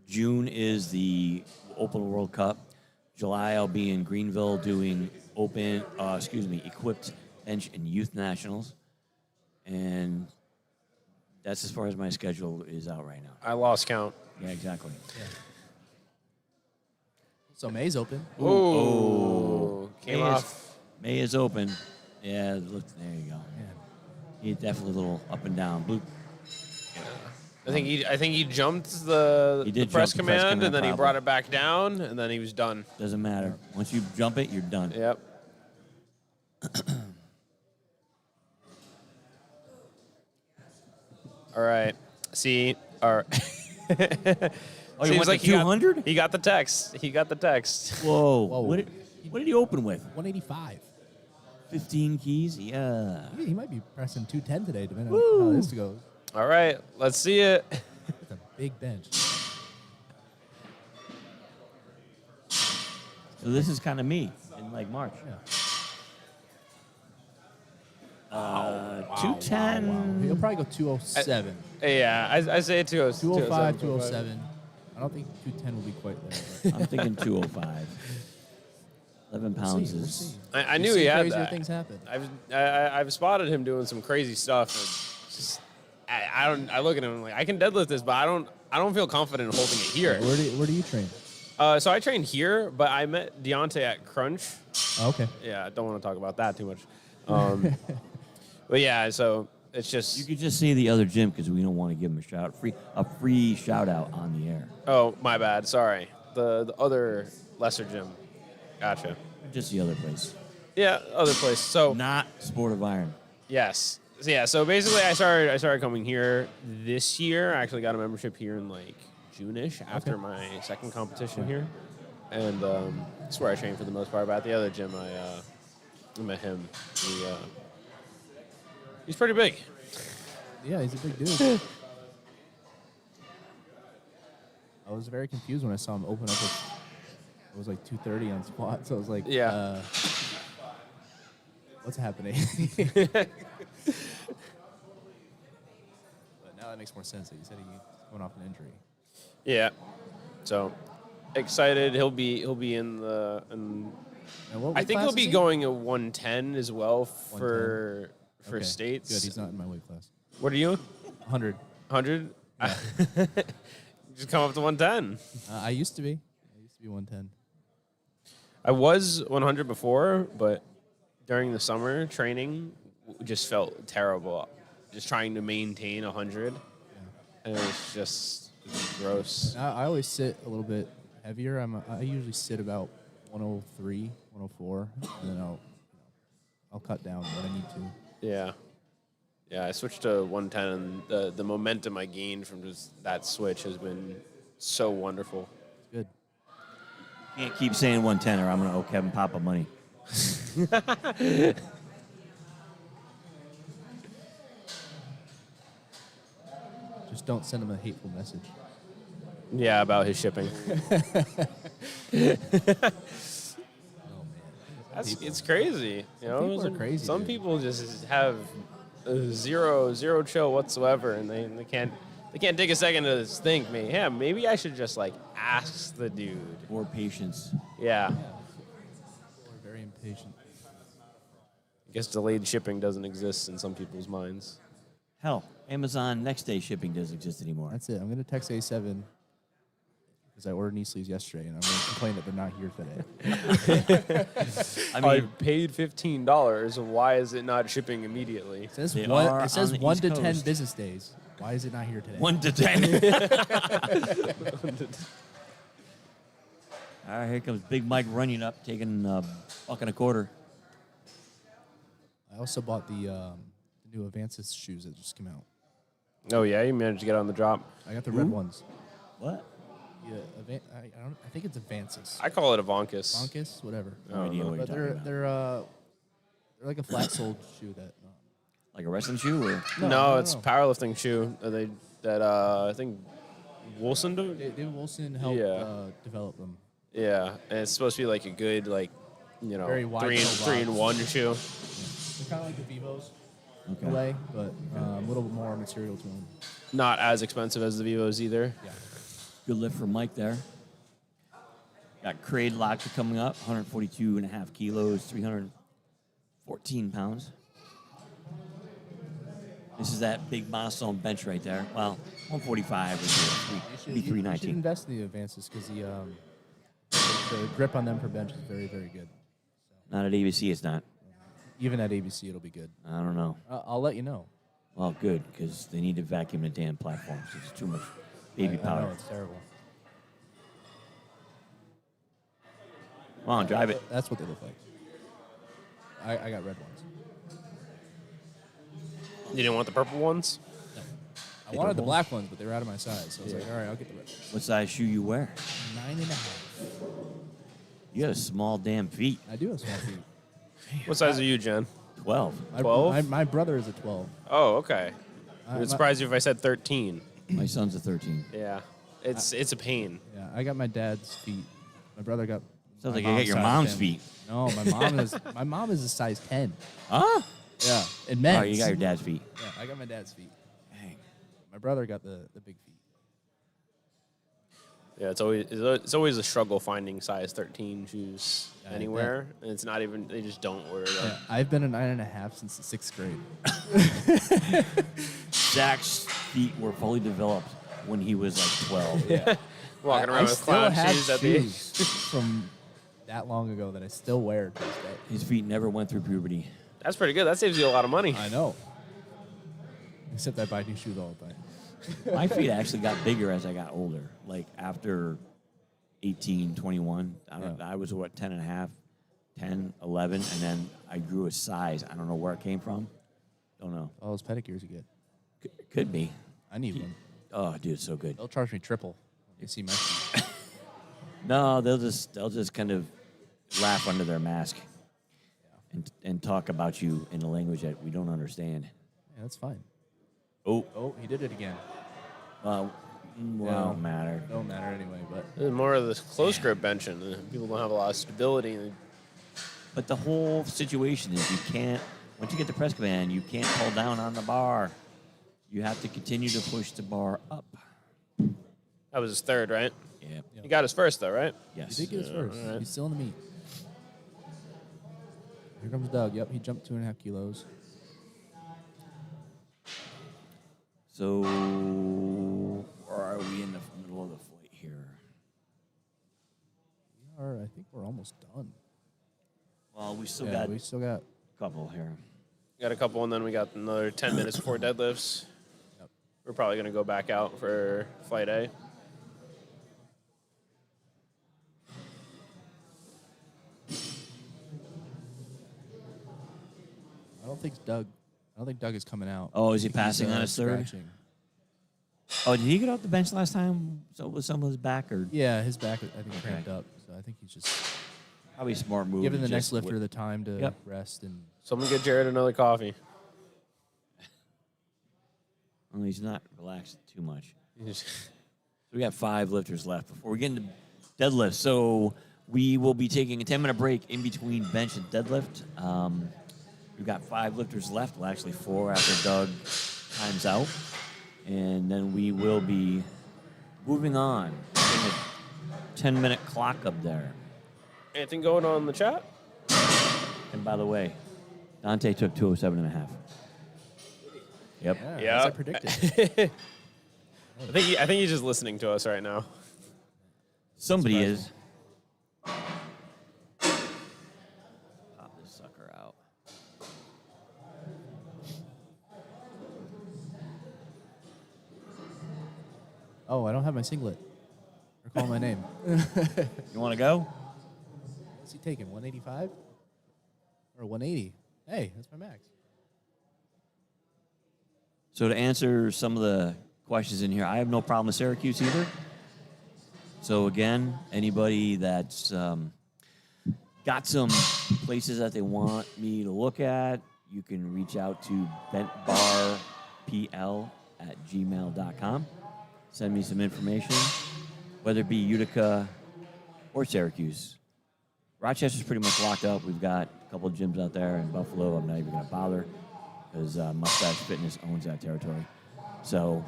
June is the Open World Cup. July, I'll be in Greenville doing equipped bench and youth nationals. And that's as far as my schedule is out right now. I lost count. Yeah, exactly. So May's open. Ooh. Came off. May is open. Yeah, look, there you go. He's definitely a little up and down. Blue. I think he jumped the He did press jump the press command, command, and then he probably. brought it back down, and then he was done. Doesn't matter. Once you jump it, you're done. Yep. All right. See, Oh, you Seems went like to 200? He got the text. He got the text. Whoa. Whoa. What did he open with? 185. 15 keys? Yeah. He might be pressing 210 today, depending on how this goes. All right. Let's see it. It's a big bench. So this is kind of me in like March. Yeah. 210. He'll probably go 207. Yeah, I say 205, 207. I don't think 210 will be quite there. I'm thinking 205. 11 pounds We'll is. see. I knew We've he seen had crazier that. things happen. I've spotted him doing some crazy stuff. And just, I look at him and I'm like, I can deadlift this, but I don't feel confident in holding it here. Where do you train? So I train here, but I met Deontay at Crunch. Oh, okay. Yeah, I don't want to talk about that too much. But yeah, so it's just. You could just say the other gym because we don't want to give him a free shout out on the air. Oh, my bad. Sorry. The other lesser gym. Gotcha. Just the other place. Yeah, other place. So Not Sport of Iron. yes. So, yeah, so basically I started coming here this year. I actually got a membership here in like June-ish after my second competition here. And that's where I train for the most part. But at the other gym I met him. He's pretty big. Yeah, he's a big dude. I was very confused when I saw him open up with, it was like 230 on squat. So I was like, Yeah. what's happening? But now that makes more sense. That you said he's going off an injury. Yeah. So excited. He'll be in the. And what I weight think class he'll is be he? going a 110 as well for Okay, states. Good, he's not in my weight class. What are you? 100. 100? Just come up to 110. I used to be. I used to be 110. I was 100 before, but during the summer training, just felt terrible. Just trying to maintain 100, and it was just gross. I always sit a little bit heavier. I usually sit about 103, 104, and then I'll cut down when I need to. Yeah. Yeah, I switched to 110, and the momentum I gained from just that switch has been so wonderful. Good. Can't keep saying 110 or I'm going to owe Kevin Papa money. Just don't send him a hateful message. Yeah, about his shipping. It's crazy. You know, people are crazy, Some dude. people just have zero chill whatsoever, and they can't take a second to think. Maybe I should just like ask the dude. Or patience. Yeah. People are very impatient. I guess delayed shipping doesn't exist in some people's minds. Hell, Amazon next day shipping doesn't exist anymore. That's it. I'm going to text A7 because I ordered knee sleeves yesterday, and I'm going to complain that they're not here today. I mean, I paid $15. Why is it not shipping immediately? It says They one, are it says on the 1 East to 10 Coast. business days. Why is it not here today? 1 to 10. All right, here comes Big Mike running up, taking $1.25. I also bought the new Avances shoes that just came out. Oh yeah, you managed to get on the drop. I got the red ones. What? Yeah, I think it's Avances. I call it a Vonkus. Vonkus, whatever. No idea what you're But talking about. they're like a flat-soled shoe that. Like a wrestling shoe, or No, it's a powerlifting shoe. I think Wilson. David Wilson helped develop them. Yeah, and it's supposed to be like a good Very wide toe three in one shoe. They're kind of like the Vivos okay. in a way, but a little bit more material to them. Not as expensive as the Vivos either. Yeah. Good lift for Mike there. Got Crade Locker coming up, 142.5 kilos, 314 pounds. This is that big milestone bench right there. Well, 145 would be You should 319. invest in the Advances because the grip on them for bench is very, very good. Not at ABC, it's not. Even at ABC, it'll be good. I don't know. I'll let you know. Well, good, because they need to vacuum the damn platforms. It's too much baby I powder. know, it's terrible. Come on, drive it. That's what they look like. I got red ones. You didn't want the purple ones? I wanted the black ones, but they were out of my size. So I was like, all right, I'll get the red ones. What size shoe you wear? 9.5. You got a small damn feet. I do have small feet. What size are you, Jen? 12. 12? My brother is a 12. Oh, okay. I would my- surprise you if I said 13. My son's a 13. Yeah, it's a pain. Yeah, I got my dad's feet. My brother got. Sounds my like you got your size mom's 10. feet. No, my mom is a size 10. Huh? Yeah, in men's. Oh, you got your dad's feet. Yeah, I got my dad's feet. Dang. My brother got the big feet. Yeah, it's always a struggle finding size 13 shoes Yeah, I anywhere, and it's not even they just don't order them. Yeah, I've been a 9.5 since the 6th grade. Zach's feet were fully developed when he was like 12. Yeah. Walking around I with still clown have shoes at the shoes from that long ago that I still wear to this day. His feet never went through puberty. That's pretty good. That saves you a lot of money. I know. Except I buy new shoes all the time. My feet actually got bigger as I got older. Like after 18, 21, I was what, 10 and a half, 10, 11, and then I grew a size. I don't know where it came from. Don't know. All those pedicures you get. Could be. I need one. Oh, dude, it's so good. They'll charge me triple. You see my feet. No, they'll just kind of laugh under their mask and talk about you in a language that we don't understand. Yeah, that's fine. Oh, He did it again. well, don't matter. Don't matter anyway, but It's more of this close grip benching. People don't have a lot of stability. But the whole situation is you can't, once you get the press command, you can't pull down on the bar. You have to continue to push the bar up. That was his third, right? Yeah. He got his first though, right? Yes. he did get his first. alright. He's still in the meet. Here comes Doug. Yep, he jumped 2.5 kilos. So, where are we in the middle of the flight here? I think we're almost done. Well, we still Yeah, got we still got. a couple here. Got a couple, and then we got another 10 minutes before deadlifts. Yep. We're probably going to go back out for flight A. I don't think Doug is coming out. Oh, is he I think passing on his third? scratching. Oh, did he get off the bench last time? So with some of his back, or Yeah, his back I think Okay. cramped up. So I think he's just probably a smart move? giving the to next just lifter the time to Yep. rest and. Someone get Jared another coffee. Well, he's not relaxed too much. So we got 5 lifters left before we get into deadlift. So we will be taking a 10-minute break in between bench and deadlift. We've got 5 lifters left. Well, actually 4 after Doug times out. And then we will be moving on. Getting a 10-minute clock up there. Anything going on in the chat? And by the way, Dante took 207.5. Yep. Yeah, as I predicted. I think he's just listening to us right now. Somebody is. Pop this sucker out. Oh, I don't have my singlet. Or call my name. You want to go? What's he taking? 185 or 180? Hey, that's my max. So to answer some of the questions in here, I have no problem with Syracuse either. So again, anybody that's got some places that they want me to look at, you can reach out to bentbarpl@gmail.com. Send me some information, whether it be Utica or Syracuse. Rochester's pretty much locked up. We've got a couple of gyms out there in Buffalo. I'm not even going to bother because Mustache Fitness owns that territory. So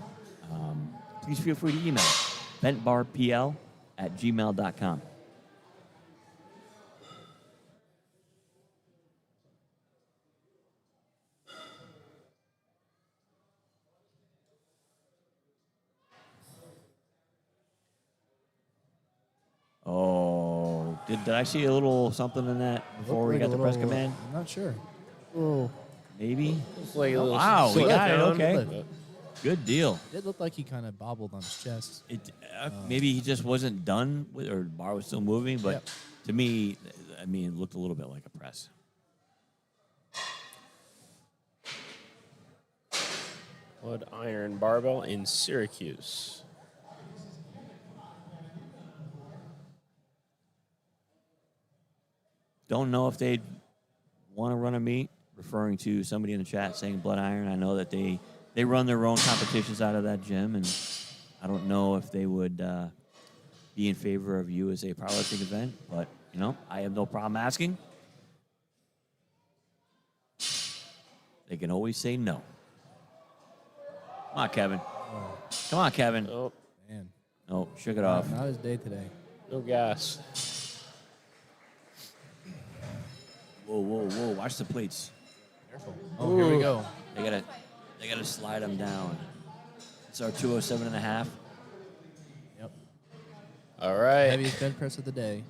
please feel free to email bentbarpl@gmail.com. Oh, did I see a little something in that before we got the press command? I'm not sure. Maybe. Like a little Wow, we got it. Okay. But Good deal. it looked like he kind of bobbled on his chest. Maybe he just wasn't done with, or the bar was still moving. But Yep. to me, I mean, it looked a little bit like a press. Wood iron barbell in Syracuse. Don't know if they'd want to run a meet, referring to somebody in the chat saying blood iron. I know that they run their own competitions out of that gym, and I don't know if they would be in favor of USA Powerlifting event, but, you know, I have no problem asking. They can always say no. Come on, Kevin. Come on, Kevin. Oh, Man, No, shook it off. not his day today. no gas. Whoa, whoa, whoa. Watch the plates. Careful. Oh, here we go. They gotta slide them down. It's our 207.5. Yep. All right. Heaviest bench press of the day.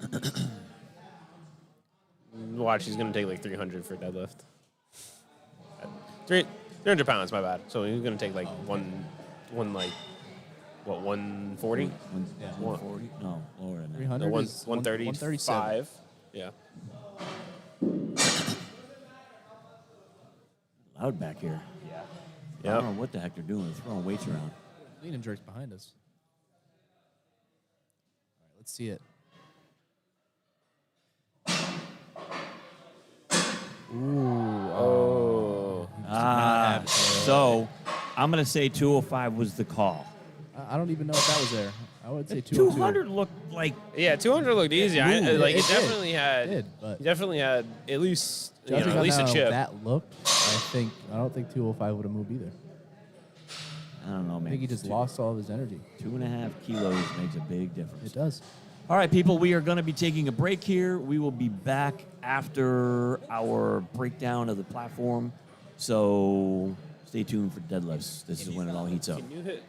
Watch, he's going to take like 300 for deadlift. 300 pounds, my bad. So he's going to take like one like, what, 140? Yeah. 140? No, lower than that. 300 No, is 135. 137. Yeah. Loud back here. I Yep. don't know what the heck they're doing. They're throwing weights around. Lean and jerks behind us. All right, let's see it. Oh. So I'm going to say 205 was the call. I don't even know if that was there. I would say 202. 200 looked like Yeah, 200 looked easy. I, moved. like It it did. definitely had. It did, but- he definitely had at least Judging at on least a how chip. that looked, I don't think 205 would have moved either. I don't know, man. I think he just lost all of his energy. 2.5 kilos makes a big difference. It does. All right, people, we are going to be taking a break here. We will be back after our breakdown of the platform. So stay tuned for deadlifts. This is when it all heats up. Can you hit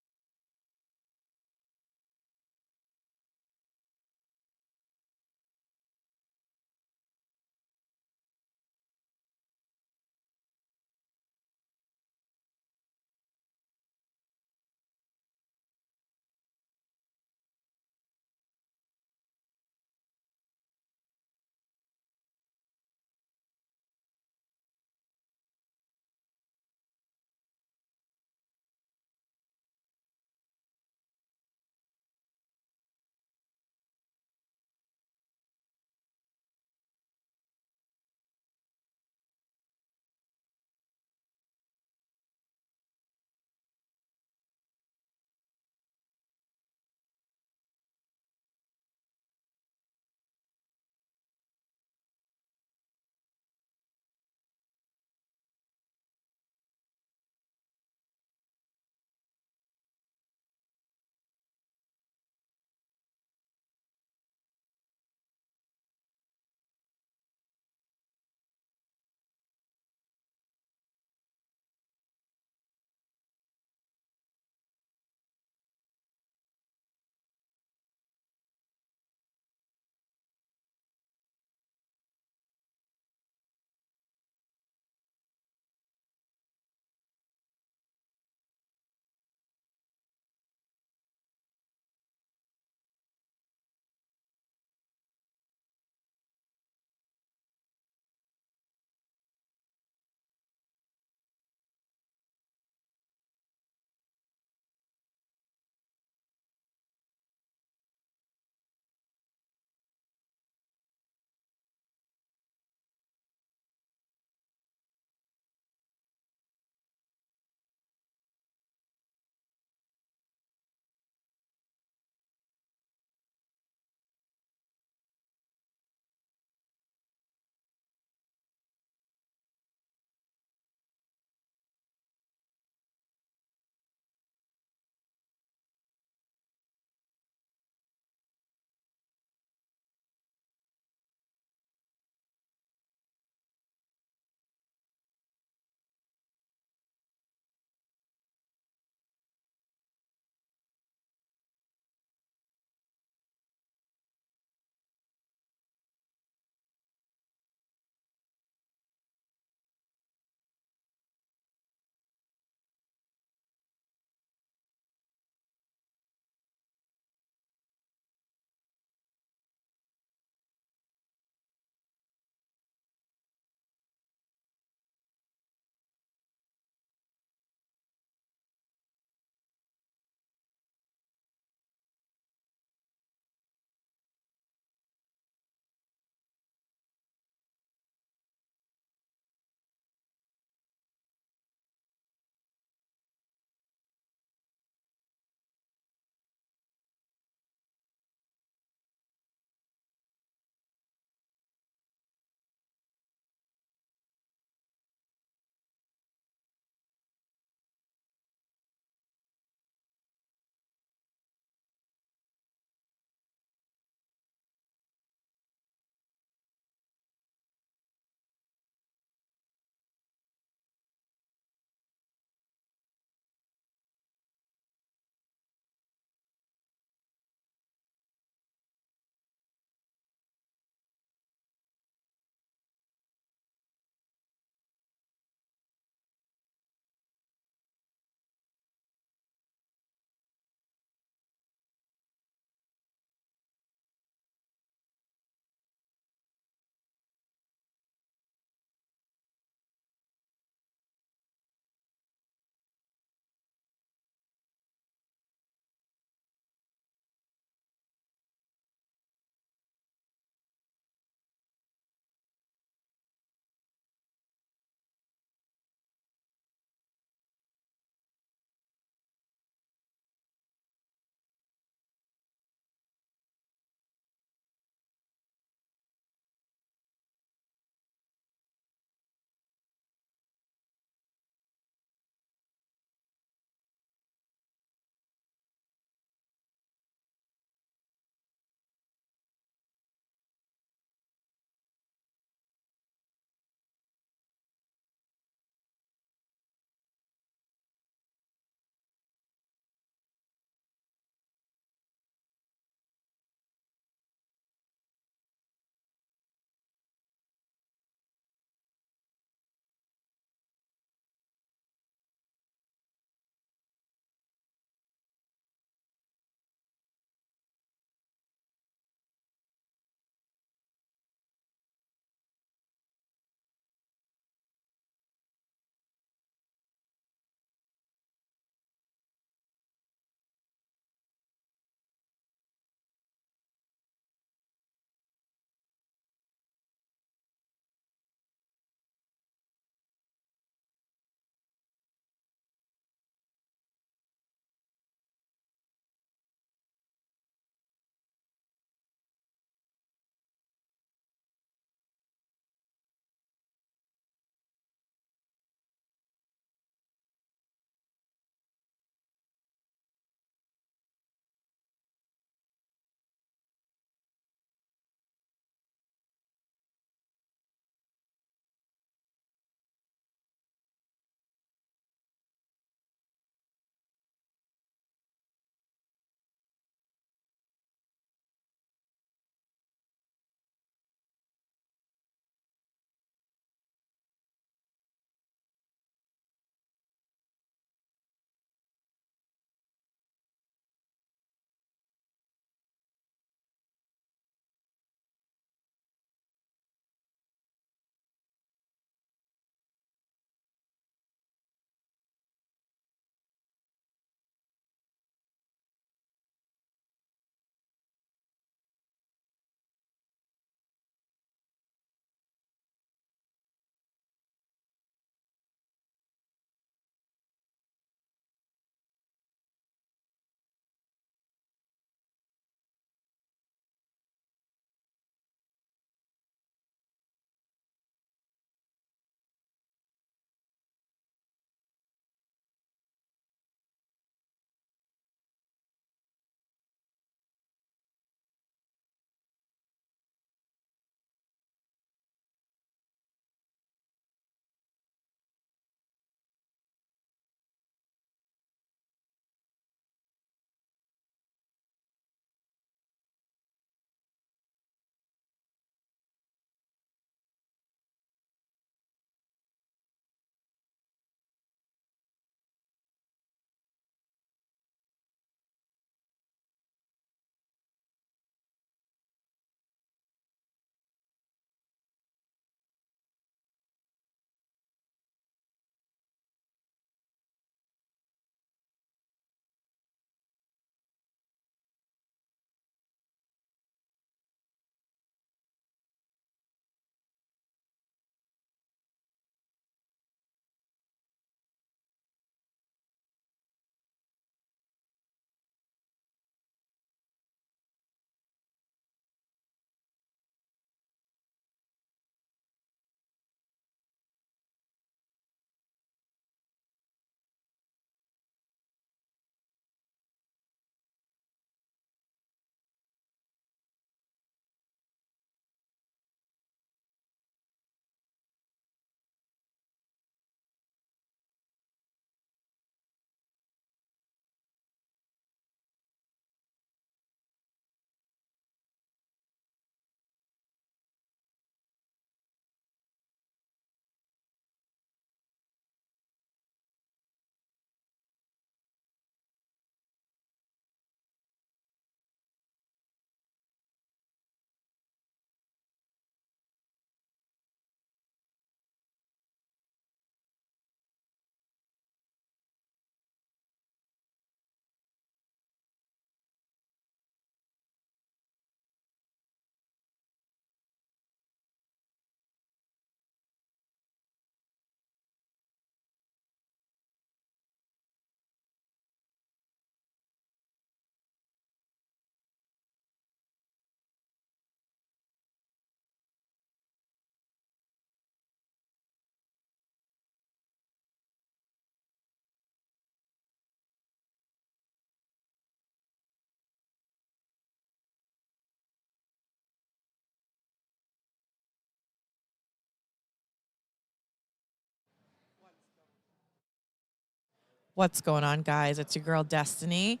What's going on, guys? It's your girl, Destiny.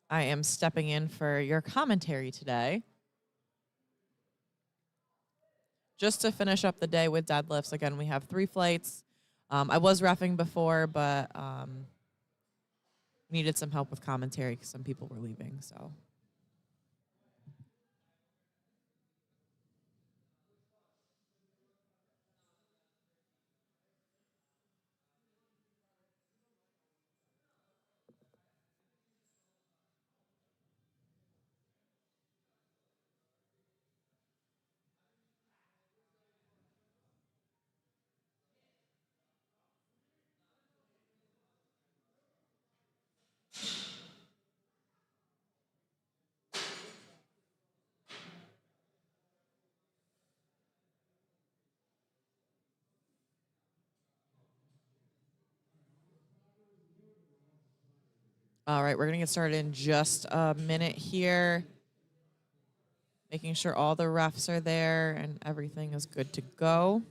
I am stepping in for your commentary today. Just to finish up the day with deadlifts, again, we have 3 flights. I was reffing before, but needed some help with commentary because some people were leaving, so. All right, we're going to get started in just a minute here. Making sure all the refs are there and everything is good to go.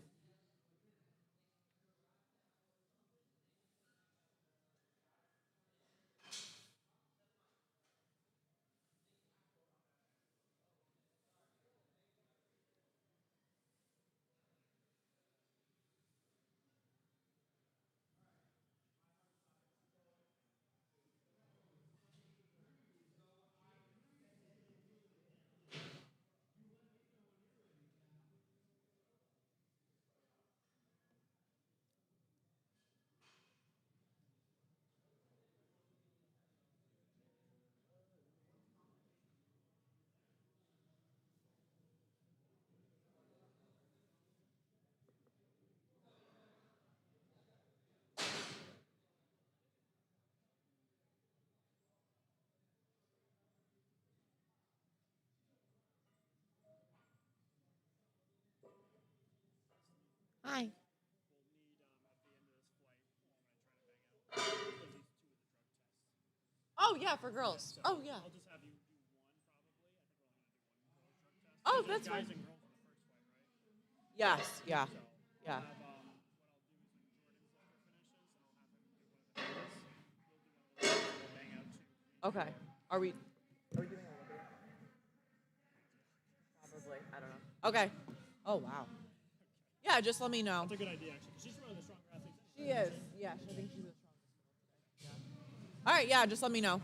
Hi. Oh, yeah, for girls. Oh, yeah. Oh, that's fine. Yes, yeah, yeah. Okay. Are we doing Olivia? Probably. I don't know. Okay. Oh, wow. Yeah, just let me know. That's a good idea, actually. 'Cause she's one of the stronger athletes. She is. Yeah, I think she's the strongest. Yeah. All right, yeah, just let me know.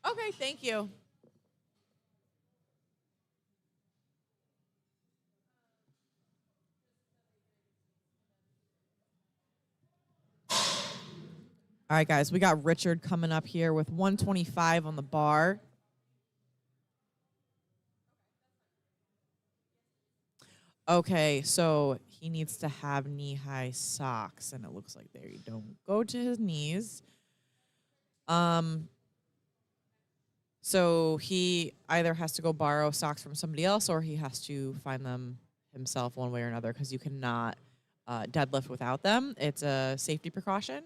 Okay, thank you. All right, guys, we got Richard coming up here with 125 on the bar. Okay, so he needs to have knee-high socks, and it looks like they don't go to his knees. So he either has to go borrow socks from somebody else, or he has to find them himself one way or another, because you cannot deadlift without them. It's a safety precaution.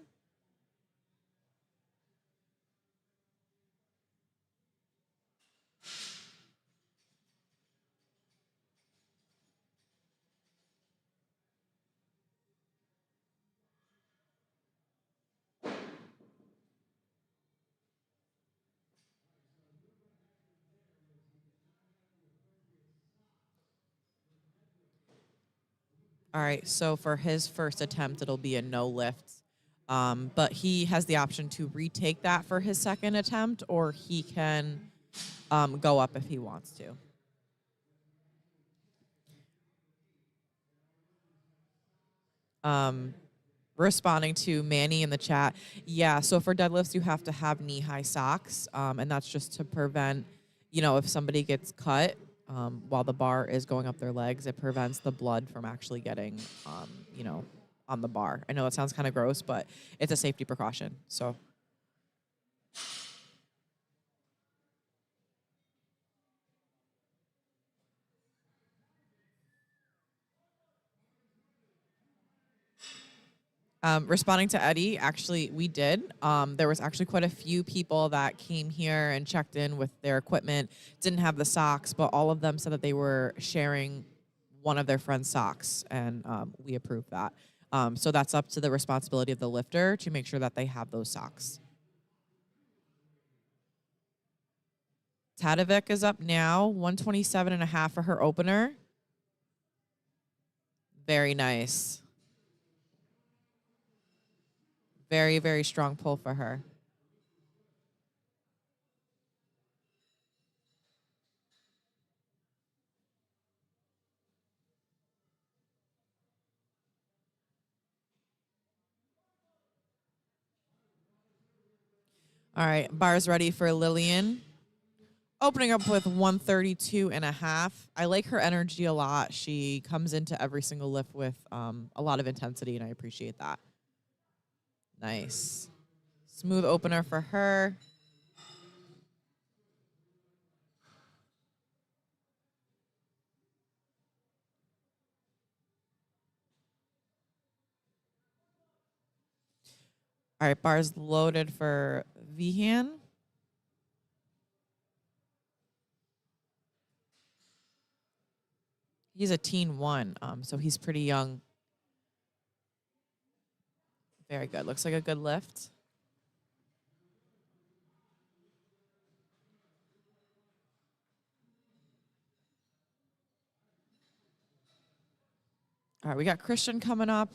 All right, so for his first attempt, it'll be a no lift. But he has the option to retake that for his second attempt, or he can go up if he wants to. Responding to Manny in the chat, yeah, so for deadlifts, you have to have knee-high socks, and that's just to prevent, if somebody gets cut while the bar is going up their legs, it prevents the blood from actually getting, on the bar. I know that sounds kind of gross, but it's a safety precaution, so. Responding to Eddie, actually, we did. There was actually quite a few people that came here and checked in with their equipment, didn't have the socks, but all of them said that they were sharing one of their friend's socks, and we approved that. So that's up to the responsibility of the lifter to make sure that they have those socks. Tadovic is up now, 127.5 for her opener. Very nice. Very, very strong pull for her. All right, bars ready for Lillian. Opening up with 132.5. I like her energy a lot. She comes into every single lift with a lot of intensity, and I appreciate that. Nice. Smooth opener for her. All right, bars loaded for Vihan. He's a teen one, so he's pretty young. Very good. Looks like a good lift. All right, we got Christian coming up.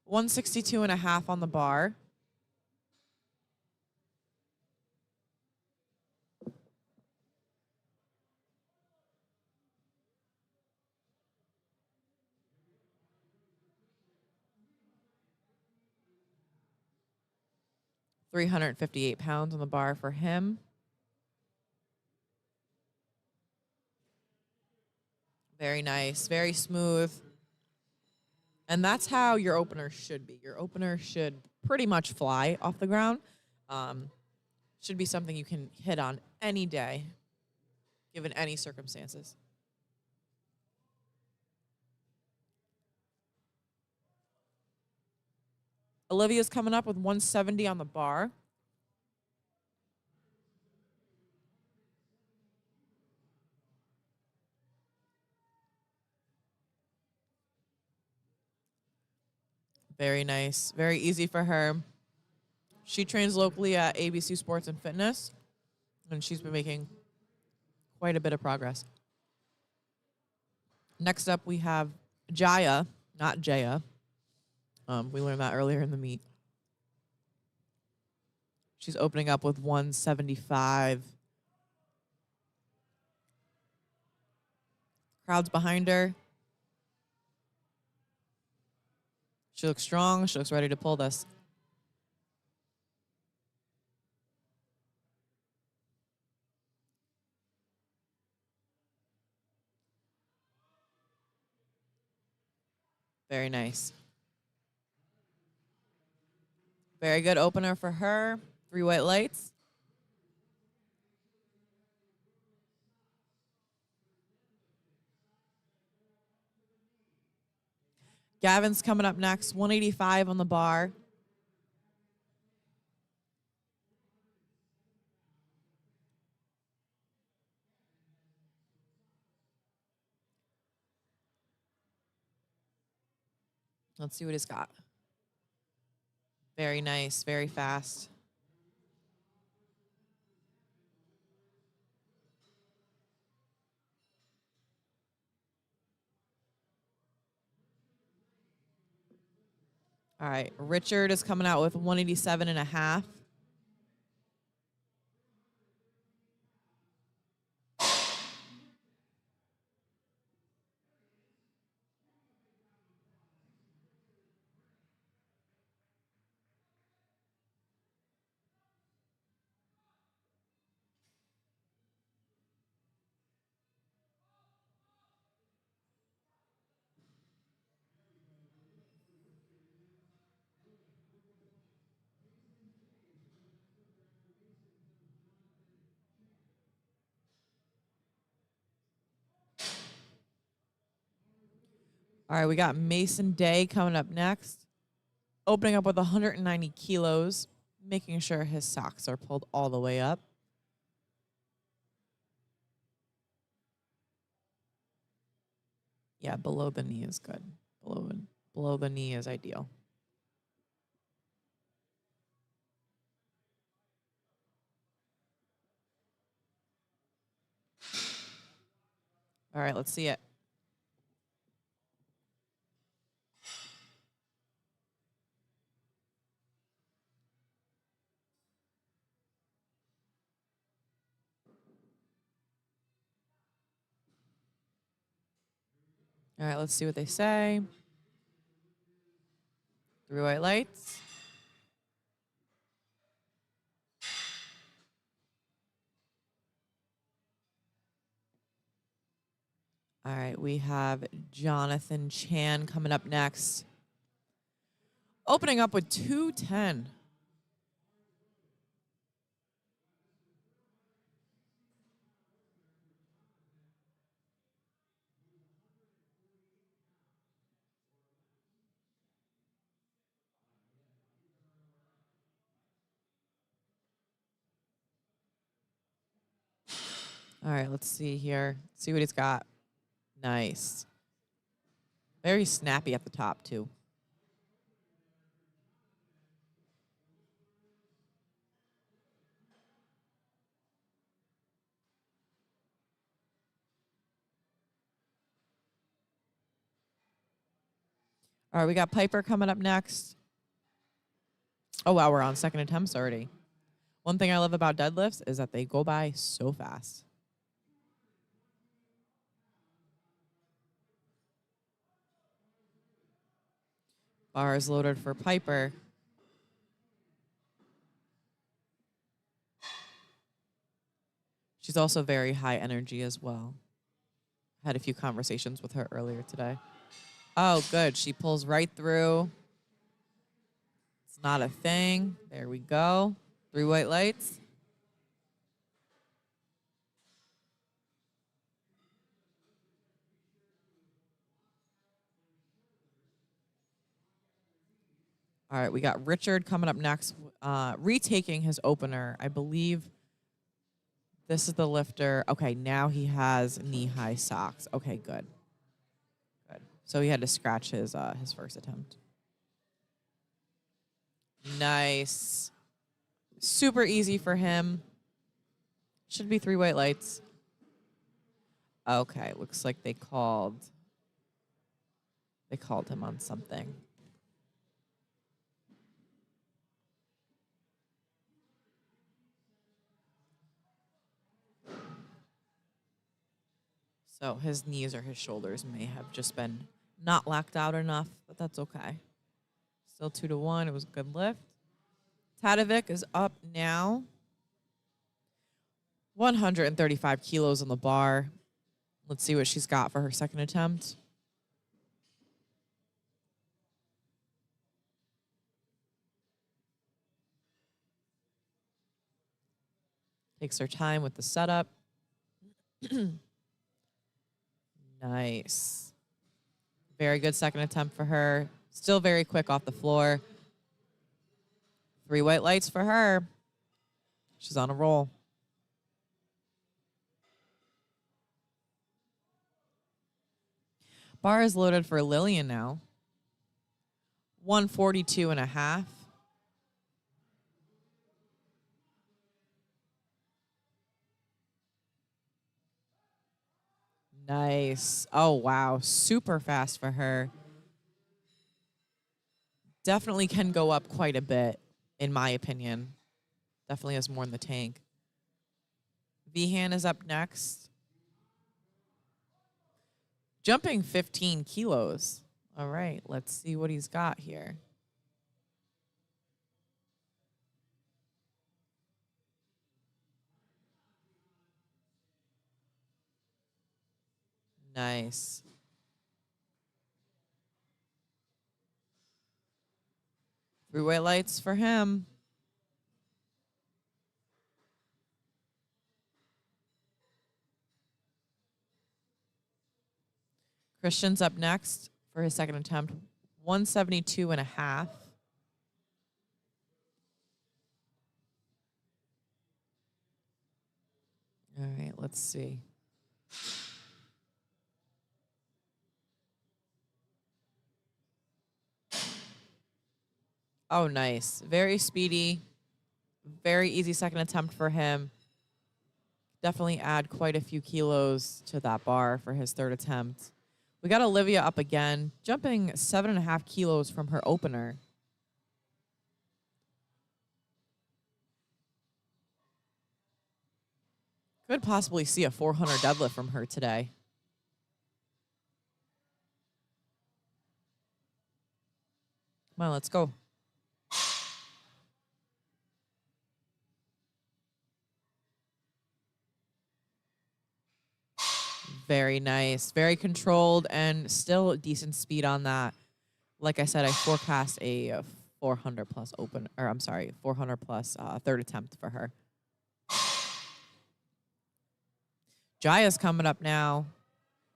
162.5 on the bar. £358 on the bar for him. Very nice, very smooth. And that's how your opener should be. Your opener should pretty much fly off the ground. Should be something you can hit on any day, given any circumstances. Olivia's coming up with 170 on the bar. Very nice. Very easy for her. She trains locally at ABC Sports and Fitness, and she's been making quite a bit of progress. Next up, we have Jaya, not Jaya. We learned that earlier in the meet. She's opening up with 175. Crowd's behind her. She looks strong. She looks ready to pull this. Very nice. Very good opener for her. 3 white lights. Gavin's coming up next. 185 on the bar. Let's see what he's got. Very nice, very fast. All right, Richard is coming out with 187.5. All right, we got Mason Day coming up next. Opening up with 190 kilos, making sure his socks are pulled all the way up. Yeah, below the knee is good. Below below the knee is ideal. All right, let's see it. All right, let's see what they say. 3 white lights. All right, we have Jonathan Chan coming up next. Opening up with 210. All right, let's see here. See what he's got. Nice. Very snappy at the top, too. All right, we got Piper coming up next. Oh, wow, we're on second attempts already. One thing I love about deadlifts is that they go by so fast. Bar is loaded for Piper. She's also very high energy as well. Had a few conversations with her earlier today. Oh, good. She pulls right through. It's not a thing. There we go. 3 white lights. All right, we got Richard coming up next, retaking his opener. I believe this is the lifter. Okay, now he has knee-high socks. Okay, good. Good. So he had to scratch his first attempt. Nice. Super easy for him. Should be 3 white lights. Okay, looks like they called him on something. So his knees or his shoulders may have just been not locked out enough, but that's okay. Still 2-1. It was a good lift. Tadovic is up now. 135 kilos on the bar. Let's see what she's got for her second attempt. Takes her time with the setup. Nice. Very good second attempt for her. Still very quick off the floor. 3 white lights for her. She's on a roll. Bar is loaded for Lillian now. 142.5. Nice. Oh, wow. Super fast for her. Definitely can go up quite a bit, in my opinion. Definitely has more in the tank. Vihan is up next. Jumping 15 kilos. All right, let's see what he's got here. Nice. Three white lights for him. Christian's up next for his second attempt. 172.5. All right, let's see. Oh, nice. Very speedy. Very easy second attempt for him. Definitely add quite a few kilos to that bar for his third attempt. We got Olivia up again, jumping 7.5 kilos from her opener. Could possibly see a 400 deadlift from her today. Come on, let's go. Very nice. Very controlled and still decent speed on that. Like I said, I forecast a 400 plus 400 plus third attempt for her. Jaya's coming up now,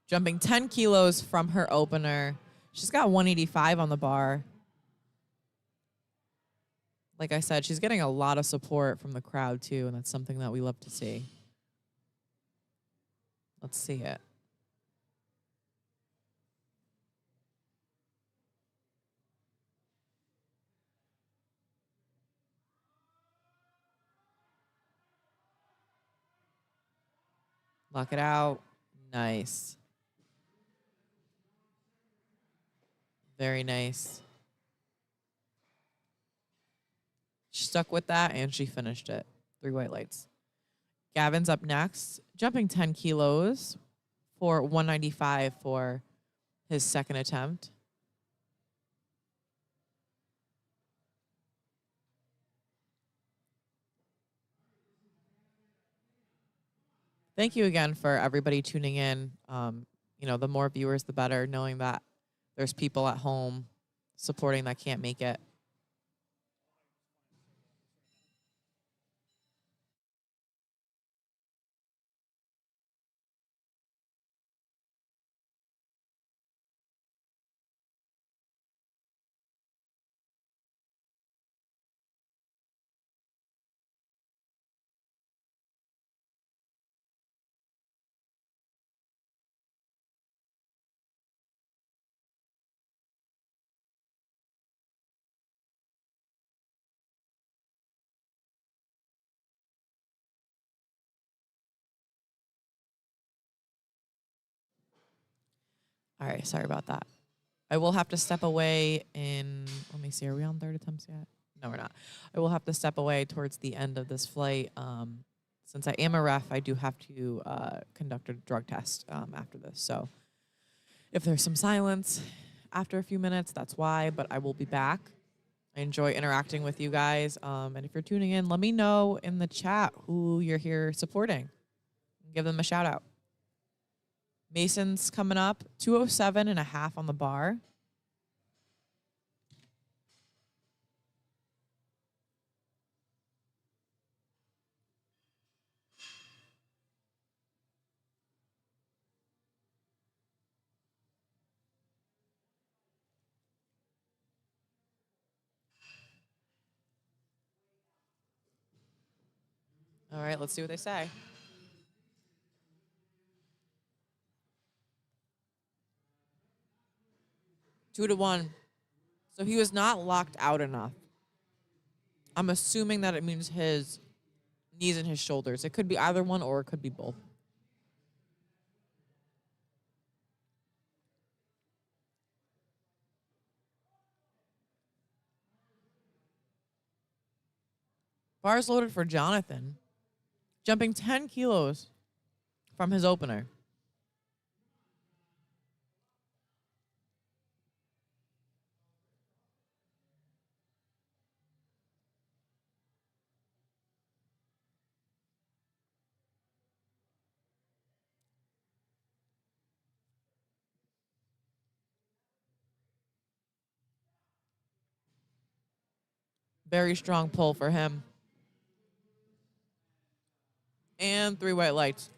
jumping 10 kilos from her opener. She's got 185 on the bar. Like I said, she's getting a lot of support from the crowd too, and that's something that we love to see. Let's see it. Lock it out. Nice. Very nice. She stuck with that and she finished it. 3 white lights. Gavin's up next, jumping 10 kilos for 195 for his second attempt. Thank you again for everybody tuning in. The more viewers, the better, knowing that there's people at home supporting that can't make it. All right, sorry about that. I will have to step away let me see, are we on third attempts yet? No, we're not. I will have to step away towards the end of this flight. Since I am a ref, I do have to conduct a drug test after this. So if there's some silence after a few minutes, that's why, but I will be back. I enjoy interacting with you guys. And if you're tuning in, let me know in the chat who you're here supporting. Give them a shout out. Mason's coming up, 207.5 on the bar. All right, let's see what they say. Two to one. So he was not locked out enough. I'm assuming that it means his knees and his shoulders. It could be either one or it could be both. Bars loaded for Jonathan, jumping 10 kilos from his opener. Very strong pull for him. And 3 white lights.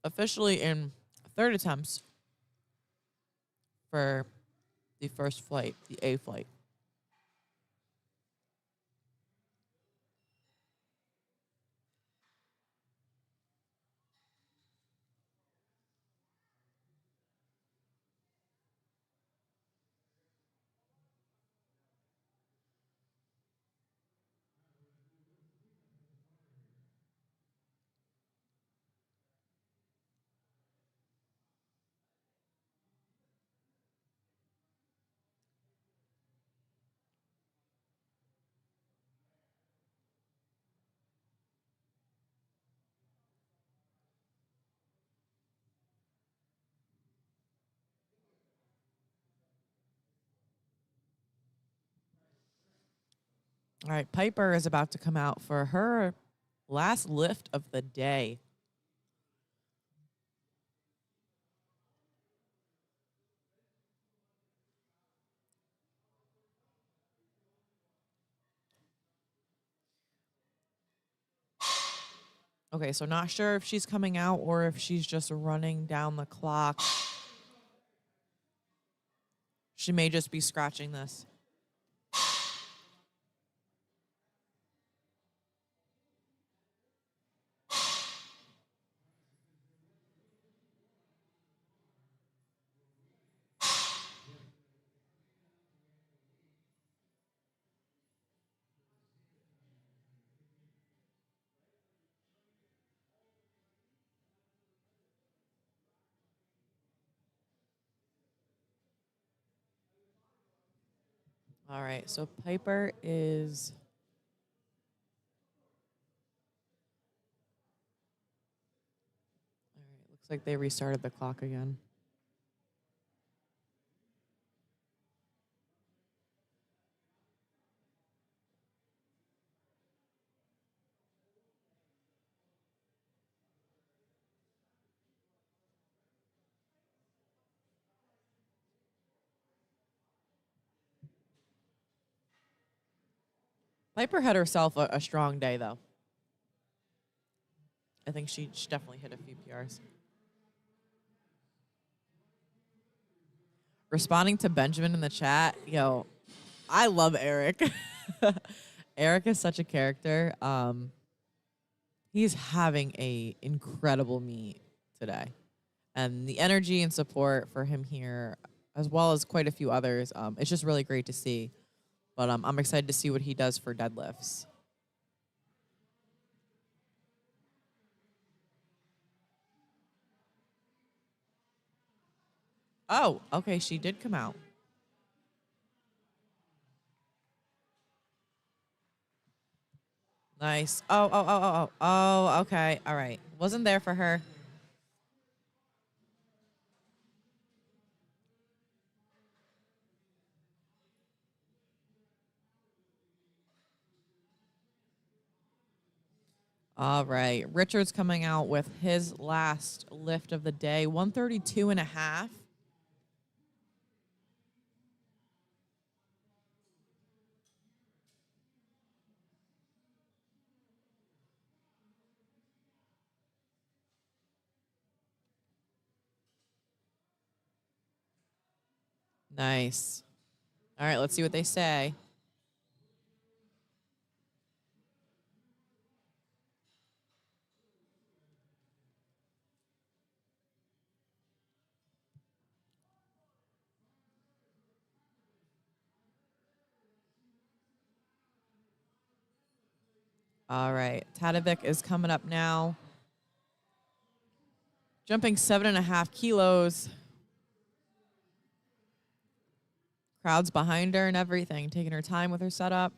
Officially in third attempts for the first flight, the A flight. All right, Piper is about to come out for her last lift of the day. Okay, so not sure if she's coming out or if she's just running down the clock. She may just be scratching this. All right, so Piper is... All right, looks like they restarted the clock again. Piper had herself a strong day, though. I think she definitely hit a few PRs. Responding to Benjamin in the chat, yo, I love Eric. Eric is such a character. He's having a incredible meet today. And the energy and support for him here, as well as quite a few others, it's just really great to see. But I'm excited to see what he does for deadlifts. Oh, okay, she did come out. Nice. Oh, okay. All right. Wasn't there for her. All right. Richard's coming out with his last lift of the day, 132.5. Nice. All right, let's see what they say. All right, Tadevik is coming up now. Jumping 7.5 kilos. Crowd's behind her and everything, taking her time with her setup.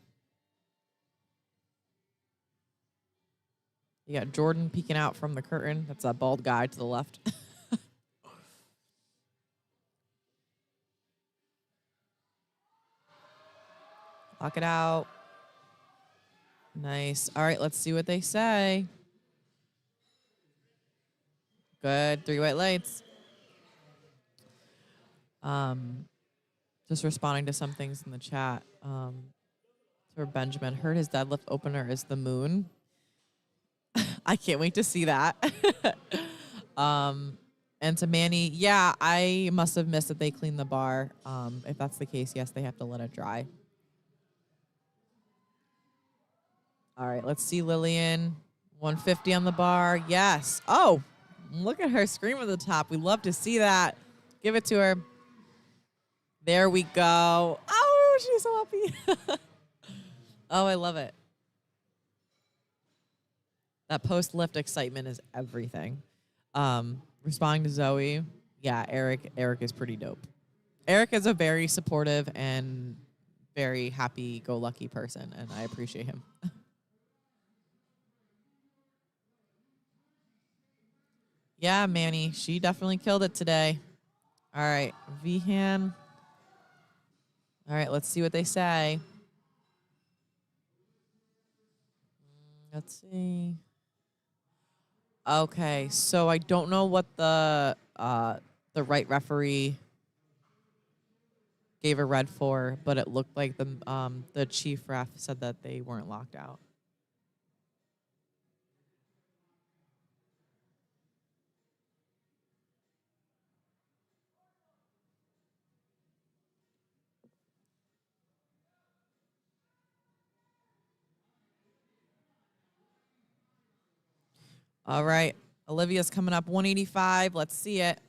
You got Jordan peeking out from the curtain. That's that bald guy to the left. Lock it out. Nice. All right, let's see what they say. Good. 3 white lights. Just responding to some things in the chat. For Benjamin, heard his deadlift opener is the moon. I can't wait to see that. And to Manny, yeah, I must have missed that they cleaned the bar. If that's the case, yes, they have to let it dry. All right, let's see Lillian. 150 on the bar. Yes. Oh, look at her scream at the top. We love to see that. Give it to her. There we go. Oh, she's so happy. Oh, I love it. That post-lift excitement is everything. Responding to Zoe, yeah, Eric is pretty dope. Eric is a very supportive and very happy-go-lucky person, and I appreciate him. Yeah, Manny, she definitely killed it today. All right, Vihan. All right, let's see what they say. Let's see. Okay, so I don't know what the right referee gave a red for, but it looked like the chief ref said that they weren't locked out. All right, Olivia's coming up 185. Let's see it.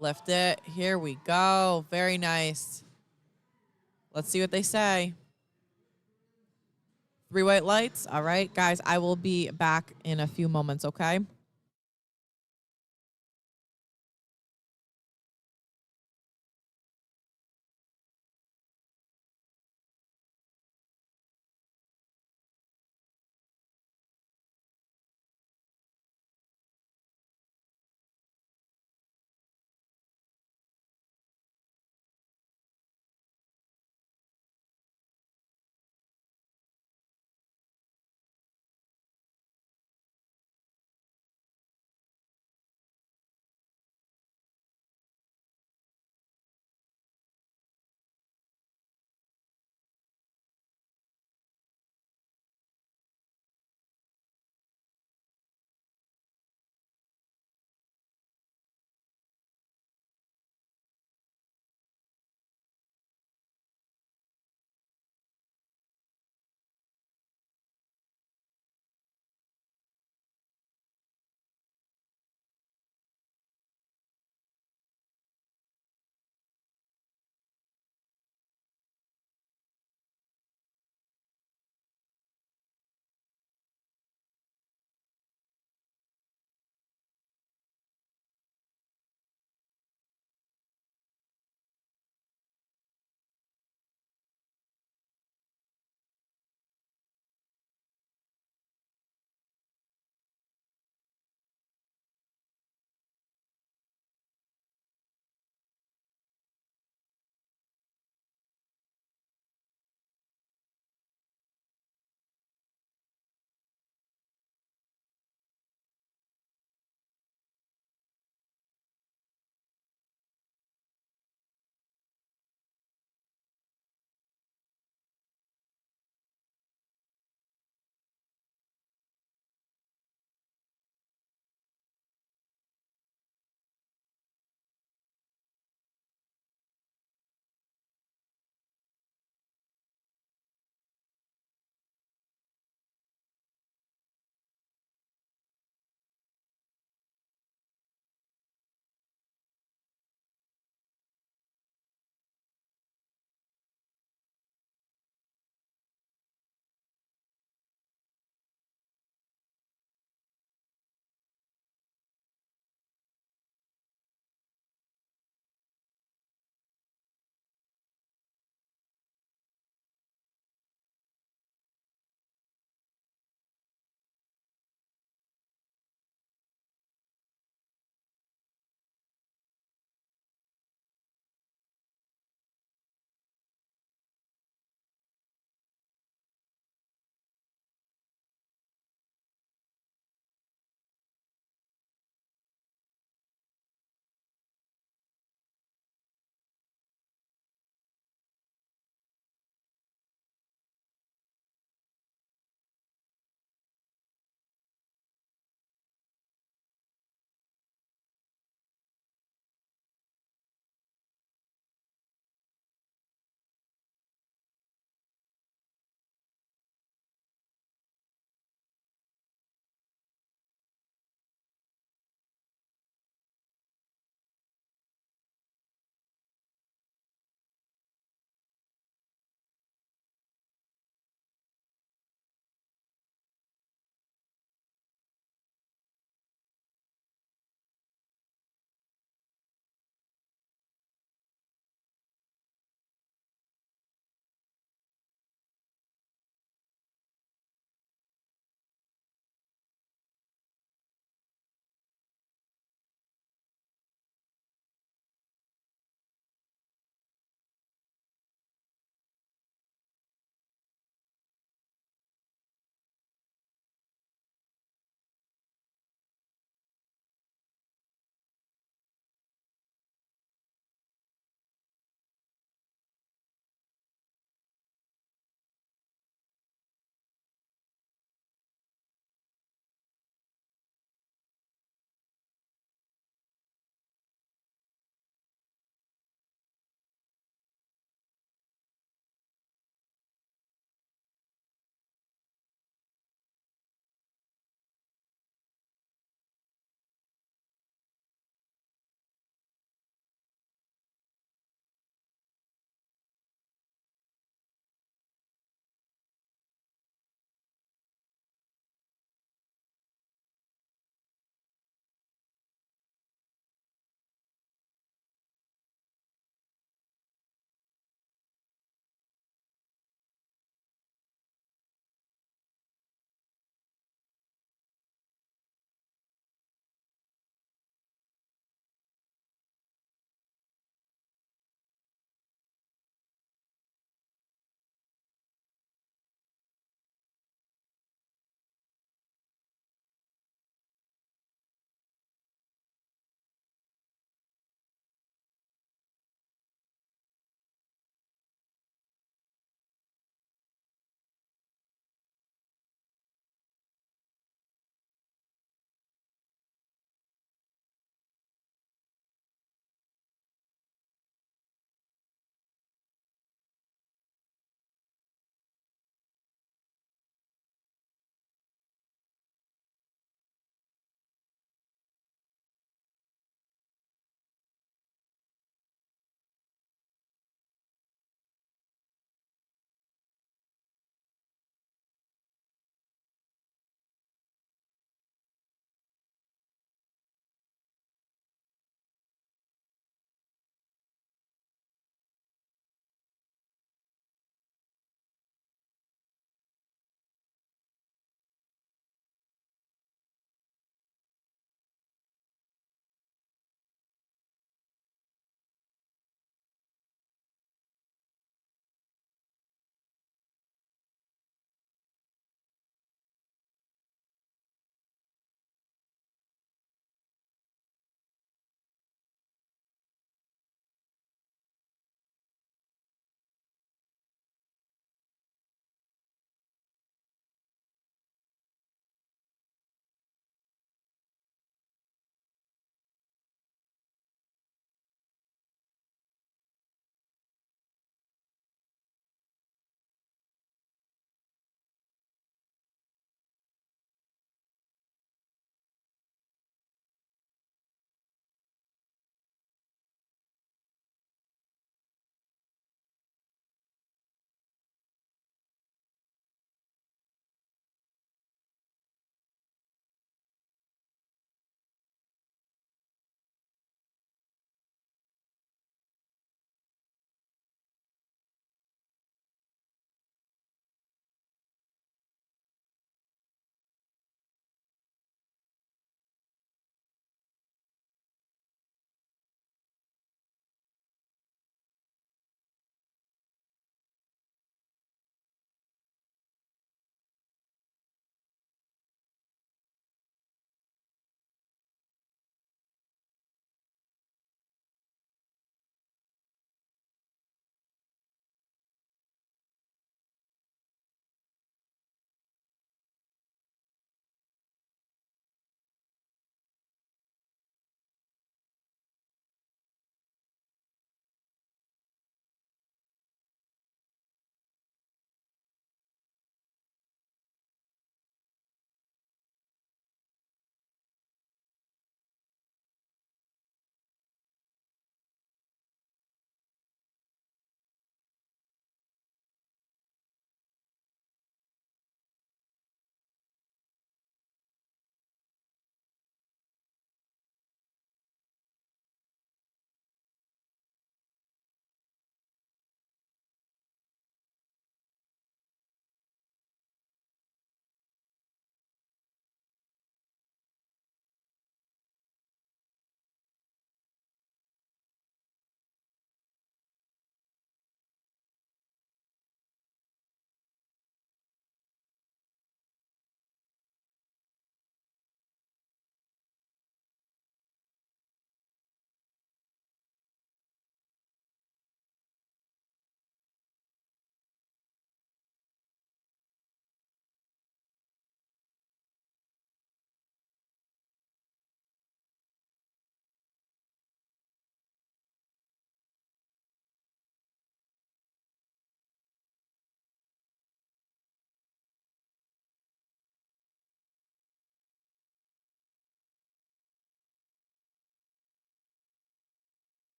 Lift it. Here we go. Very nice. Let's see what they say. 3 white lights. All right, guys, I will be back in a few moments, okay?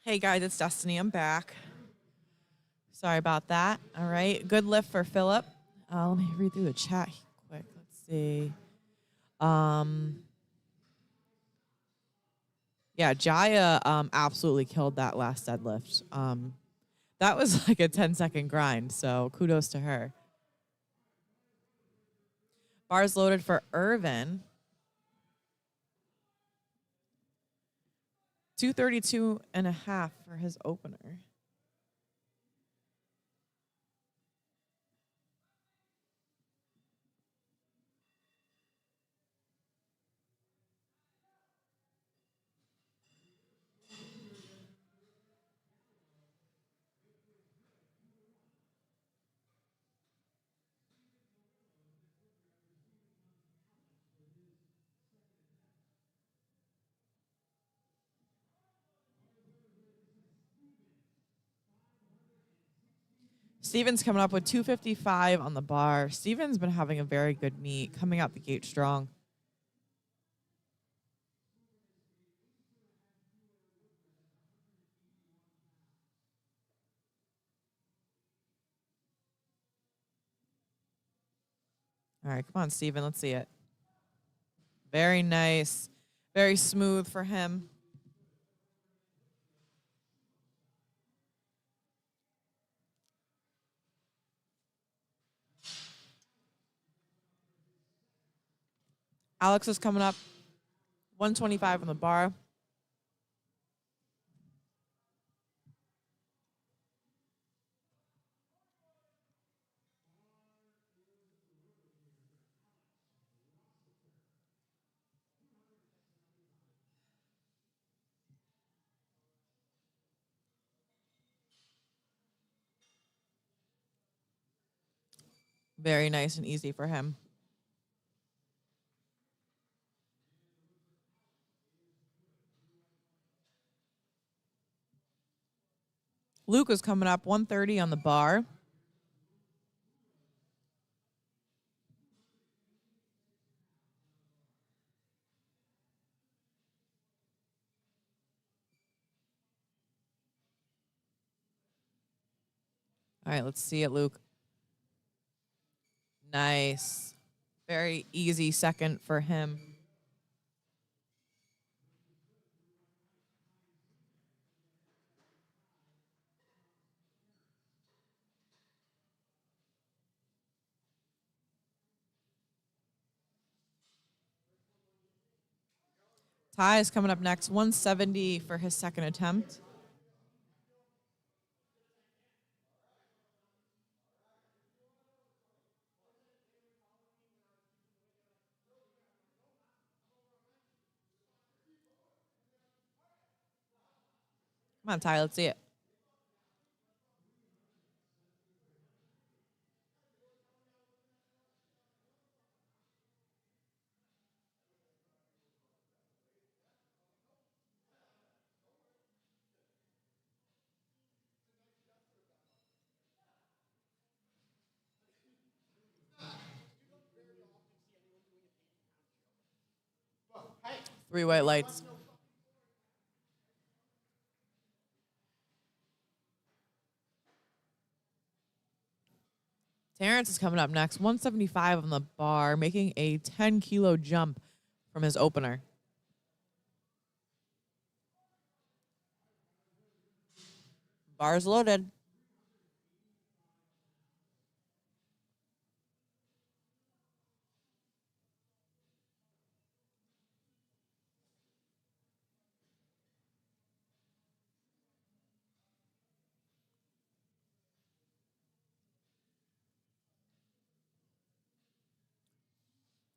Hey guys, it's Destiny. I'm back. Sorry about that. All right. Good lift for Philip. Let me read through the chat quick. Let's see. Yeah, Jaya absolutely killed that last deadlift. That was like a 10-second grind, so kudos to her. Bars loaded for Irvin. 232.5 for his opener. Steven's coming up with 255 on the bar. Steven's been having a very good meet, coming out the gate strong. All right, come on, Steven. Let's see it. Very nice. Very smooth for him. Alex is coming up. 125 on the bar. Very nice and easy for him. Luke is coming up 130 on the bar. All right, let's see it, Luke. Nice. Very easy second for him. Ty is coming up next, 170 for his second attempt. Come on, Ty, let's see it. Three white lights. Terrence is coming up next, 175 on the bar, making a 10-kilo jump from his opener. Bars loaded.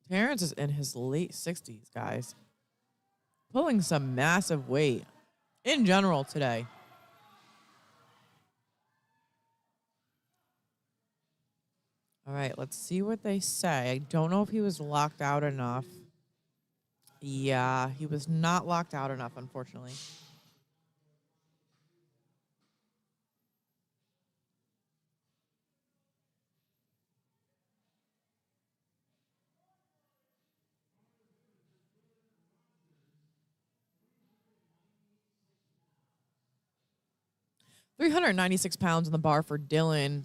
Terrence is in his late 60s, guys. Pulling some massive weight in general today. All right, let's see what they say. I don't know if he was locked out enough. Yeah, he was not locked out enough, unfortunately. 396 pounds on the bar for Dylan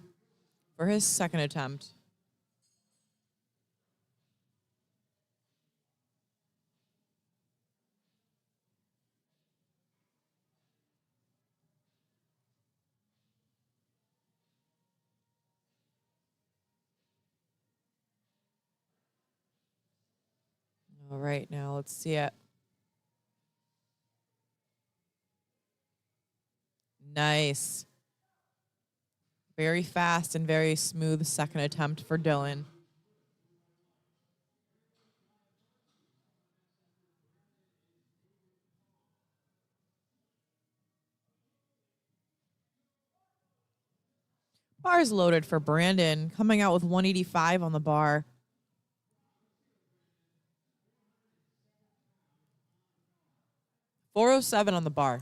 for his second attempt. All right, now let's see it. Nice. Very fast and very smooth second attempt for Dylan. Bars loaded for Brandon, coming out with 185 on the bar. $407 on the bar.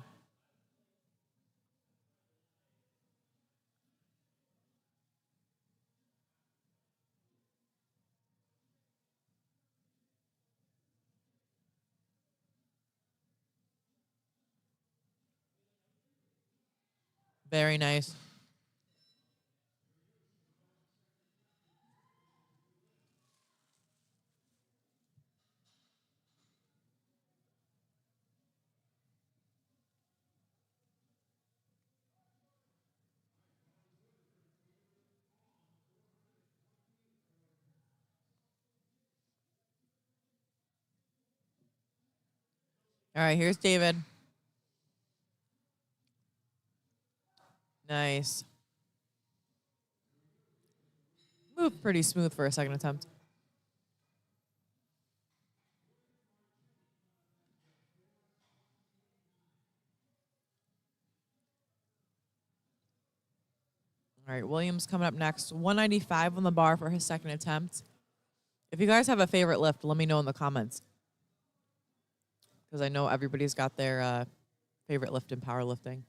Very nice. All right, here's David. Nice. Moved pretty smooth for a second attempt. All right, Williams coming up next. 195 on the bar for his second attempt. If you guys have a favorite lift, let me know in the comments. Because I know everybody's got their favorite lift in powerlifting.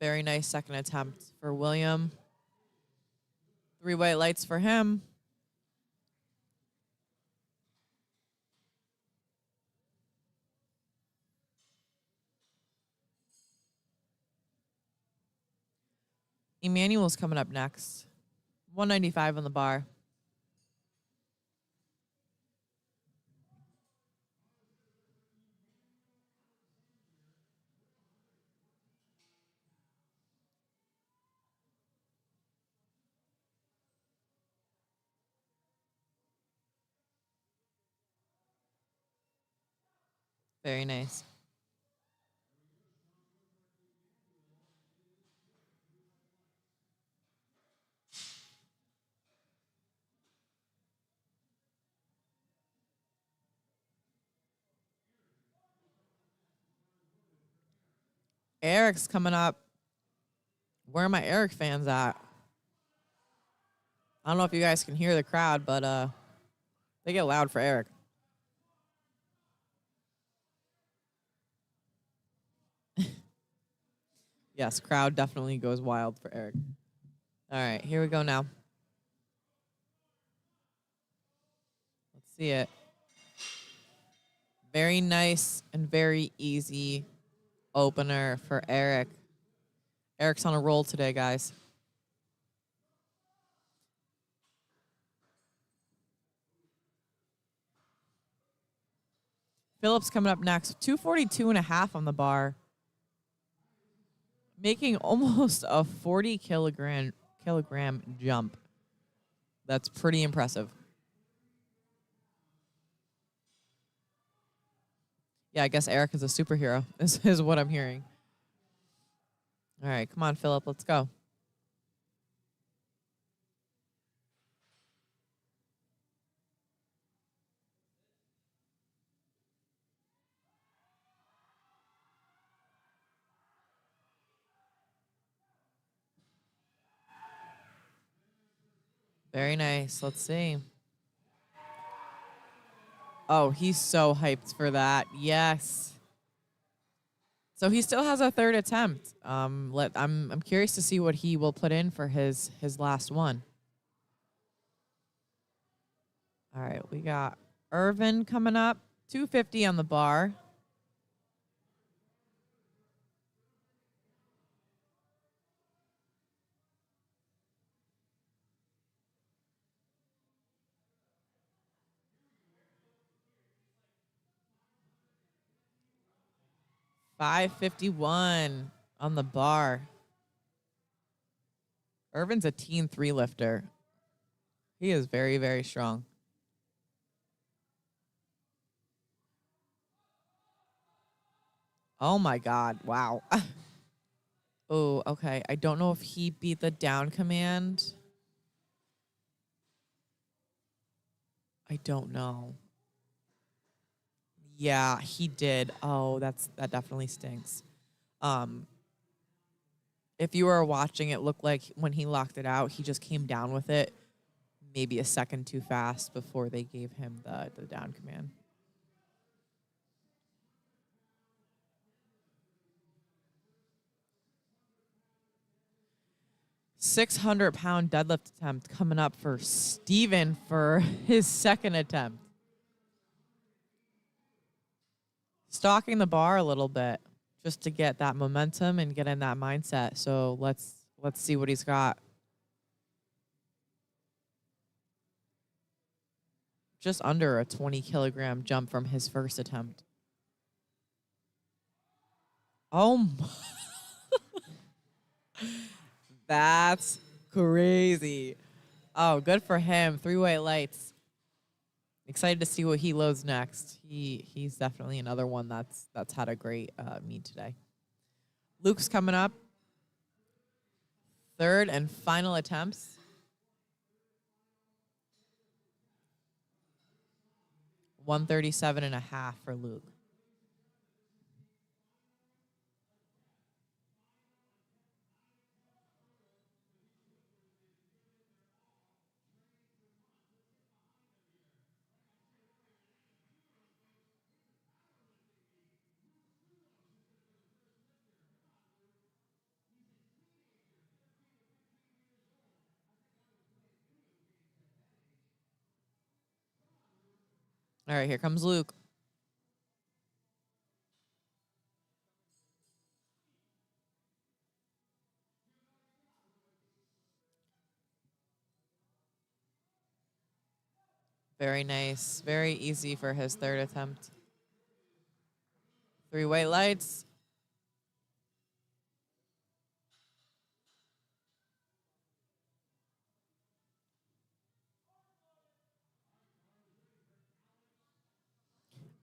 Very nice second attempt for William. 3 white lights for him. Emmanuel's coming up next. 195 on the bar. Very nice. Eric's coming up. Where are my Eric fans at? I don't know if you guys can hear the crowd, but they get loud for Eric. Yes, crowd definitely goes wild for Eric. All right, here we go now. Let's see it. Very nice and very easy opener for Eric. Eric's on a roll today, guys. Phillips coming up next. 242.5 on the bar. Making almost a 40 kilogram jump. That's pretty impressive. Yeah, I guess Eric is a superhero, is what I'm hearing. All right, come on, Phillip, let's go. Very nice. Let's see. Oh, he's so hyped for that. Yes. So he still has a third attempt. I'm curious to see what he will put in for his last one. All right, we got Irvin coming up. 250 on the bar. $551 on the bar. Irvin's a teen 3 lifter. He is very, very strong. Oh my God. Wow. Oh, okay. I don't know if he beat the down command. I don't know. Yeah, he did. Oh, that definitely stinks. If you were watching, it looked like when he locked it out, he just came down with it maybe a second too fast before they gave him the down command. £600 deadlift attempt coming up for Steven for his second attempt. Stalking the bar a little bit just to get that momentum and get in that mindset. So let's see what he's got. Just under a 20 kilogram jump from his first attempt. Oh my. That's crazy. Oh, good for him. 3-way lights. Excited to see what he loads next. He's definitely another one that's had a great meet today. Luke's coming up. Third and final attempts. $137.5 for Luke. All right, here comes Luke. Very nice. Very easy for his third attempt. 3-way lights.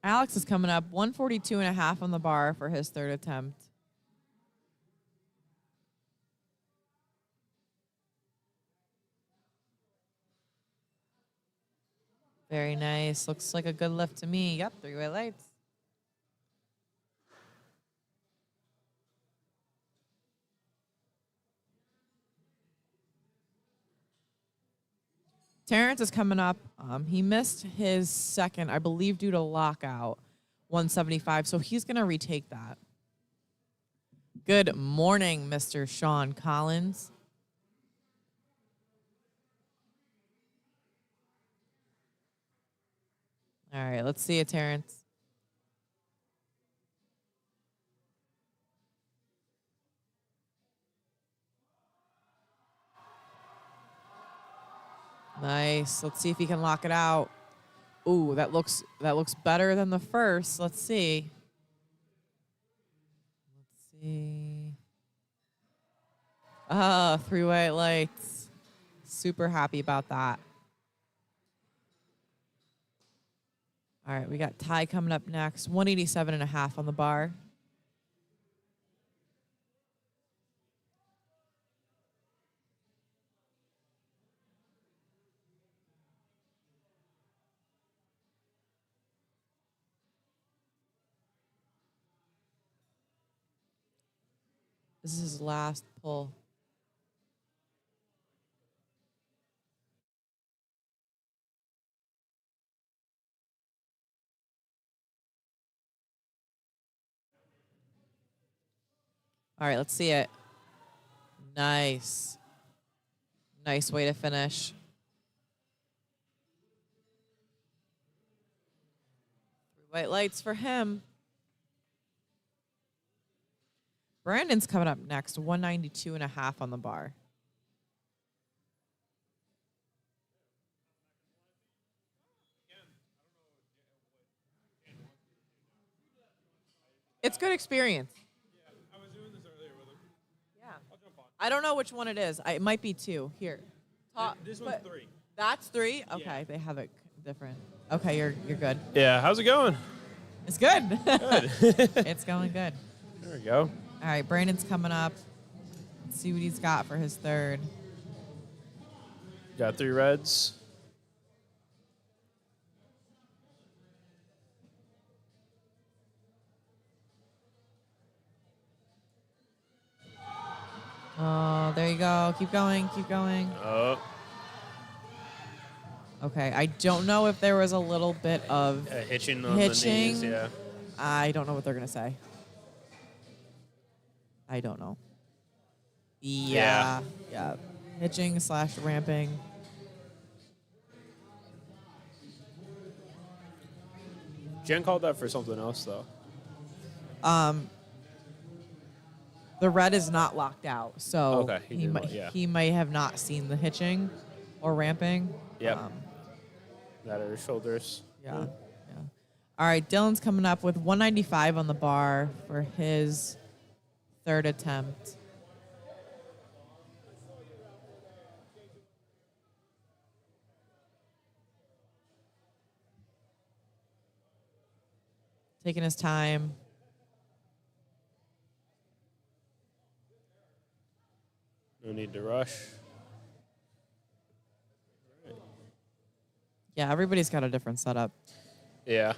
Alex is coming up. 142.5 on the bar for his third attempt. Very nice. Looks like a good lift to me. Yep, 3-way lights. Terrence is coming up. He missed his second, I believe, due to lockout, 175. So he's going to retake that. Good morning, Mr. Sean Collins. All right, let's see it, Terrence. Nice. Let's see if he can lock it out. Ooh, that looks better than the first. Let's see. Let's see. Ah, 3-way lights. Super happy about that. All right, we got Ty coming up next. 187.5 on the bar. This is his last pull. All right, let's see it. Nice. Nice way to finish. 3 White lights for him. Brandon's coming up next, 192.5 on the bar. It's good experience. I was doing this earlier with him. Yeah. I don't know which one it is. It might be 2. Here. This one's but 3. That's 3? Okay, Yeah. they have it different. Okay, you're good. Yeah, how's it going? It's good. Good. It's going good. There we go. All right, Brandon's coming up. Let's see what he's got for his third. Got 3 reds. Oh, there you go. Keep going, keep going. Oh, Okay, I don't know if there was a little bit of hitching on Hitching. the knees. Yeah. I don't know what they're going to say. I don't know. Yeah. Hitching / ramping. Jen called that for something else, though. The red is not locked out, so Okay, he he did might lock- yeah. he might have not seen the hitching or ramping. Yep. That are his shoulders. Yeah. All right, Dylan's coming up with 195 on the bar for his third attempt. Taking his time. No need to rush. Yeah, everybody's got a different setup. Yeah.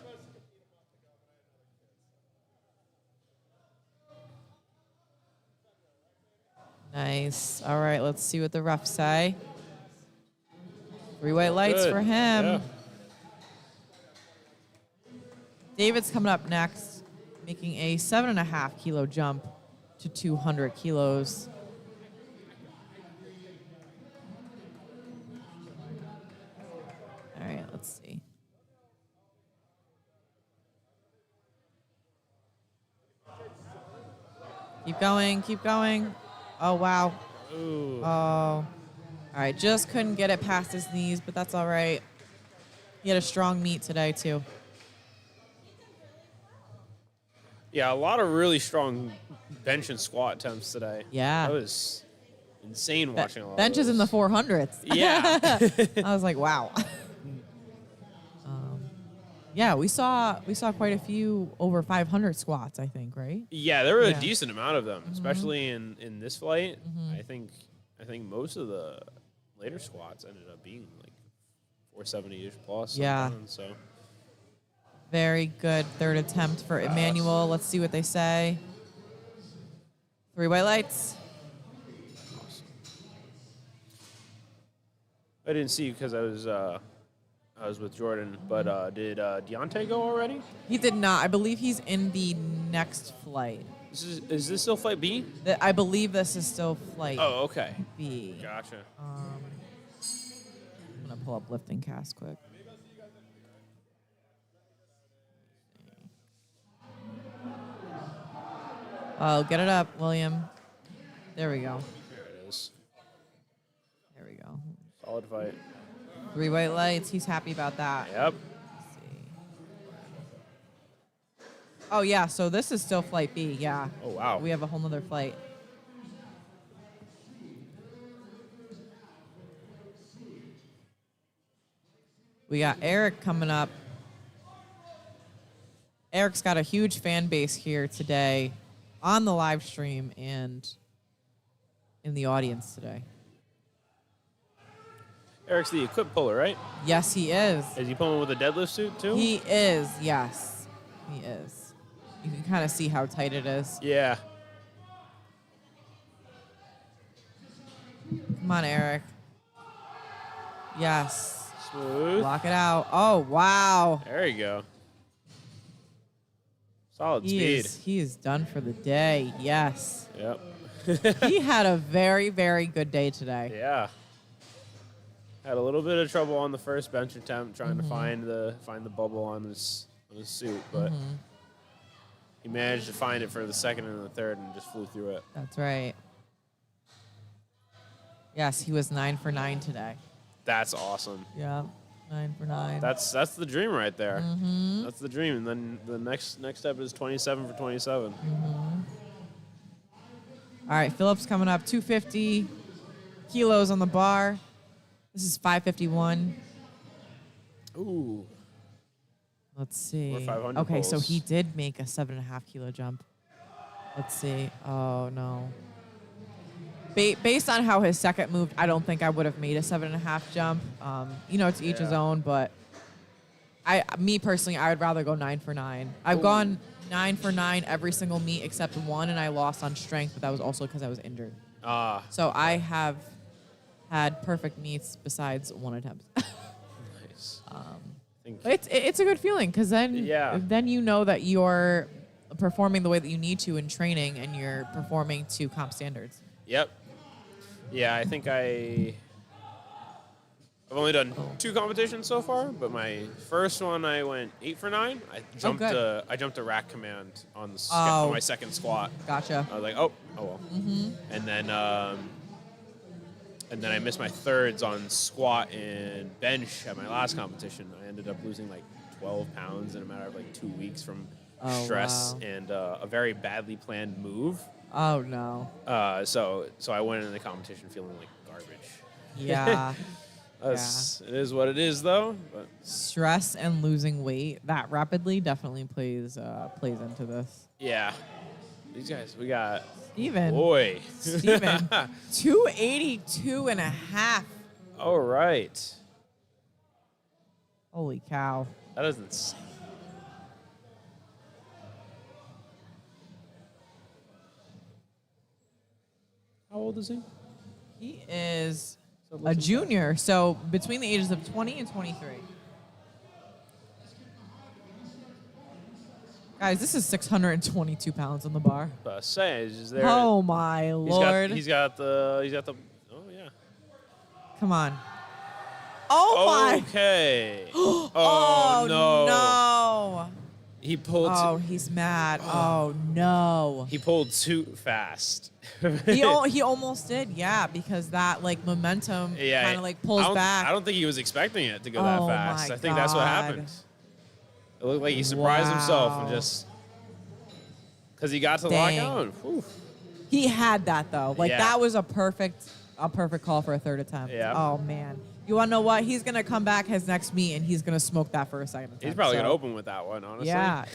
Nice. All right, let's see what the refs say. 3 white lights Good. for him. Yeah. David's coming up next, making a 7.5 kilo jump to 200 kilos. All right, let's see. Keep going, keep going. Oh, wow. Ooh. Oh. All right, just couldn't get it past his knees, but that's all right. He had a strong meet today, too. Yeah, a lot of really strong bench and squat attempts today. Yeah. That was insane watching a lot Benches of in the those. 400s. Yeah. I was like, wow. Yeah, we saw quite a few over 500 squats, I think, right? Yeah, there were Yeah. a decent amount of them, especially in this flight. I think most of the later squats ended up being like 470-ish plus. Yeah. something, So Very good third attempt for Emmanuel. Let's see what they say. 3 white lights. I didn't see because I was with Jordan, but did Deontay go already? He did not. I believe he's in the next flight. Is this still flight B? I believe this is still flight Oh, okay. B. Gotcha. I'm going to pull up LiftingCast quick. Oh, get it up, William. There we go. There it is. There we go. Solid fight. 3 white lights. He's happy about that. Yep. Let's see. Oh, yeah. So this is still flight B. Yeah. Oh, wow. We have a whole nother flight. We got Eric coming up. Eric's got a huge fan base here today on the live stream and in the audience today. Eric's the equip puller, right? Yes, he is. Is he pulling with a deadlift suit too? He is, yes. He is. You can kind of see how tight it is. Yeah. Come on, Eric. Yes. Smooth. Lock it out. Oh, wow. There you go. Solid speed. He is done for the day. Yes. Yep. He had a very, very good day today. Yeah. Had a little bit of trouble on the first bench attempt trying Mm-hmm. to find the bubble on his on his suit, but he managed to find it for the second and the third and just flew through it. That's right. Yes, he was 9 for 9 today. That's awesome. Yeah, 9 for 9. That's the dream right there. That's the dream. And then the next step is 27 for 27. All right, Phillips coming up, 250 kilos on the bar. This is 551. Ooh. Let's see. Or 500 Okay, so pulls. he did make a 7.5 kilo jump. Let's see. Oh, no. Based on how his second moved, I don't think I would have made a 7.5 jump. You know, it's each his own, but me personally, I would rather go 9 for 9. I've gone 9 for 9 every single meet except one, and I lost on strength, but that was also because I was injured. So I have had perfect meets besides one attempt. Nice. But it's a good feeling because then you know that you're performing the way that you need to in training, and you're performing to comp standards. Yep. Yeah, I think I've only done 2 competitions so far, but my first one I went 8 for 9. I jumped a rack command on the on my second squat. Gotcha. I was like, oh well. And then I missed my thirds on squat and bench at my last competition. I ended up losing like 12 pounds in a matter of like 2 weeks from stress and a very badly planned move. Oh no. So I went into the competition feeling like garbage. Yeah. It is what it is, though. But Stress and losing weight that rapidly definitely plays into this. yeah, these guys, we got Steven. boy. Steven, 282 and a half. All right, Holy cow. that is insane. How old is he? He is a junior, so between the ages of 20 and 23. Guys, this is 622 pounds on the bar. Say, is there? Oh my lord. He's got the. Oh yeah. Come on. Oh my. Okay. Oh no. He pulled. Oh, he's mad. Oh no. He pulled too fast. He almost did, yeah, because that like momentum kind of like pulls back. I don't think he was expecting it to go that fast. my I think that's what God. happened. It looked like he surprised himself and Wow. just because he got to Dang. lock on. Whew. He had that though. Like Yeah. that was a perfect call for a third attempt. Yeah. Oh man. You wanna know what? He's gonna come back his next meet and he's gonna smoke that for a second attempt. He's probably so- gonna open with that one, honestly. Yeah.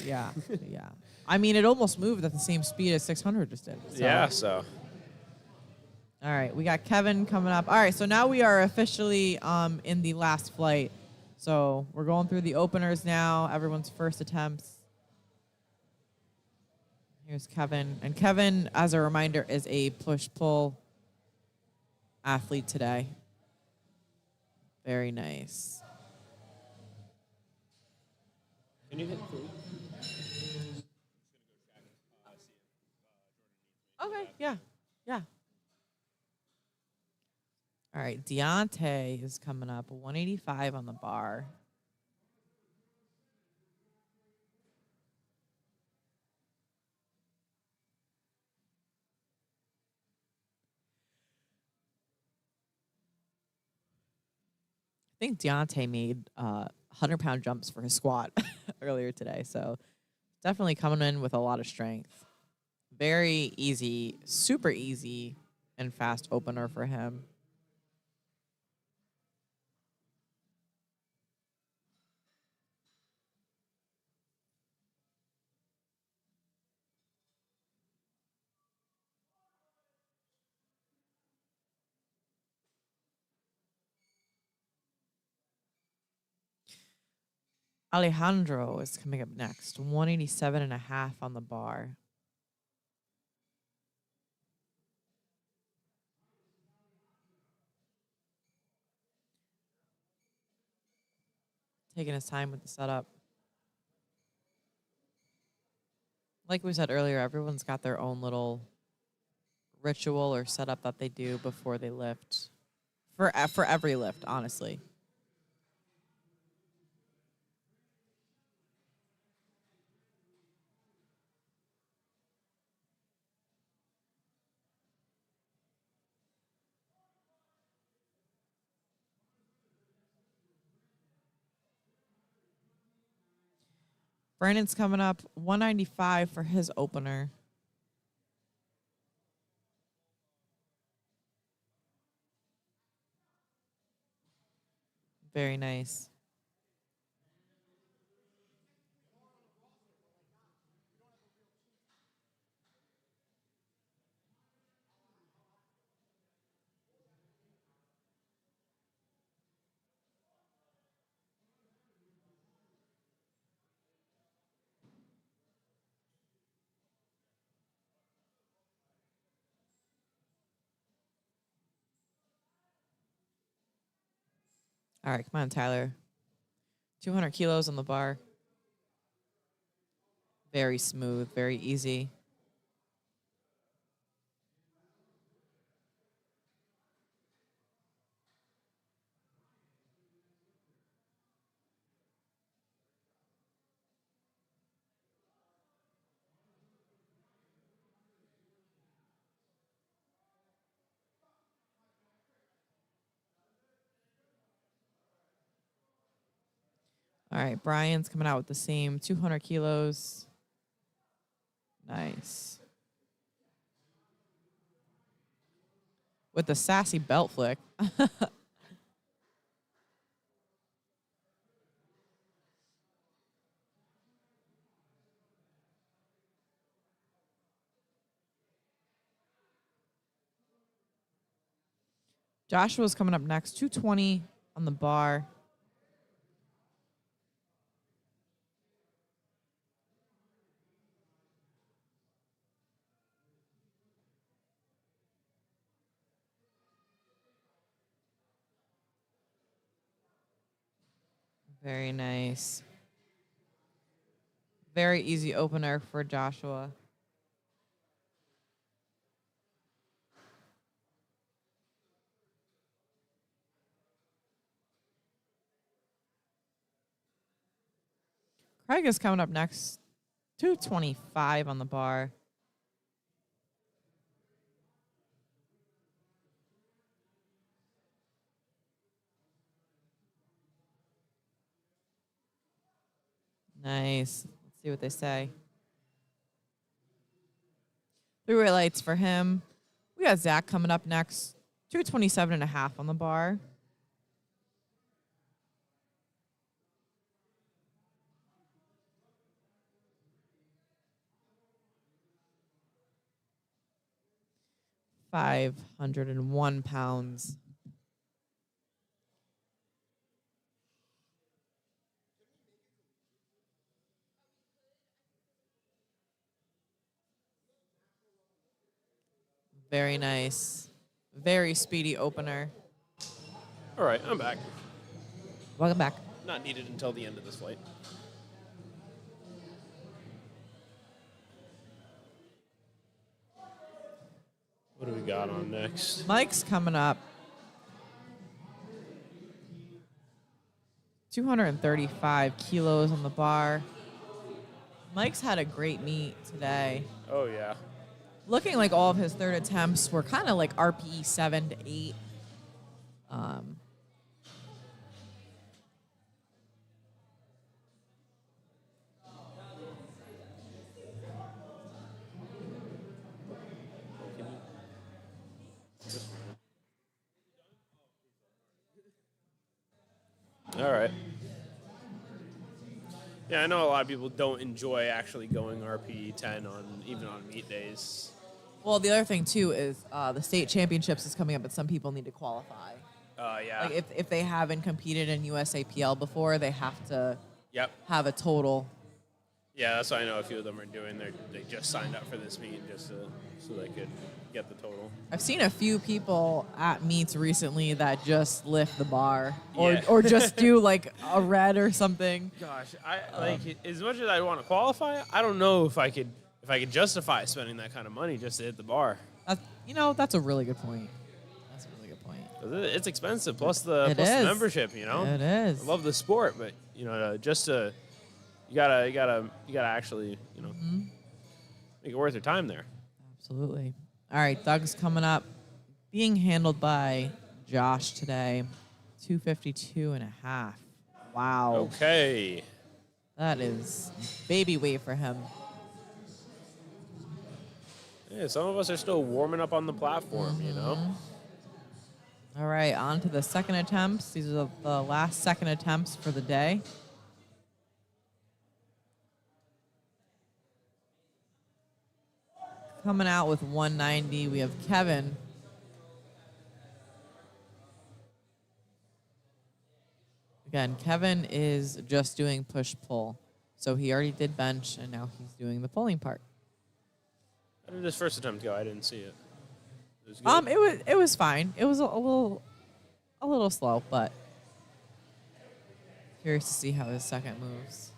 I mean, it almost moved at the same speed as 600 just did. So. Yeah. So All right, we got Kevin coming up. All right, so now we are officially in the last flight. So we're going through the openers now, everyone's first attempts. Here's Kevin. And Kevin, as a reminder, is a push-pull athlete today. Very nice. can you hit 3? Okay, yeah. All right, Deontay is coming up, 185 on the bar. I think Deontay made 100-pound jumps for his squat earlier today, so definitely coming in with a lot of strength. Very easy, super easy and fast opener for him. Alejandro is coming up next, 187 and a half on the bar. Taking his time with the setup. Like we said earlier, everyone's got their own little ritual or setup that they do before they lift. For every lift, honestly. Brandon's coming up 195 for his opener. Very nice. All right, come on, Tyler. 200 kilos on the bar. Very smooth, very easy. All right, Brian's coming out with the same 200 kilos. Nice. With the sassy belt flick. Joshua's coming up next, 220 on the bar. Very nice. Very easy opener for Joshua. Craig is coming up next. 225 on the bar. Nice. Let's see what they say. Three-way lights for him. We got Zach coming up next. 227.5 on the bar. £501. Very nice. Very speedy opener. All right, I'm back. Welcome back. Not needed until the end of this flight. What do we got on next? Mike's coming up. 235 kilos on the bar. Mike's had a great meet today. Oh, yeah. Looking like all of his third attempts were kind of like RPE 7 to 8. All right. Yeah, I know a lot of people don't enjoy actually going RPE 10 even on meet days. Well, the other thing too is the state championships is coming up, but some people need to qualify. Yeah. Like if they haven't competed in USA PL before, they have to Yep. have a total. Yeah, that's what I know a few of them are doing. They just signed up for this meet just so they could get the total. I've seen a few people at meets recently that just lift the bar Yeah. or just do like a red or something. Gosh, I like as much as I want to qualify, I don't know if I could justify spending that kind of money just to hit the bar. That's a really good point. That's a really good point. 'Cause it's expensive, plus the It is. membership. You know, It is. I love the sport, but just to you gotta actually make it worth your time there. Absolutely. All right, Doug's coming up. Being handled by Josh today. 252.5. Wow. Okay. That is baby weight for him. Yeah, some of us are still warming up on the platform, you know? All right, on to the second attempts. These are the last second attempts for the day. Coming out with 190, we have Kevin. Again, Kevin is just doing push-pull. So he already did bench, and now he's doing the pulling part. How did his first attempt go? I didn't see it. It was good? It was fine. It was a little slow, but curious to see how his second moves.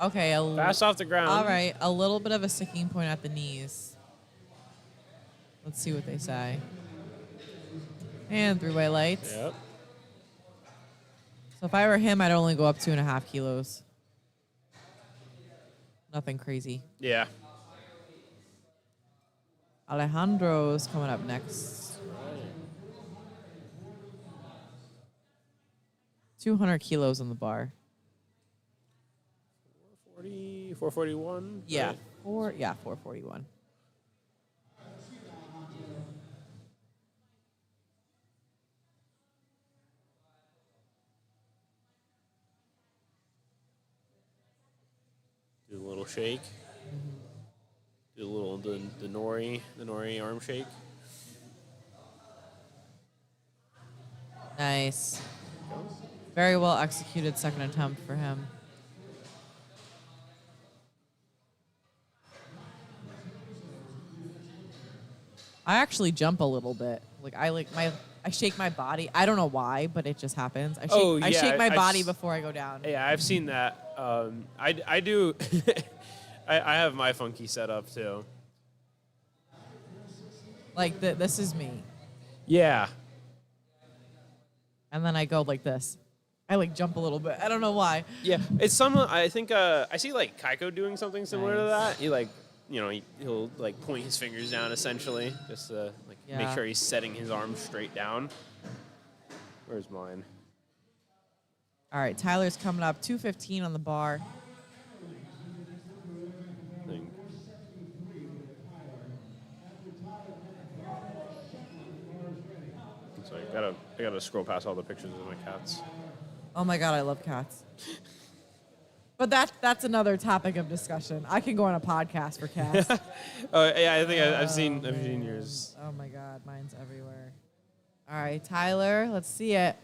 Okay, Fast off the ground. all right, a little bit of a sticking point at the knees. Let's see what they say. And three-way lights. Yep. So if I were him, I'd only go up 2.5 kilos. Nothing crazy. Yeah. Alejandro's coming up next. 200 kilos on the bar. 441? Yeah, Right. 441. Do a little shake. Do a little the nori arm shake. Nice. Very well executed second attempt for him. I actually jump a little bit. I shake my body. I don't know why, but it just happens. I shake my body before I go down. Yeah, I've seen that. I do. I have my funky setup too. Like this is me. Yeah. And then I go like this. I like jump a little bit. I don't know why. Yeah, it's some. I think I see like Kaiko doing something similar to that. He like, he'll like point his fingers down essentially, just to make Yeah. sure he's setting his arms straight down. Where's mine? All right, Tyler's coming up 215 on the bar. Thing. So I gotta scroll past all the pictures of my cats. Oh my God, I love cats. But that's another topic of discussion. I can go on a podcast for cats. Oh yeah, I think I've seen yours. Oh my God, mine's everywhere. All right, Tyler, let's see it.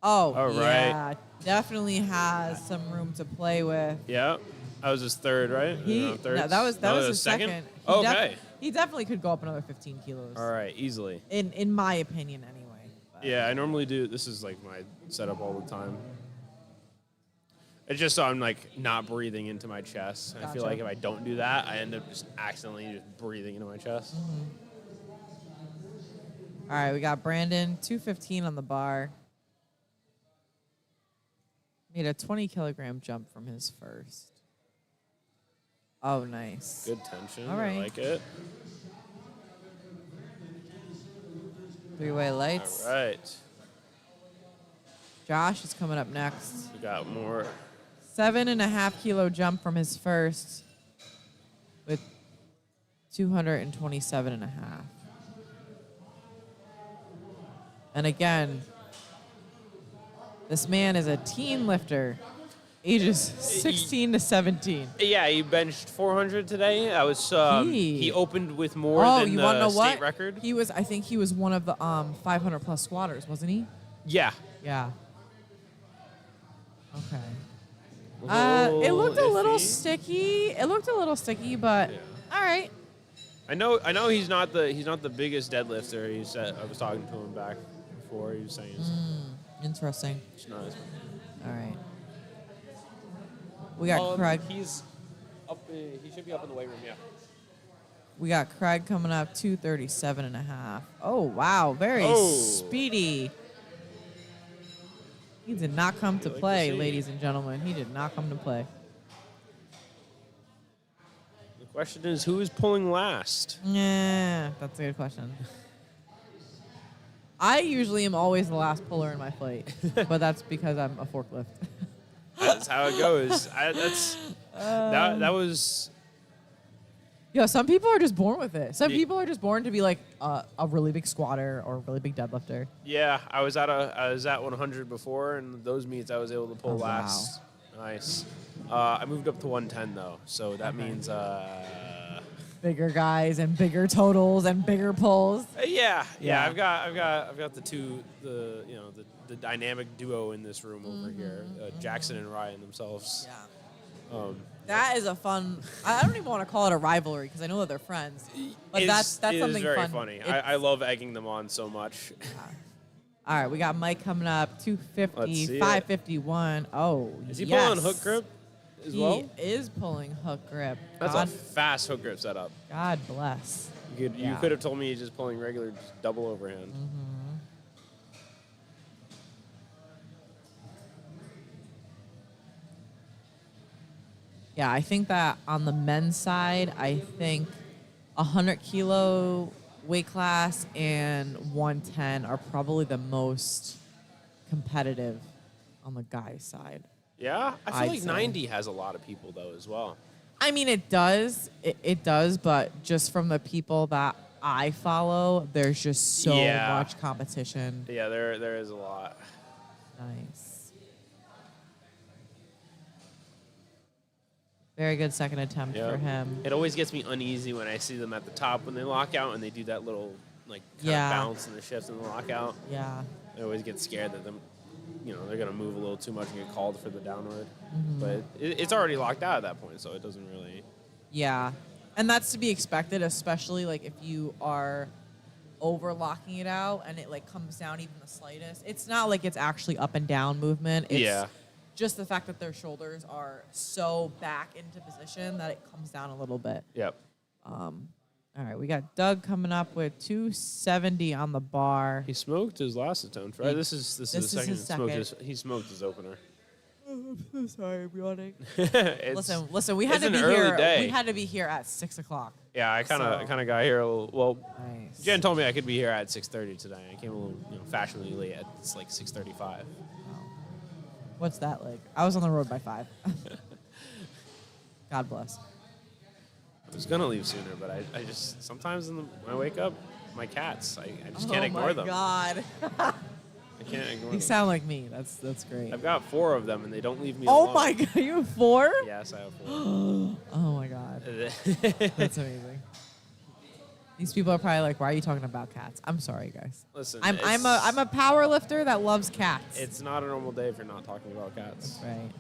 Oh, All right. yeah, definitely has some room to play with. Yeah, I was his third, right? No, that was his second. Okay. He definitely could go up another 15 kilos. All right, easily. In my opinion, anyway. But Yeah, I normally do. This is like my setup all the time. It's just so I'm like not breathing into my chest. I feel Gotcha. like if I don't do that, I end up just accidentally just breathing into my chest. All right, we got Brandon, 215 on the bar. Made a 20 kilogram jump from his first. Oh, nice. Good tension. All right. I like it. Three-way lights. All right. Josh is coming up next. We got more. 7.5 kilo jump from his first with 227.5. And again, this man is a teen lifter, ages 16 to 17. Yeah, he benched 400 today. That was he opened with more Oh, than you want to the know what? state record. I think he was one of the 500 plus squatters, wasn't he? Yeah. Yeah. Okay. Little It looked a little iffy. sticky. But Yeah. all right. I know he's not the biggest deadlifter. He said I was talking to him back before. He was saying Interesting. it's not as All right. We got Craig. He's up. He should be up in the weight room. Yeah. We got Craig coming up 237.5. Oh wow, very Oh. speedy. He did not come to like to play, see. ladies and gentlemen. He did not come to play. The question is, who is pulling last? Yeah, that's a good question. I usually am always the last puller in my flight, but that's because I'm a forklift. That's how it goes. That was. Yo, some people are just born with it. Some Ye- people are just born to be like a really big squatter or a really big deadlifter. Yeah, I was at 100 before, and those meets I was able to pull Oh, wow. last. Nice. I moved up to 110 though, so that means Bigger guys and bigger totals and bigger pulls. yeah. Yeah. I've got the dynamic duo in this room over here, Jackson and Ryan themselves. Yeah. That is a fun. I don't even want to call it a rivalry because I know that they're friends. But that's It is something very fun. funny. It's- I love egging them on so much. All right, we got Mike coming up. Let's 250, see it. 551. Oh, Is he yes. pulling hook grip as He well? is pulling hook grip. That's God, a fast hook grip setup. God bless. You Yeah. could have told me he's just pulling regular just double overhand. Yeah, I think that on the men's side, I think 100 kilo weight class and 110 are probably the most competitive on the guys' side. Yeah, I feel I'd like say. 90 has a lot of people though as well. I mean, it does. It does, but just from the people that I follow, there's just so Yeah. much competition. Yeah, there is a lot. Nice. Very good second attempt Yeah. for him. It always gets me uneasy when I see them at the top when they lock out and they do that little like kind Yeah. of bounce and the shift and the lockout. Yeah. I always get scared that they're gonna move a little too much and get called for the downward. But it's already locked out at that point, so it doesn't really. Yeah. And that's to be expected, especially like if you are overlocking it out and it like comes down even the slightest. It's not like it's actually up and down movement. It's Yeah. just the fact that their shoulders are so back into position that it comes down a little bit. Yep. All right, we got Doug coming up with 270 on the bar. He smoked his last attempt, right? This is the is second. his second. He smoked his opener. I'm so sorry, I'm yawning. It's- Listen, we had it's to an be early here. day. We had to be here at 6:00. Yeah, I kind So- of got here a little. Well, Nice. Jen told me I could be here at 6:30 today. I came a little, fashionably late. It's like 6:35. What's that like? I was on the road by 5. God bless. I was gonna leave sooner, but I just sometimes when I wake up, my cats, I just can't ignore them. Oh my God. I can't ignore You them. sound like me. That's great. I've got 4 of them, and they don't leave me Oh alone. my God, you have 4? Yes, I have 4. Oh my God, that's amazing. These people are probably like, "Why are you talking about cats?" I'm sorry, guys. Listen, I'm a power lifter that loves cats. It's not a normal day if you're not talking about cats. Right.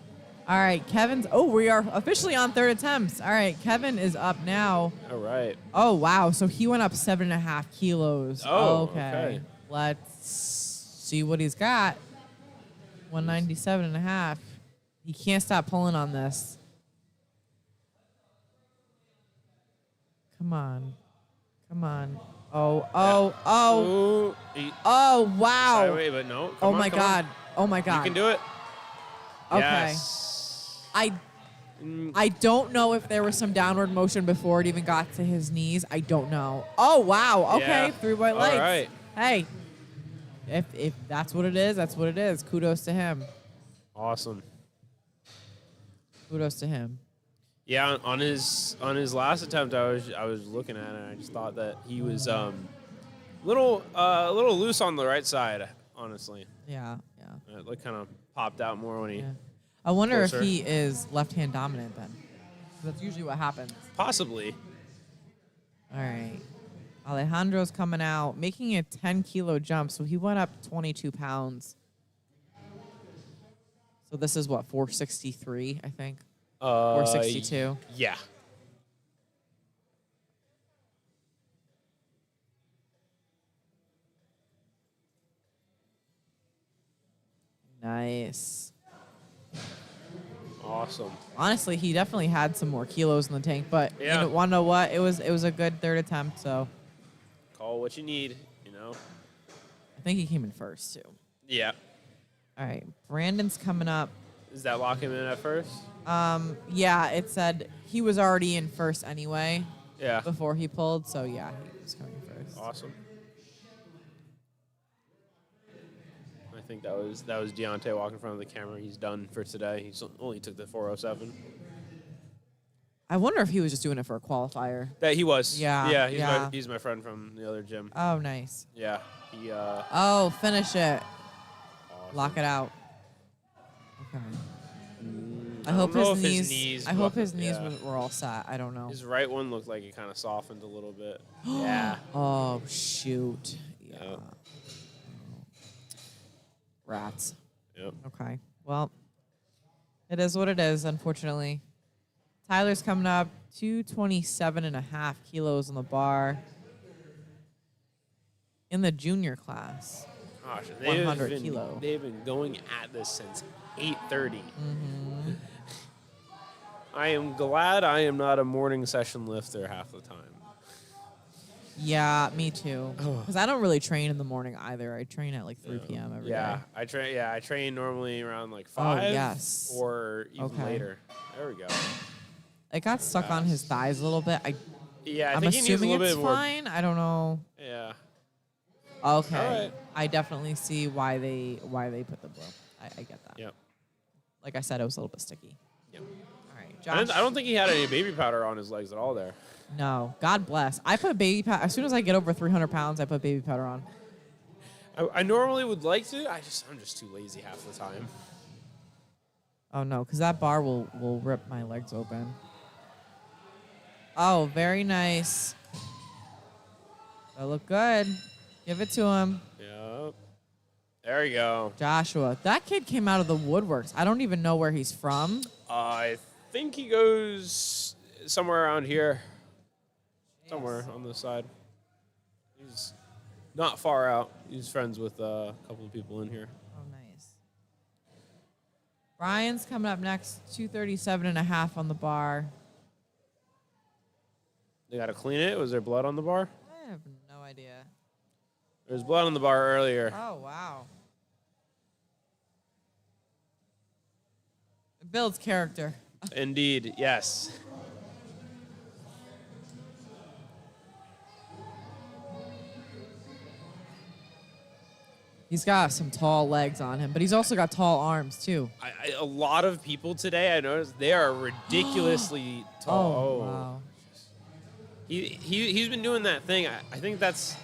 All right, Kevin's. Oh, we are officially on third attempts. All right, Kevin is up now. All right. Oh wow, so he went up 7.5 kilos. Oh, okay. Let's see what he's got. 197.5. He can't stop pulling on this. Come on. Oh. Ooh, Oh, wow. Sideway, but no. Oh my God. Oh my You God. can do it. Okay. Yes. I don't know if there was some downward motion before it even got to his knees. I don't know. Oh wow. Okay. Yeah. 3 white All lights. right. Hey. If that's what it is, that's what it is. Kudos to him. Awesome. Kudos to him. Yeah, on his last attempt, I was looking at it, and I just thought that he was a little loose on the right side, honestly. Yeah. It like kind of popped out more when he. Yeah. I wonder Closer. if he is left-hand dominant then. That's usually what happens. Possibly. All right. Alejandro's coming out, making a 10-kilo jump. So he went up 22 pounds. So this is what, 463, I think? 462. Yeah. Nice. Awesome. Honestly, he definitely had some more kilos in the tank, but Yeah. you want to know what? It was a good third attempt, so Call what you need, I think he came in first too. Yeah. All right, Brandon's coming up. Does that lock him in at first? Yeah, it said he was already in first anyway Yeah. before he pulled, so yeah, he was coming first. Awesome. I think that was Deontay walking in front of the camera. He's done for today. He's only took the 407. I wonder if he was just doing it for a qualifier. That he was. Yeah, Yeah. yeah. He's my friend from the other gym. Oh, nice. Yeah. He. Oh, finish it. Awesome. Lock it out. Okay. I I hope don't know his if his knees. knees I hope bu- his knees yeah. were all set. I don't know. His right one looked like it kind of softened a little bit. Yeah. Oh shoot. Yeah. Yep. Rats. Yep. Okay. Well, it is what it is, unfortunately. Tyler's coming up 227.5 kilos on the bar in the junior class. Gosh, 100 kilo. They've been going at this since 8:30. Mm-hmm. I am glad I am not a morning session lifter half the time. Yeah, me too. Because I don't really train in the morning either. I train at like 3 p.m. every day. Yeah, I train. Yeah, I train normally around like 5. yes. Or even Okay. later. There we go. It got stuck on his thighs a little bit. Yeah, I I'm think he needs a assuming little it's bit more. fine. I don't know. Yeah. Okay. All right. I definitely see why they put the blow. I get that. Yep. Like I said, it was a little bit sticky. Yep. All right, I Josh. don't think he had any baby powder on his legs at all there. No, God bless. I put baby powder as soon as I get over 300 pounds. I put baby powder on. I normally would like to. I'm just too lazy half the time. Oh no, because that bar will rip my legs open. Oh, very nice. That look good. Give it to him. Yep. There you go. Joshua. That kid came out of the woodworks. I don't even know where he's from. I think he goes somewhere around here. Somewhere on this side. He's not far out. He's friends with a couple of people in here. Oh, nice. Ryan's coming up next, 237.5 on the bar. They got to clean it. Was there blood on the bar? I have no idea. There was blood on the bar earlier. Oh, wow. It builds character. Indeed, yes. He's got some tall legs on him, but he's also got tall arms, too. A lot of people today, I noticed, they are ridiculously tall. Oh, wow. He's been doing that thing. I think that's,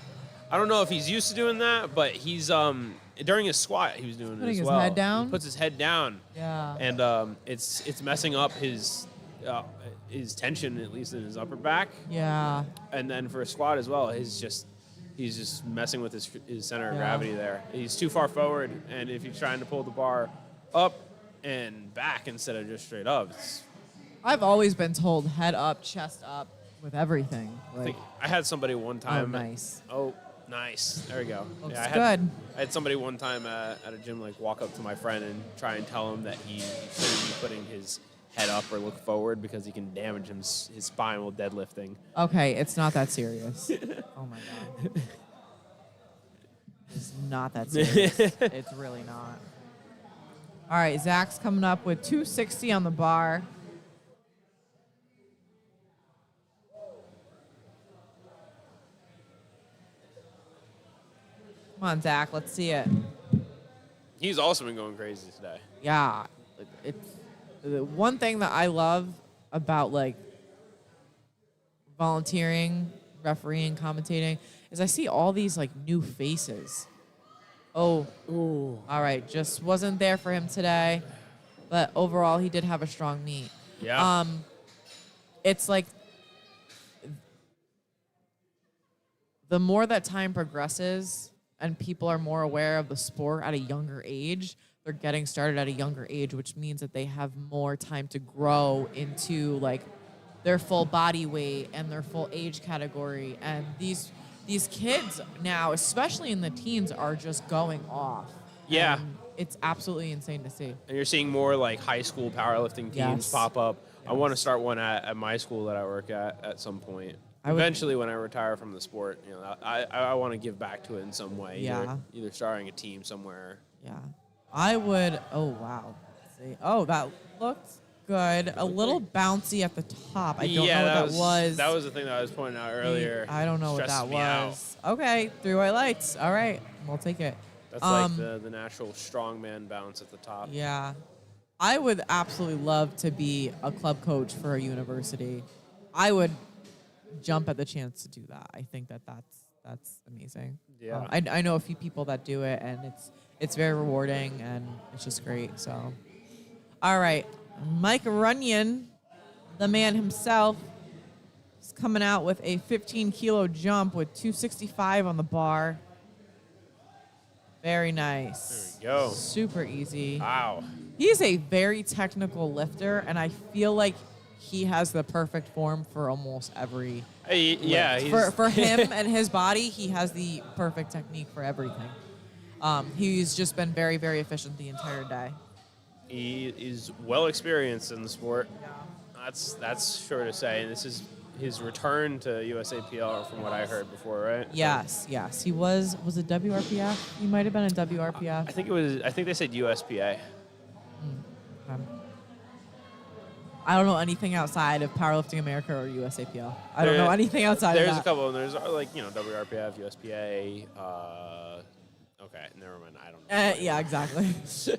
I don't know if he's used to doing that, but he's during his squat he was doing it Putting as his well. head down? He puts his head down. Yeah. And it's messing up his tension, at least in his upper back. Yeah. And then for a squat as well, he's just messing with his center of Yeah. gravity there. He's too far forward, and if he's trying to pull the bar up and back instead of just straight up, I've always been told head up, chest up with everything. Like, I had somebody one time. nice. Oh, nice. There we go. Looks I good. had somebody one time at a gym like walk up to my friend and try and tell him that he shouldn't be putting his head up or look forward because he can damage his spine while deadlifting. Okay, it's not that serious. Oh my God. It's not that serious. It's really not. All right, Zach's coming up with 260 on the bar. Come on, Zach, let's see it. He's also been going crazy today. Yeah, it's the one thing that I love about like volunteering, refereeing, commentating is I see all these like new faces. Oh, Ooh. all right, just wasn't there for him today, but overall he did have a strong meet. Yeah. It's like the more that time progresses and people are more aware of the sport at a younger age, they're getting started at a younger age, which means that they have more time to grow into like their full body weight and their full age category. And these kids now, especially in the teens, are just going off. Yeah. And it's absolutely insane to see. And you're seeing more like high school powerlifting teams Yes. pop up. I want to start one at my school that I work at some point. I would- Eventually, when I retire from the sport, I want to give back to it in some way. Yeah. Either starting a team somewhere. Yeah. I would. Oh, wow. Let's see. Oh, that looked good. A little bouncy at the top. I don't know what that was. That was the thing that I was pointing out earlier. I don't know what Stresses that me out. was. Okay. 3 white lights. All right. We'll take it. That's like the natural strongman bounce at the top. Yeah. I would absolutely love to be a club coach for a university. I would jump at the chance to do that. I think that's amazing. Yeah. I know a few people that do it, and it's very rewarding, and it's just great. So, all right, Mike Runyon, the man himself, is coming out with a 15-kilo jump with 265 on the bar. Very nice. There we go. Super easy. Wow. He's a very technical lifter, and I feel like he has the perfect form for almost every Yeah. lift. For him and his body, he has the perfect technique for everything. He's just been very, very efficient the entire day. He is well experienced in the sport. That's sure to say. And this is his return to USA PL from what I heard before, right? Yes. He was it WRPF? He might have been a WRPF. I think they said USPA. I don't know anything outside of Powerlifting America or USAPL. I don't know anything outside of that. There's a couple. There's WRPF, USPA. Okay, never mind. I don't know. Yeah, exactly.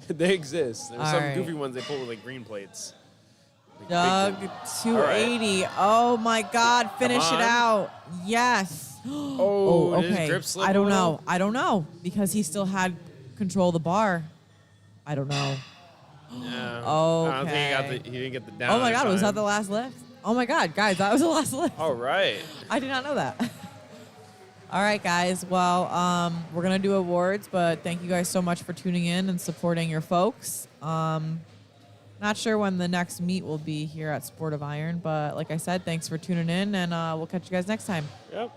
They exist. There's All some right. goofy ones they pull with like green plates. Like Doug, big- 280. Oh my God! Finish it on. out. Yes. Oh, did his okay. grip slip I don't a little? know. I don't know because he still had control of the bar. I don't know. Yeah. Okay. I don't think he didn't get the down. Oh my in God! Was that time. the last lift? Oh my God, guys, that was the last lift. All right. I did not know that. All right, guys. Well, we're gonna do awards, but thank you guys so much for tuning in and supporting your folks. Not sure when the next meet will be here at Sport of Iron, but like I said, thanks for tuning in, and we'll catch you guys next time. Yep.